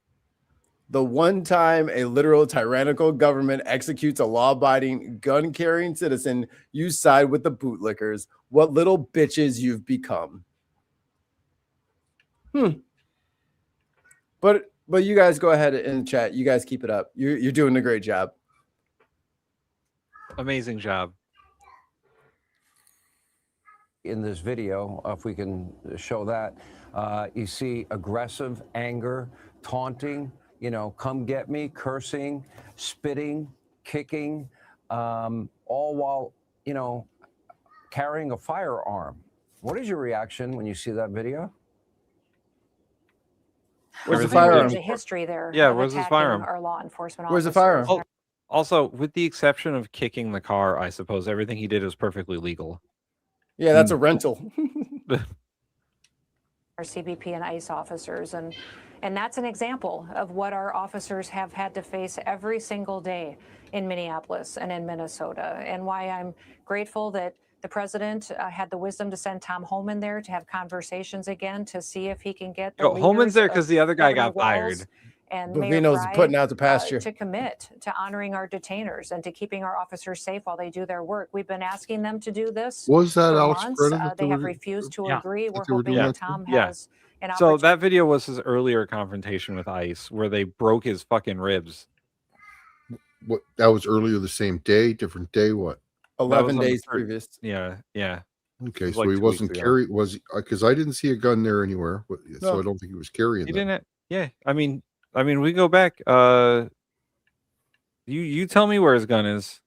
The one time a literal tyrannical government executes a law-abiding, gun-carrying citizen, you side with the bootlickers. What little bitches you've become. But you guys go ahead in the chat. You guys keep it up. You're doing a great job. Amazing job. In this video, if we can show that, you see aggressive anger, taunting, come get me, cursing, spitting, kicking, all while, carrying a firearm. What is your reaction when you see that video? Where's the firearm? There's a history there. Yeah, of where's his attacking firearm? Our law enforcement Where's the officers. firearm? Also, with the exception of kicking the car, I suppose everything he did is perfectly legal. Yeah, that's a rental. Our CBP and ICE officers, and And that's an example of what our officers have had to face every single day in Minneapolis and in Minnesota, and why I'm grateful that the president had the wisdom to send Tom Homan there to have conversations again to see if he can get the Homan's there leaders because of the other guy Governor got fired. Walz and Mayor Bovino's Frey putting out the pasture. to commit to honoring our detainers and to keeping our officers safe while they do their work. We've been asking them to do this Was that for Alex months. Brennan that They they have were- refused to Yeah. agree. We're they were hoping doing that that Tom Yeah. has an So opportunity. that video was his earlier confrontation with ICE, where they broke his fucking ribs. What, that was earlier the same day, different day, what? That was 11 on the days third- previous. Yeah. Okay, was so like he 2 weeks wasn't ago. carrying, was because I didn't see a gun there anywhere, so No. I don't think he was carrying He them. didn't. Yeah. I mean, we go back. You tell me where his gun is.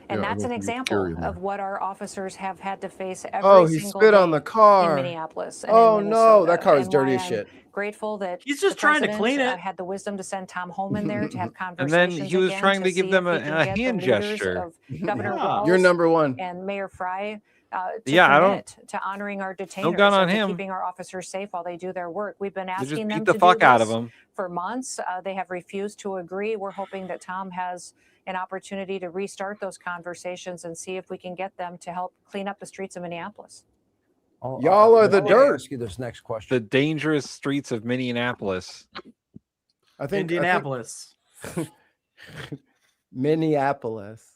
And Yeah, I that's don't an think he was example carrying of them. what our officers have had to face every Oh, he single spit day on the car. in Minneapolis and Oh, in no, Minnesota. that car is and dirty why as I'm shit. Grateful that He's just the trying to president, clean it. had the wisdom to send Tom Homan there to have And then conversations he was again trying to give see them if he a can get the hand leaders gesture. of Governor Yeah. Walz You're number one. and Mayor Frey to Yeah, I don't- commit to honoring our detainers gun on and to him. keeping our officers safe while they do their work. We've been They just asking them beat the to fuck do out of this him. for months. They have refused to agree. We're hoping that Tom has an opportunity to restart those conversations and see if we can get them to help clean up the streets of Minneapolis. Y'all are the I wanna dirt. ask you this next The question. dangerous streets of Minneapolis. I think Indianapolis. Minneapolis.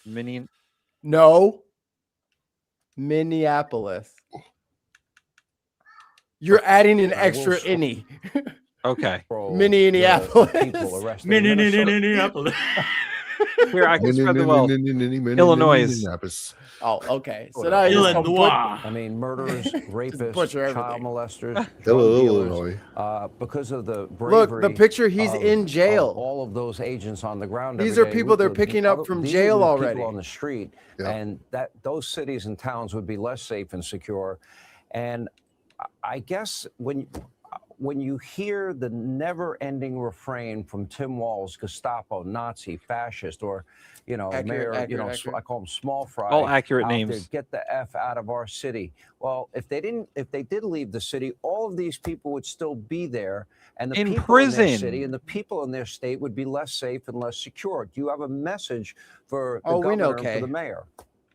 Mini. No. Minneapolis. You're adding an extra innie. Okay. Minneapolis. People arrested in Minnesota. Minneapolis. Here, I can spread the wealth. Illinois. Minneapolis. Oh, okay. So now you just come put, I mean, murderers, rapists, butcher child everything. molesters, drug Illinois. dealers, because of the bravery. Look, the picture, he's of- in jail. of all of those agents on the ground. These every are day. people they're The picking up other- from these jail are the already. People on the street, Yeah. and that those cities and towns would be less safe and secure. And I guess when you hear the never-ending refrain from Tim Walz, Gestapo, Nazi, fascist, or Mayor, accurate. I call him Small Fry. All accurate out there, names. get the F out of our city. Well, if they did leave the city, all of these people would still be there, and the In people in their prison. city and the people in their state would be less safe and less secure. Do you have a message for the Oh, we know, governor and Kay. for the mayor?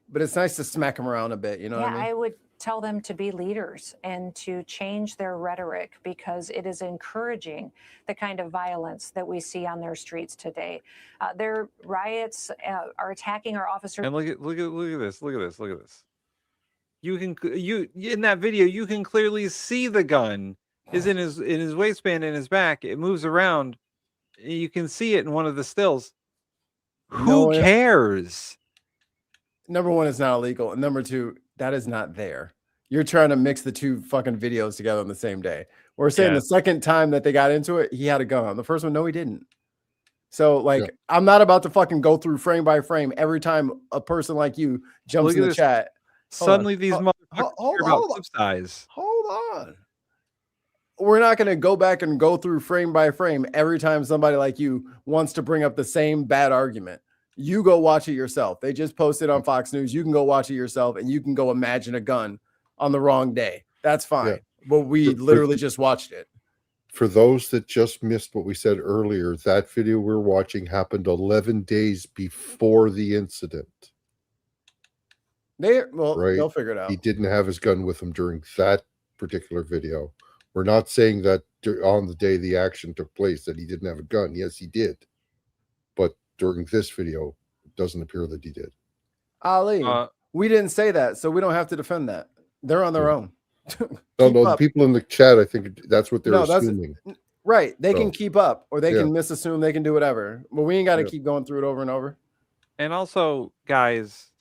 But it's nice to smack him around a bit. You know what I mean? I would tell them to be leaders and to change their rhetoric, because it is encouraging the kind of violence that we see on their streets today. Their riots are attacking our officers. And look at this. Look at this. You in that video, you can clearly see the gun is in his waistband, in his back. It moves around. You can see it in one of the stills. Who cares? Number one, it's not illegal. And number two, that is not there. You're trying to mix the two fucking videos together on the same day. We're saying Yeah. the second time that they got into it, he had a gun on. The first one, no, he didn't. So, I'm not about to fucking go through frame by frame every time a person like you jumps Look in at the this. chat. Hold Suddenly, on. these motherfuckers care about clip size. Hold on. We're not going to go back and go through frame by frame every time somebody like you wants to bring up the same bad argument. You go watch it yourself. They just posted on Fox News. You can go watch it yourself, and you can go imagine a gun on the wrong day. That's fine. Yeah. But we For- literally just watched it. For those that just missed what we said earlier, that video we're watching happened 11 days before the incident. Right? They'll figure it out. He didn't have his gun with him during that particular video. We're not saying that on the day the action took place that he didn't have a gun. Yes, he did. But during this video, it doesn't appear that he did. Ali, we didn't say that, so we don't have to defend that. They're on their own. No, Keep the up. people in the chat, I think that's what they're No, that's- assuming. Right. They So, can keep up, or they yeah. can misassume, they can do whatever. But we ain't got to Yeah. keep going through it over and over. And also, guys,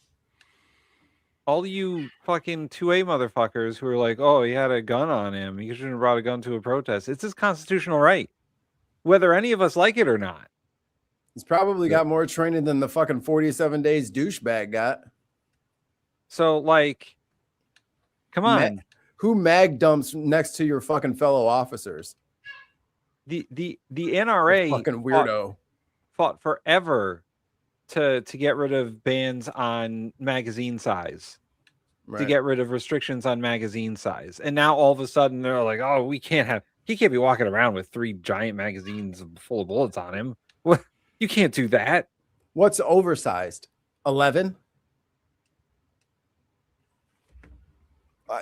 all you fucking 2A motherfuckers who are like, oh, he had a gun on him. He shouldn't have brought a gun to a protest. It's his constitutional right, whether any of us like it or not. He's probably got more training than the fucking 47 days douchebag got. So, like, come on. Who mag dumps next to your fucking fellow officers? The NRA fucking weirdo fought forever to get rid of bans on magazine size, to Right. get rid of restrictions on magazine size, and now all of a sudden they're like, oh, we can't have He can't be walking around with 3 giant magazines full of bullets on him. What? You can't do that. What's oversized? 11?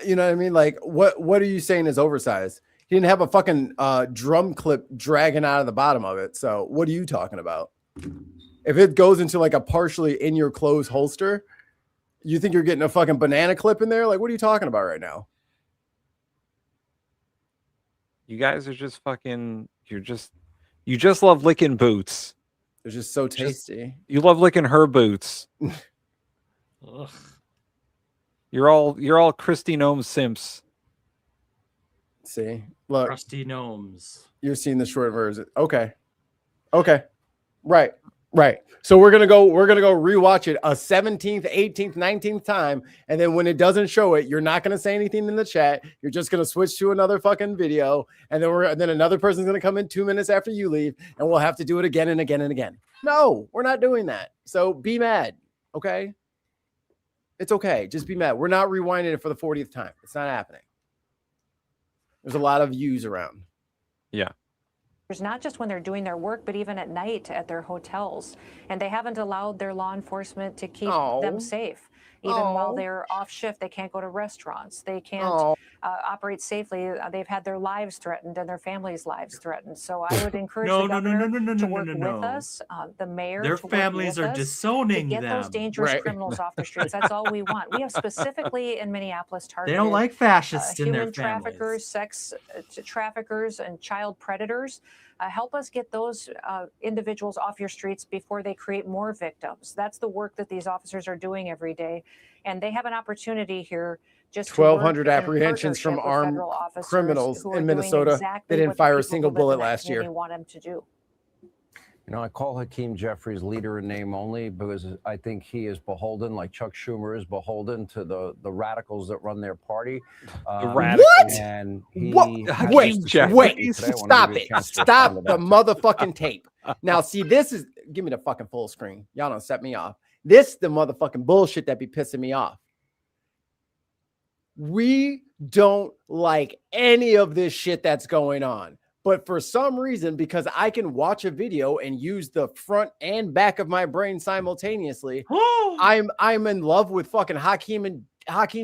You know what I mean? Like, what are you saying is oversized? He didn't have a fucking drum clip dragging out of the bottom of it. So what are you talking about? If it goes into like a partially in your clothes holster, you think you're getting a fucking banana clip in there? Like, what are you talking about right now? You guys are just fucking. You just love licking boots. They're just so tasty. You love licking her boots. Ugh. You're all Christy Gnome simps. See, look, Rusty gnomes. you're seeing the short version. Okay. Right. So we're gonna go rewatch it a 17th, 18th, 19th time, and then when it doesn't show it, you're not gonna say anything in the chat. You're just gonna switch to another fucking video, and then another person's gonna come in 2 minutes after you leave, and we'll have to do it again and again and again. No, we're not doing that. So be mad, okay? It's okay. Just be mad. We're not rewinding it for the 40th time. It's not happening. There's a lot of views around. Yeah. Not just when they're doing their work, but even at night at their hotels. And they haven't allowed their law enforcement to keep them safe. Even while they're off shift, they can't go to restaurants. They can't operate safely. They've had their lives threatened and their families' lives threatened. So I would encourage the governor to work with us, the mayor. Their to work families with are us disowning to get them. those dangerous criminals off the streets. That's all we want. We have specifically in Minneapolis targeted. They don't like fascists in their human families. traffickers, sex traffickers, and child predators. Help us get those individuals off your streets before they create more victims. That's the work that these officers are doing every day. And they have an opportunity here just 1,200 apprehensions from armed criminals in Minnesota. They didn't fire a single bullet last year. Want them to do. You know, I call Hakeem Jeffries leader in name only because I think he is beholden, like Chuck Schumer is beholden to the radicals that run their party. What? And Wait, stop it. Stop the motherfucking tape. Now, see, this is, give me the fucking full screen. Y'all don't set me off. This the motherfucking bullshit that be pissing me off. We don't like any of this shit that's going on. But for some reason, because I can watch a video and use the front and back of my brain simultaneously, I'm in love with fucking Hakeem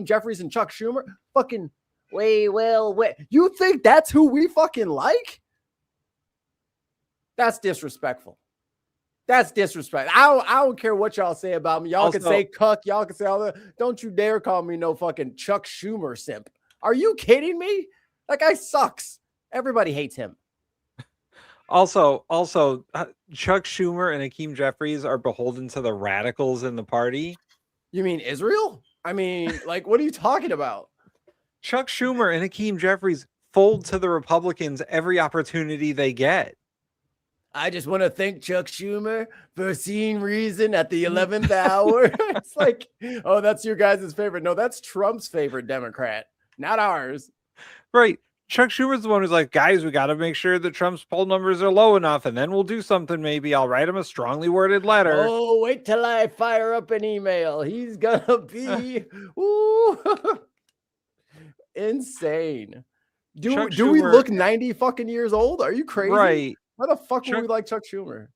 Jeffries and Chuck Schumer. Fucking wait. You think that's who we fucking like? That's disrespectful. That's disrespect. I don't care what y'all say about me. Y'all can say cuck. Y'all can say all that. Don't you dare call me no fucking Chuck Schumer simp. Are you kidding me? That guy sucks. Everybody hates him. Also, Chuck Schumer and Hakeem Jeffries are beholden to the radicals in the party. You mean Israel? I mean, like, what are you talking about? Chuck Schumer and Hakeem Jeffries fold to the Republicans every opportunity they get. I just want to thank Chuck Schumer for seeing reason at the 11th hour. It's like, oh, that's your guys' favorite. No, that's Trump's favorite Democrat, not ours. Right. Chuck Schumer's the one who's like, guys, we got to make sure that Trump's poll numbers are low enough, and then we'll do something. Maybe I'll write him a strongly worded letter. Oh, wait till I fire up an email. He's gonna be insane. Do we look 90 fucking years old? Are you crazy? Right. Why the fuck would we like Chuck Schumer?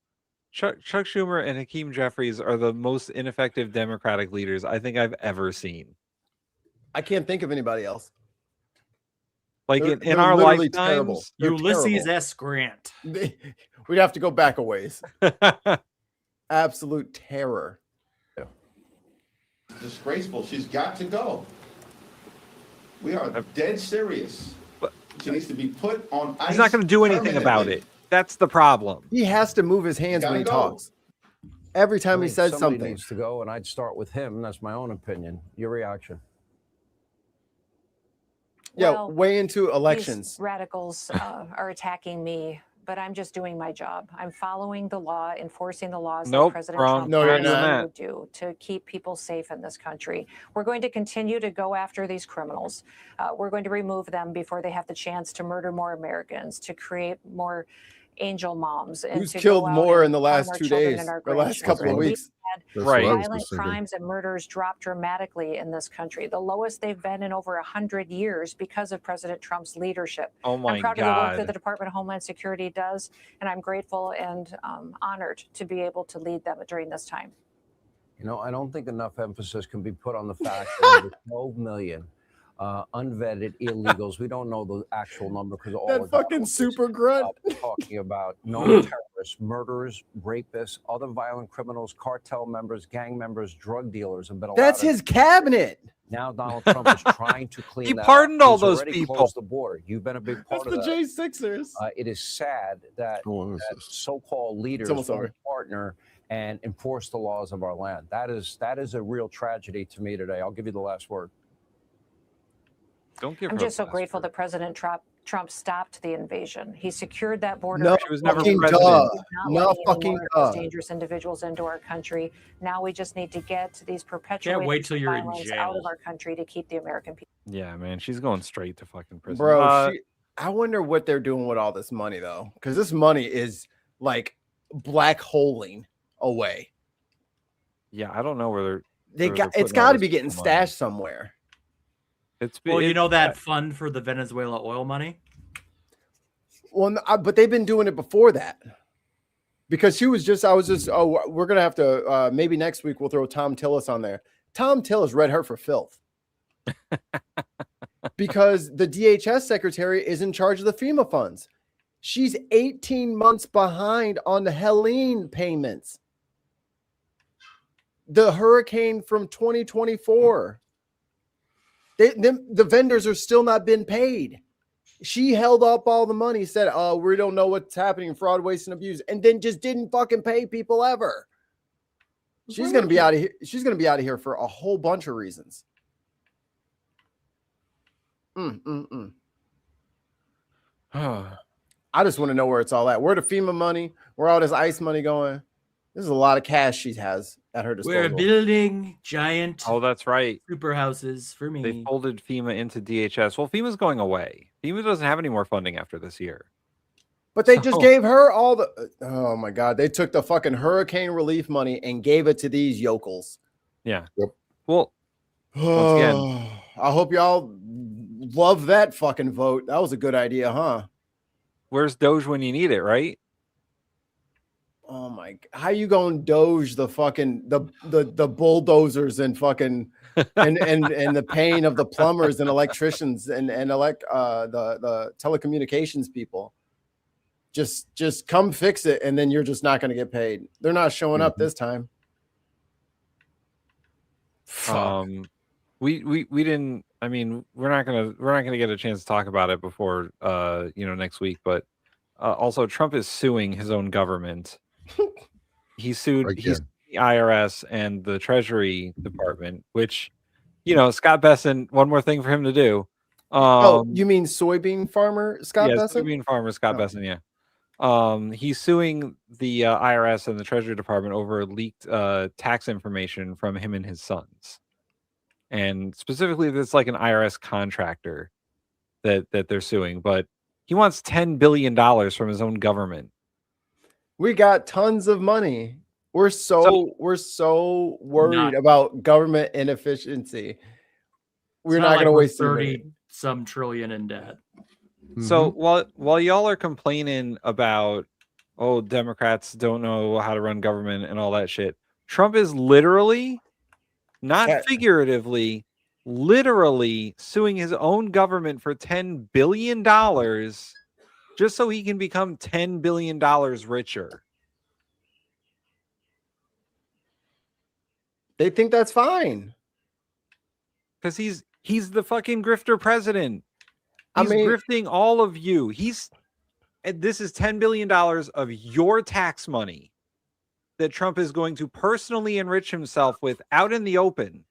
Chuck Schumer and Hakeem Jeffries are the most ineffective Democratic leaders I think I've ever seen. I can't think of anybody else. Like in our lifetimes, Ulysses S. Grant. We'd have to go back a ways. Absolute terror. Disgraceful. She's got to go. We are dead serious. She needs to be put on ice. He's not going to do anything about it. That's the problem. He has to move his hands when he talks. Every time he says somebody something. needs to go, and I'd start with him. That's my own opinion. Your reaction? Yeah, Well, way into elections. These radicals are attacking me, but I'm just doing my job. I'm following the law, enforcing the laws that President Trump would do to keep people safe in this country. We're going to continue to go after these criminals. We're going to remove them before they have the chance to murder more Americans, to create more angel moms and Who's to killed go out more and in the harm last our 2 children days and our or last couple of grandchildren. We've weeks? had Right. violent crimes and murders drop dramatically in this country, the lowest they've been in over 100 years because of President Trump's leadership. Oh my I'm proud of the work that God. the Department of Homeland Security does, and I'm grateful and honored to be able to lead them during this time. You know, I don't think enough emphasis can be put on the fact that over 12 million unvetted illegals. We don't know the actual number because all That the fucking super grunt. talking about known terrorists, murderers, rapists, other violent criminals, cartel members, gang members, drug dealers have been allowed. That's his cabinet. Now Donald Trump is trying to clean He that pardoned up. all He's those already people. closed the border. You've been a big part That's of the that. J6ers. It is sad that, that so-called leaders almost won't over. partner and enforce the laws of our land. That is a real tragedy to me today. I'll give you the last word. Don't give I'm her just so the last grateful word. that President Trump stopped the invasion. He secured that border. No She was never fucking president. duh. He's not No letting any fucking more of those duh. dangerous individuals into our country. Now we just need to get these perpetuators wait till of you're in violence jail. out of our country to keep the American people. Yeah, man, she's going straight to fucking prison. Bro, I wonder what they're doing with all this money though, because this money is like black holing away. Yeah, I don't know where They where got they're it's putting all got to this be getting money. stashed somewhere. Well, you know that fund for the Venezuela oil money? Well, but they've been doing it before that. Because I was just, we're gonna have to maybe next week we'll throw Tom Tillis on there. Tom Tillis read her for filth. Because the DHS secretary is in charge of the FEMA funds. She's 18 months behind on the Helene payments. The hurricane from 2024. The vendors are still not been paid. She held up all the money, said, "Oh, we don't know what's happening, fraud, waste, and abuse," and then just didn't fucking pay people ever. She's gonna be out of here. She's gonna be out of here for a whole bunch of reasons. I just want to know where it's all at. Where the FEMA money? Where all this ICE money going? This is a lot of cash she has at her disposal. We're building giant Oh, that's right. super houses for me. They folded FEMA into DHS. Well, FEMA's going away. FEMA doesn't have any more funding after this year. But they just gave her all the. Oh my God! They took the fucking hurricane relief money and gave it to these yokels. Yeah. Yep. Well, once again, I hope y'all love that fucking vote. That was a good idea, huh? where's Doge when you need it, right? Oh my! How you gonna Doge the fucking the bulldozers and fucking and the pain of the plumbers and electricians and the telecommunications people? Just come fix it, and then you're just not going to get paid. They're not showing up this time. Fuck. We didn't. I mean, we're not gonna get a chance to talk about it before next week. But also, Trump is suing his own government. He's sued the IRS and the Treasury Department, which Scott Besson. One more thing for him to do. You mean soybean farmer Scott Besson? Soybean farmer Scott Besson. Yeah. He's suing the IRS and the Treasury Department over leaked tax information from him and his sons, and specifically, it's like an IRS contractor that they're suing. But he wants $10 billion from his own government. We got tons of money. We're so worried about government inefficiency. We're not going to waste 30 some trillion in debt. So while y'all are complaining about, Democrats don't know how to run government and all that shit, Trump is literally, not figuratively, literally suing his own government for $10 billion just so he can become $10 billion richer. They think that's fine. Because he's the fucking grifter president. He's I mean, grifting all of you. This is $10 billion of your tax money that Trump is going to personally enrich himself with out in the open.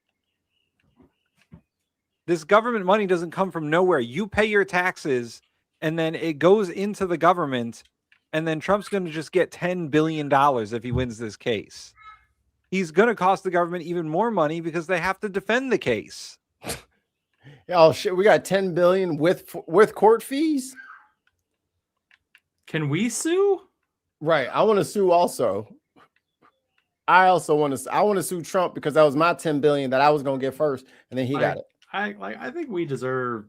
This government money doesn't come from nowhere. You pay your taxes and then it goes into the government, and then Trump's going to just get $10 billion if he wins this case. He's going to cost the government even more money because they have to defend the case. Oh shit, we got $10 billion with court fees. Can we sue? Right. I want to sue also. I also want to. I want to sue Trump because that was my 10 billion that I was going to get first, and then he got it. I think we deserve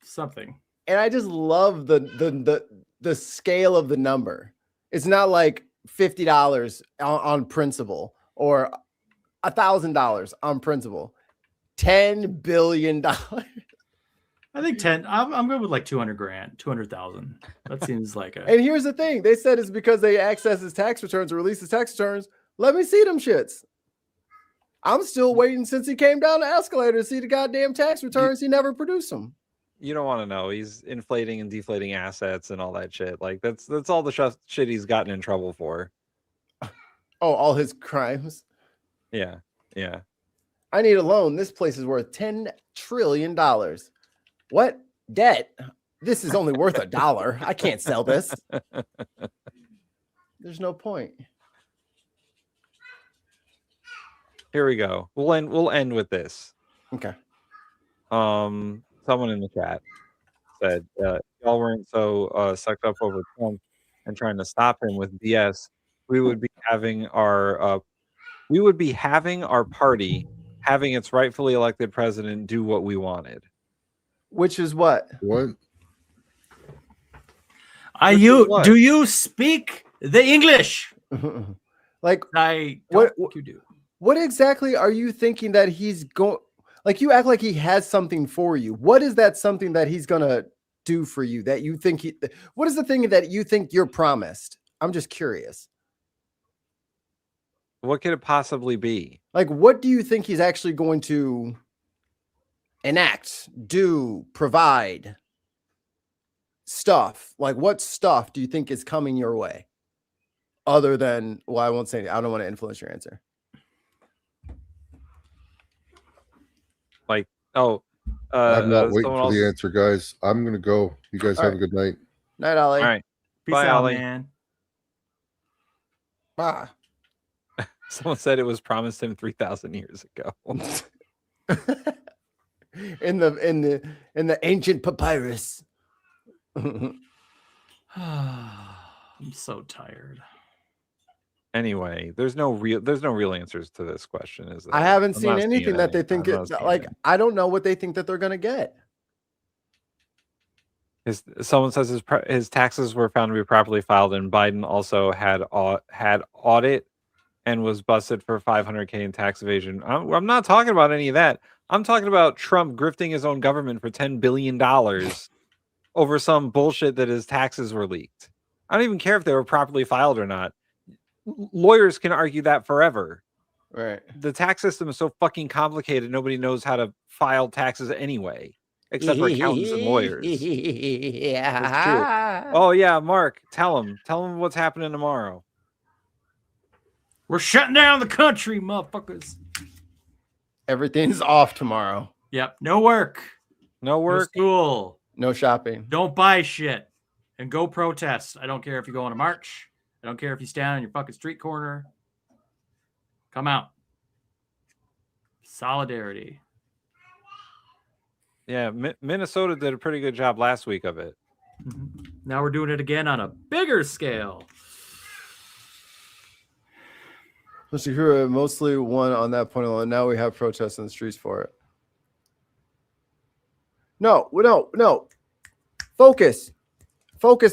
something. And I just love the scale of the number. It's not like $50 on principle or $1,000 on principle. $10 billion. I think 10. I'm good with like 200 grand, 200,000. That seems like a. And here's the thing: they said it's because they access his tax returns or release his tax returns. Let me see them shits. I'm still waiting since he came down the escalator to see the goddamn tax returns. He never produced them. You don't want to know. He's inflating and deflating assets and all that shit. Like that's all the shit he's gotten in trouble for. Oh, all his crimes. Yeah, yeah. I need a loan. This place is worth $10 trillion. What? Debt? This is only worth $1. I can't sell this. There's no point. Here we go. We'll end with this. Okay. Someone in the chat said, y'all weren't so sucked up over Trump and trying to stop him with BS. We would be having our party having its rightfully elected president do what we wanted. Which is what? What? Do you speak the English? Like I what think you do. What exactly are you thinking that he's going? Like you act like he has something for you. What is that something that he's gonna do for you that you think he? What is the thing that you think you're promised? I'm just curious. What could it possibly be? Like, what do you think he's actually going to enact, do, provide? Stuff. Like, what stuff do you think is coming your way? Other than, well, I won't say. I don't want to influence your answer. Like, I'm not waiting for the answer, guys. I'm gonna go. You guys have a good night. Night, Ollie. All right. Peace Bye, out, Ollie. man. Bye. Someone said it was promised him 3,000 years ago. in the ancient papyrus. I'm so tired. Anyway, there's no real answers to this question, is there? I haven't I'm seen not seeing anything that any. they think I'm not it, seeing like any. I don't know what they think that they're gonna get. Someone says his taxes were found to be properly filed, and Biden also had audit and was busted for $500K in tax evasion. I'm not talking about any of that. I'm talking about Trump grifting his own government for $10 billion over some bullshit that his taxes were leaked. I don't even care if they were properly filed or not. Lawyers can argue that forever. Right. The tax system is so fucking complicated. Nobody knows how to file taxes anyway, except for accountants and lawyers. That's true. Oh yeah, Mark, tell him what's happening tomorrow. We're shutting down the country, motherfuckers. Everything's off tomorrow. Yep. No work. No work. No school. No shopping. Don't buy shit. And go protest. I don't care if you go on a march. I don't care if you stand on your fucking street corner. Come out. Solidarity. Yeah, Minnesota did a pretty good job last week of it. Now we're doing it again on a bigger scale. Let's see here. Mostly one on that point alone. Now we have protests in the streets for it. No. Focus,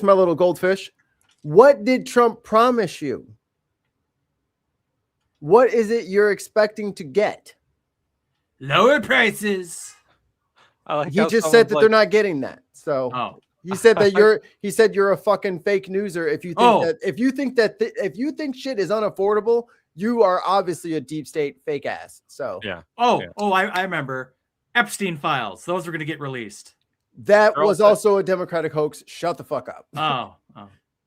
my little goldfish. What did Trump promise you? What is it you're expecting to get? Lower prices. Like he just said that they're not getting that. So he said that you're a fucking fake newser if you think if you think shit is unaffordable, you are obviously a deep state fake ass. So yeah. I remember Epstein files. Those were going to get released. That was also a Democratic hoax. Shut the fuck up. Oh.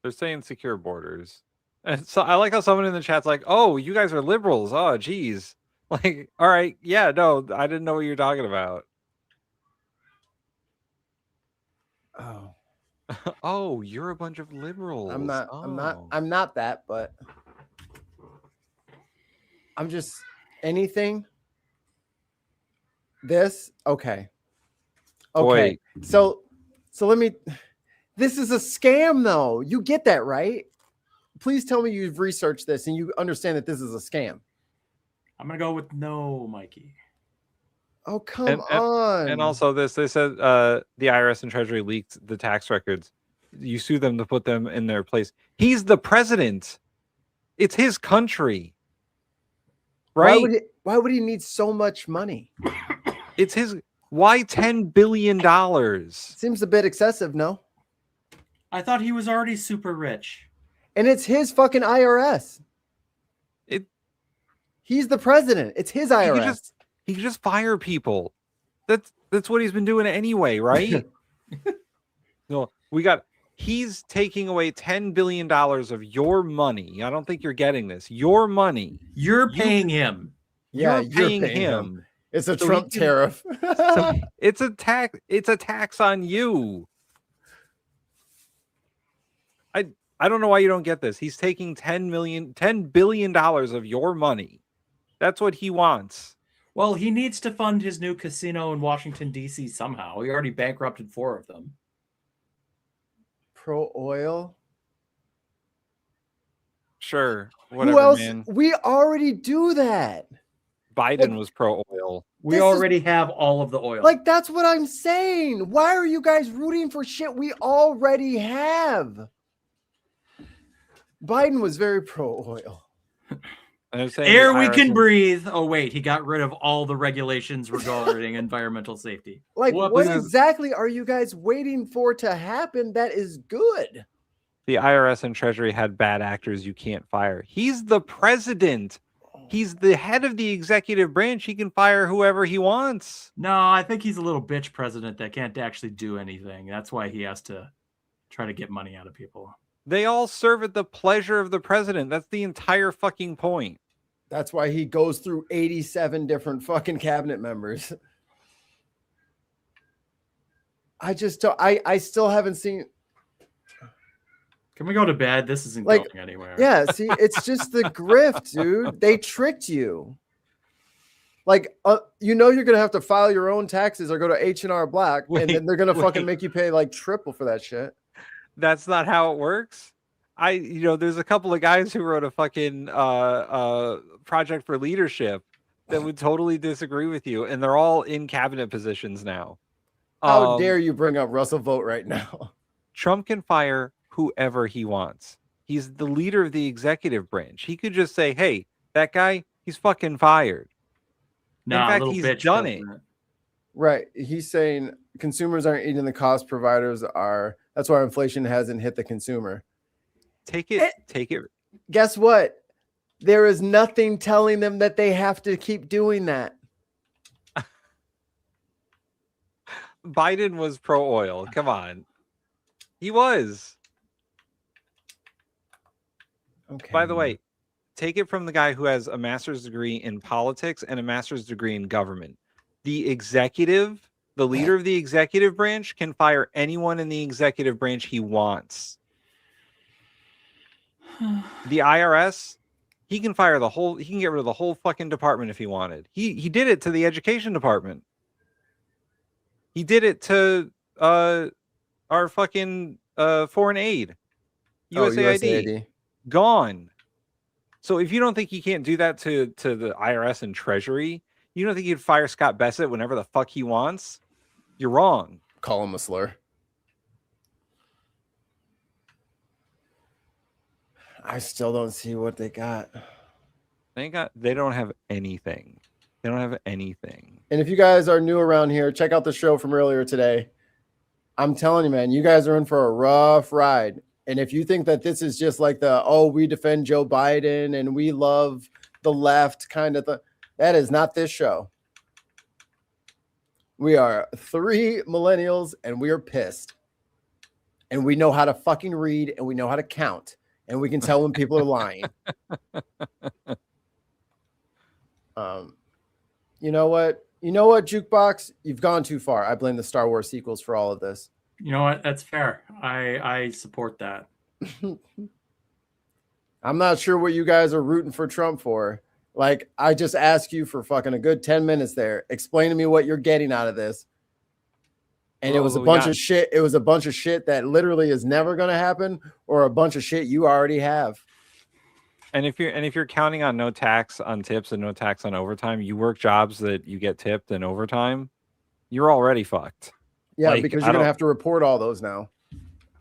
They're saying secure borders. And so I like how someone in the chat's like, "Oh, you guys are liberals." Oh, geez. Like, all right, yeah, no, I didn't know what you're talking about. Oh. Oh, you're a bunch of liberals. I'm not that, but I'm just anything. This okay. Boy. So let me. This is a scam, though. You get that, right? Please tell me you've researched this and you understand that this is a scam. I'm gonna go with no, Mikey. Oh, come on. And also they said the IRS and Treasury leaked the tax records. You sue them to put them in their place. He's the president. It's his country. Right? Why would he need so much money? It's his. Why $10 billion? Seems a bit excessive, no? I thought he was already super rich. And it's his fucking IRS. He's the president. It's his IRS. He could just fire people. That's what he's been doing anyway, right? No, he's taking away $10 billion of your money. I don't think you're getting this. Your money. You're paying him. Yeah, you're paying him. It's a Trump tariff. So it's a tax. It's a tax on you. I don't know why you don't get this. He's taking $10 billion of your money. That's what he wants. Well, he needs to fund his new casino in Washington, D.C. somehow. He already bankrupted 4 of them. Pro oil. Sure. Whatever, Who else? man. We already do that. Biden was pro oil. We already have all of the oil. Like, that's what I'm saying. Why are you guys rooting for shit we already have? Biden was very pro oil. Air we can breathe. Oh, wait. He got rid of all the regulations regarding environmental safety. Like, Whoops. what exactly are you guys waiting for to happen that is good? The IRS and Treasury had bad actors you can't fire. He's the president. He's the head of the executive branch. He can fire whoever he wants. No, I think he's a little bitch president that can't actually do anything. That's why he has to try to get money out of people. They all serve at the pleasure of the president. That's the entire fucking point. That's why he goes through 87 different fucking cabinet members. I still haven't seen. Can we go to bed? This isn't Like, going anywhere. Yeah, see, it's just the grift, dude. They tricked you. Like, you're going to have to file your own taxes or go to H&R Black, and then they're going to fucking make you pay like triple for that shit. That's not how it works. There's a couple of guys who wrote a fucking project for leadership that would totally disagree with you, and they're all in cabinet positions now. How dare you bring up Russell Vogt right now? Trump can fire whoever he wants. He's the leader of the executive branch. He could just say, hey, that guy, he's fucking fired. In fact, he's done it. Right. He's saying consumers aren't eating the cost, providers are. That's why inflation hasn't hit the consumer. Take it. Guess what? There is nothing telling them that they have to keep doing that. Biden was pro oil. Come on. He was. Okay. By the way, take it from the guy who has a master's degree in politics and a master's degree in government. The leader of the executive branch can fire anyone in the executive branch he wants. The IRS, he can get rid of the whole fucking department if he wanted. He did it to the education department. He did it to our fucking foreign aid. USAID. Gone. So if you don't think he can't do that to the IRS and Treasury, you don't think he'd fire Scott Bessent whenever the fuck he wants? You're wrong. Call him a slur. I still don't see what they got. They don't have anything. They don't have anything. And if you guys are new around here, check out the show from earlier today. I'm telling you, man, you guys are in for a rough ride. And if you think that this is just like we defend Joe Biden and we love the left kind of thing, that is not this show. We are 3 millennials and we are pissed. And we know how to fucking read and we know how to count. And we can tell when people are lying. You know what, Jukebox? You've gone too far. I blame the Star Wars sequels for all of this. You know what? That's fair. I support that. I'm not sure what you guys are rooting for Trump for. Like, I just asked you for fucking a good 10 minutes there. Explain to me what you're getting out of this. And it was a bunch of shit. It was a bunch of shit that literally is never going to happen, or a bunch of shit you already have. And if you're counting on no tax on tips and no tax on overtime, you work jobs that you get tipped and overtime, you're already fucked. Yeah, Like, because you're going to have to report all those now.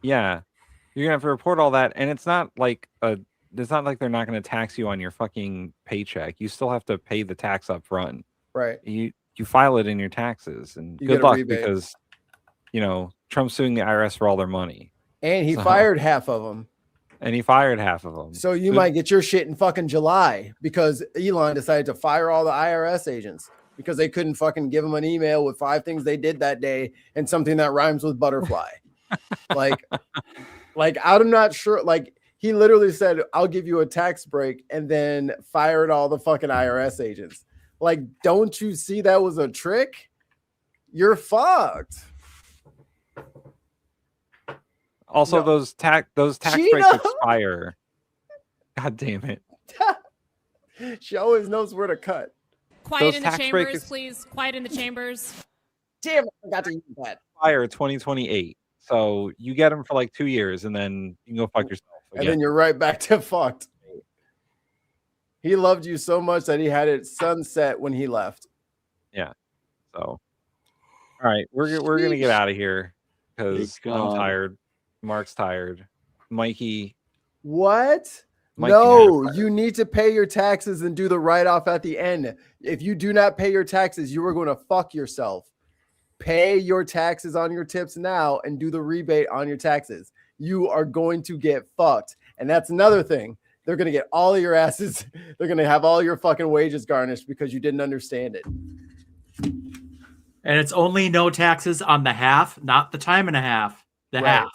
Yeah. You're gonna have to report all that, and it's not like they're not gonna tax you on your fucking paycheck. You still have to pay the tax up front. Right. You file it in your taxes, and You good get a luck rebate. because Trump's suing the IRS for all their money. And he fired half of them. And he fired half of them. So you might get your shit in fucking July because Elon decided to fire all the IRS agents because they couldn't fucking give him an email with 5 things they did that day and something that rhymes with butterfly. Like I'm not sure. Like he literally said, "I'll give you a tax break," and then fired all the fucking IRS agents. Like, don't you see that was a trick? You're fucked. Also, those tax breaks expire. God damn it! She always knows where to cut. Quiet in the chambers, please. Quiet in the chambers. Damn, I forgot to use that. Expire 2028. So you get them for like 2 years, and then you can go fuck yourself. And then you're right back to fucked. He loved you so much that he had it sunset when he left. Yeah. So, all right, we're gonna get out of here because I'm tired. Mark's tired. Mikey. What? Mikey No, you need to pay your taxes and do the write-off at the end. If you do not pay your taxes, you are going to fuck yourself. Pay your taxes on your tips now and do the rebate on your taxes. You are going to get fucked. And that's another thing. They're going to get all of your asses. They're going to have all your fucking wages garnished because you didn't understand it. And it's only no taxes on the half, not the time and a half. The half.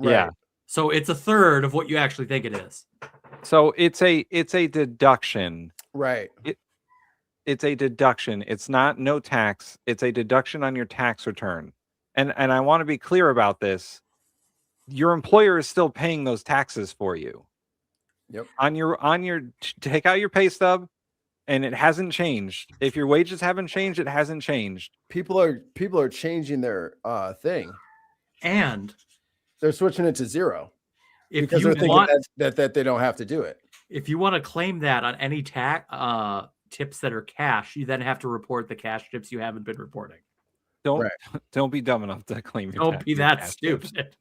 Yeah. So it's a third of what you actually think it is. So it's a deduction. Right. It's a deduction. It's not no tax. It's a deduction on your tax return. And I want to be clear about this. Your employer is still paying those taxes for you. Yep. On your take out your pay stub, and it hasn't changed. If your wages haven't changed, it hasn't changed. People are changing their thing. And they're switching it to 0 because you they're thinking that they don't have to do it. If you want to claim that on any tips that are cash, you then have to report the cash tips you haven't been reporting. Don't be dumb enough to claim your Don't be that stupid.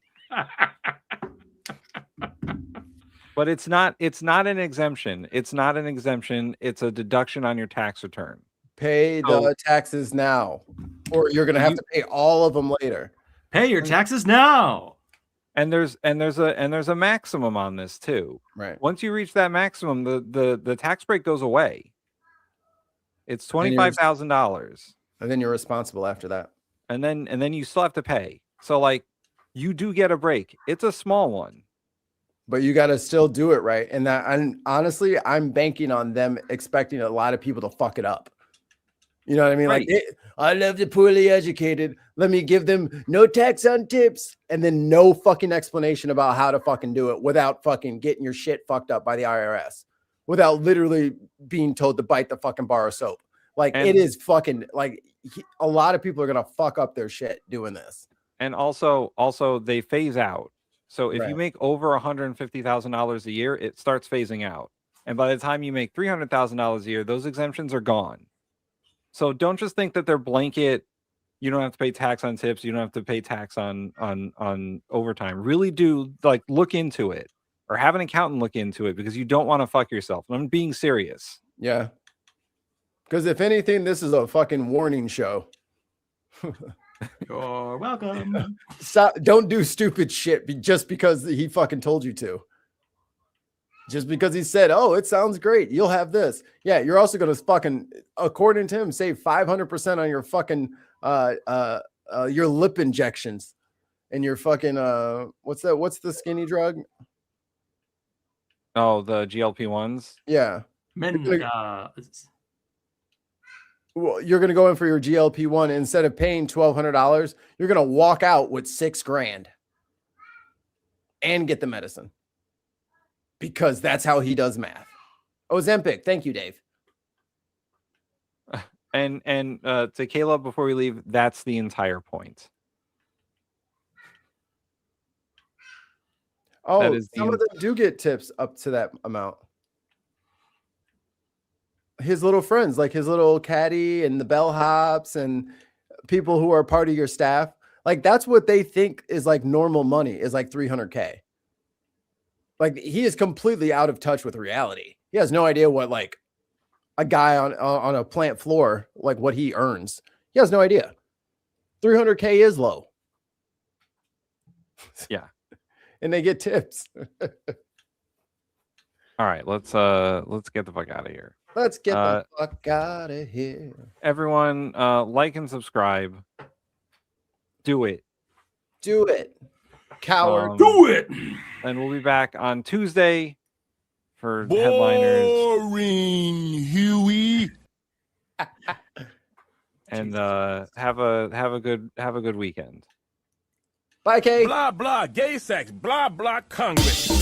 But it's not an exemption. It's not an exemption. It's a deduction on your tax return. Pay the taxes now, or you're going to have to pay all of them later. Pay your taxes now. And there's a maximum on this too. Right. Once you reach that maximum, the tax break goes away. It's $25,000. And then you're responsible after that. And then you still have to pay. So like you do get a break. It's a small one. But you got to still do it right. And honestly, I'm banking on them expecting a lot of people to fuck it up. You know what I mean? Right. Like, I love the poorly educated. Let me give them no tax on tips and then no fucking explanation about how to fucking do it without fucking getting your shit fucked up by the IRS, without literally being told to bite the fucking bar of soap. Like, it is fucking like a lot of people are going to fuck up their shit doing this. And also they phase out. So if you Right. make over $150,000 a year, it starts phasing out. And by the time you make $300,000 a year, those exemptions are gone. So don't just think that they're blanket. You don't have to pay tax on tips. You don't have to pay tax on overtime. Really do look into it, or have an accountant look into it, because you don't want to fuck yourself. I'm being serious. Yeah. Because if anything, this is a fucking warning show. You're welcome. Stop, don't do stupid shit just because he fucking told you to. Just because he said, "Oh, it sounds great. You'll have this." Yeah, you're also going to fucking, according to him, save 500% on your fucking your lip injections and your fucking what's that? What's the skinny drug? Oh, the GLP-1s. Yeah. Well, you're going to go in for your GLP-1 instead of paying $1,200. You're going to walk out with $6,000 and get the medicine. Because that's how he does math. Ozempic. Thank you, Dave. And to Caleb, before we leave, that's the entire point. Oh, That is some of them do get tips up to that amount. His little friends, like his little caddy and the bellhops and people who are part of your staff, like that's what they think is like normal money, is like $300K. Like he is completely out of touch with reality. He has no idea what like a guy on a plant floor, like what he earns. He has no idea. $300K is low. Yeah. And they get tips. All right, let's get the fuck out of here. Let's get the fuck out of here. Everyone, like and subscribe. Do it. Do it. Coward. Do it. And we'll be back on Tuesday for headliners. Boring, Huey. And have a good weekend. Bye, Kay. Blah, blah, gay sex, blah, blah, Congress.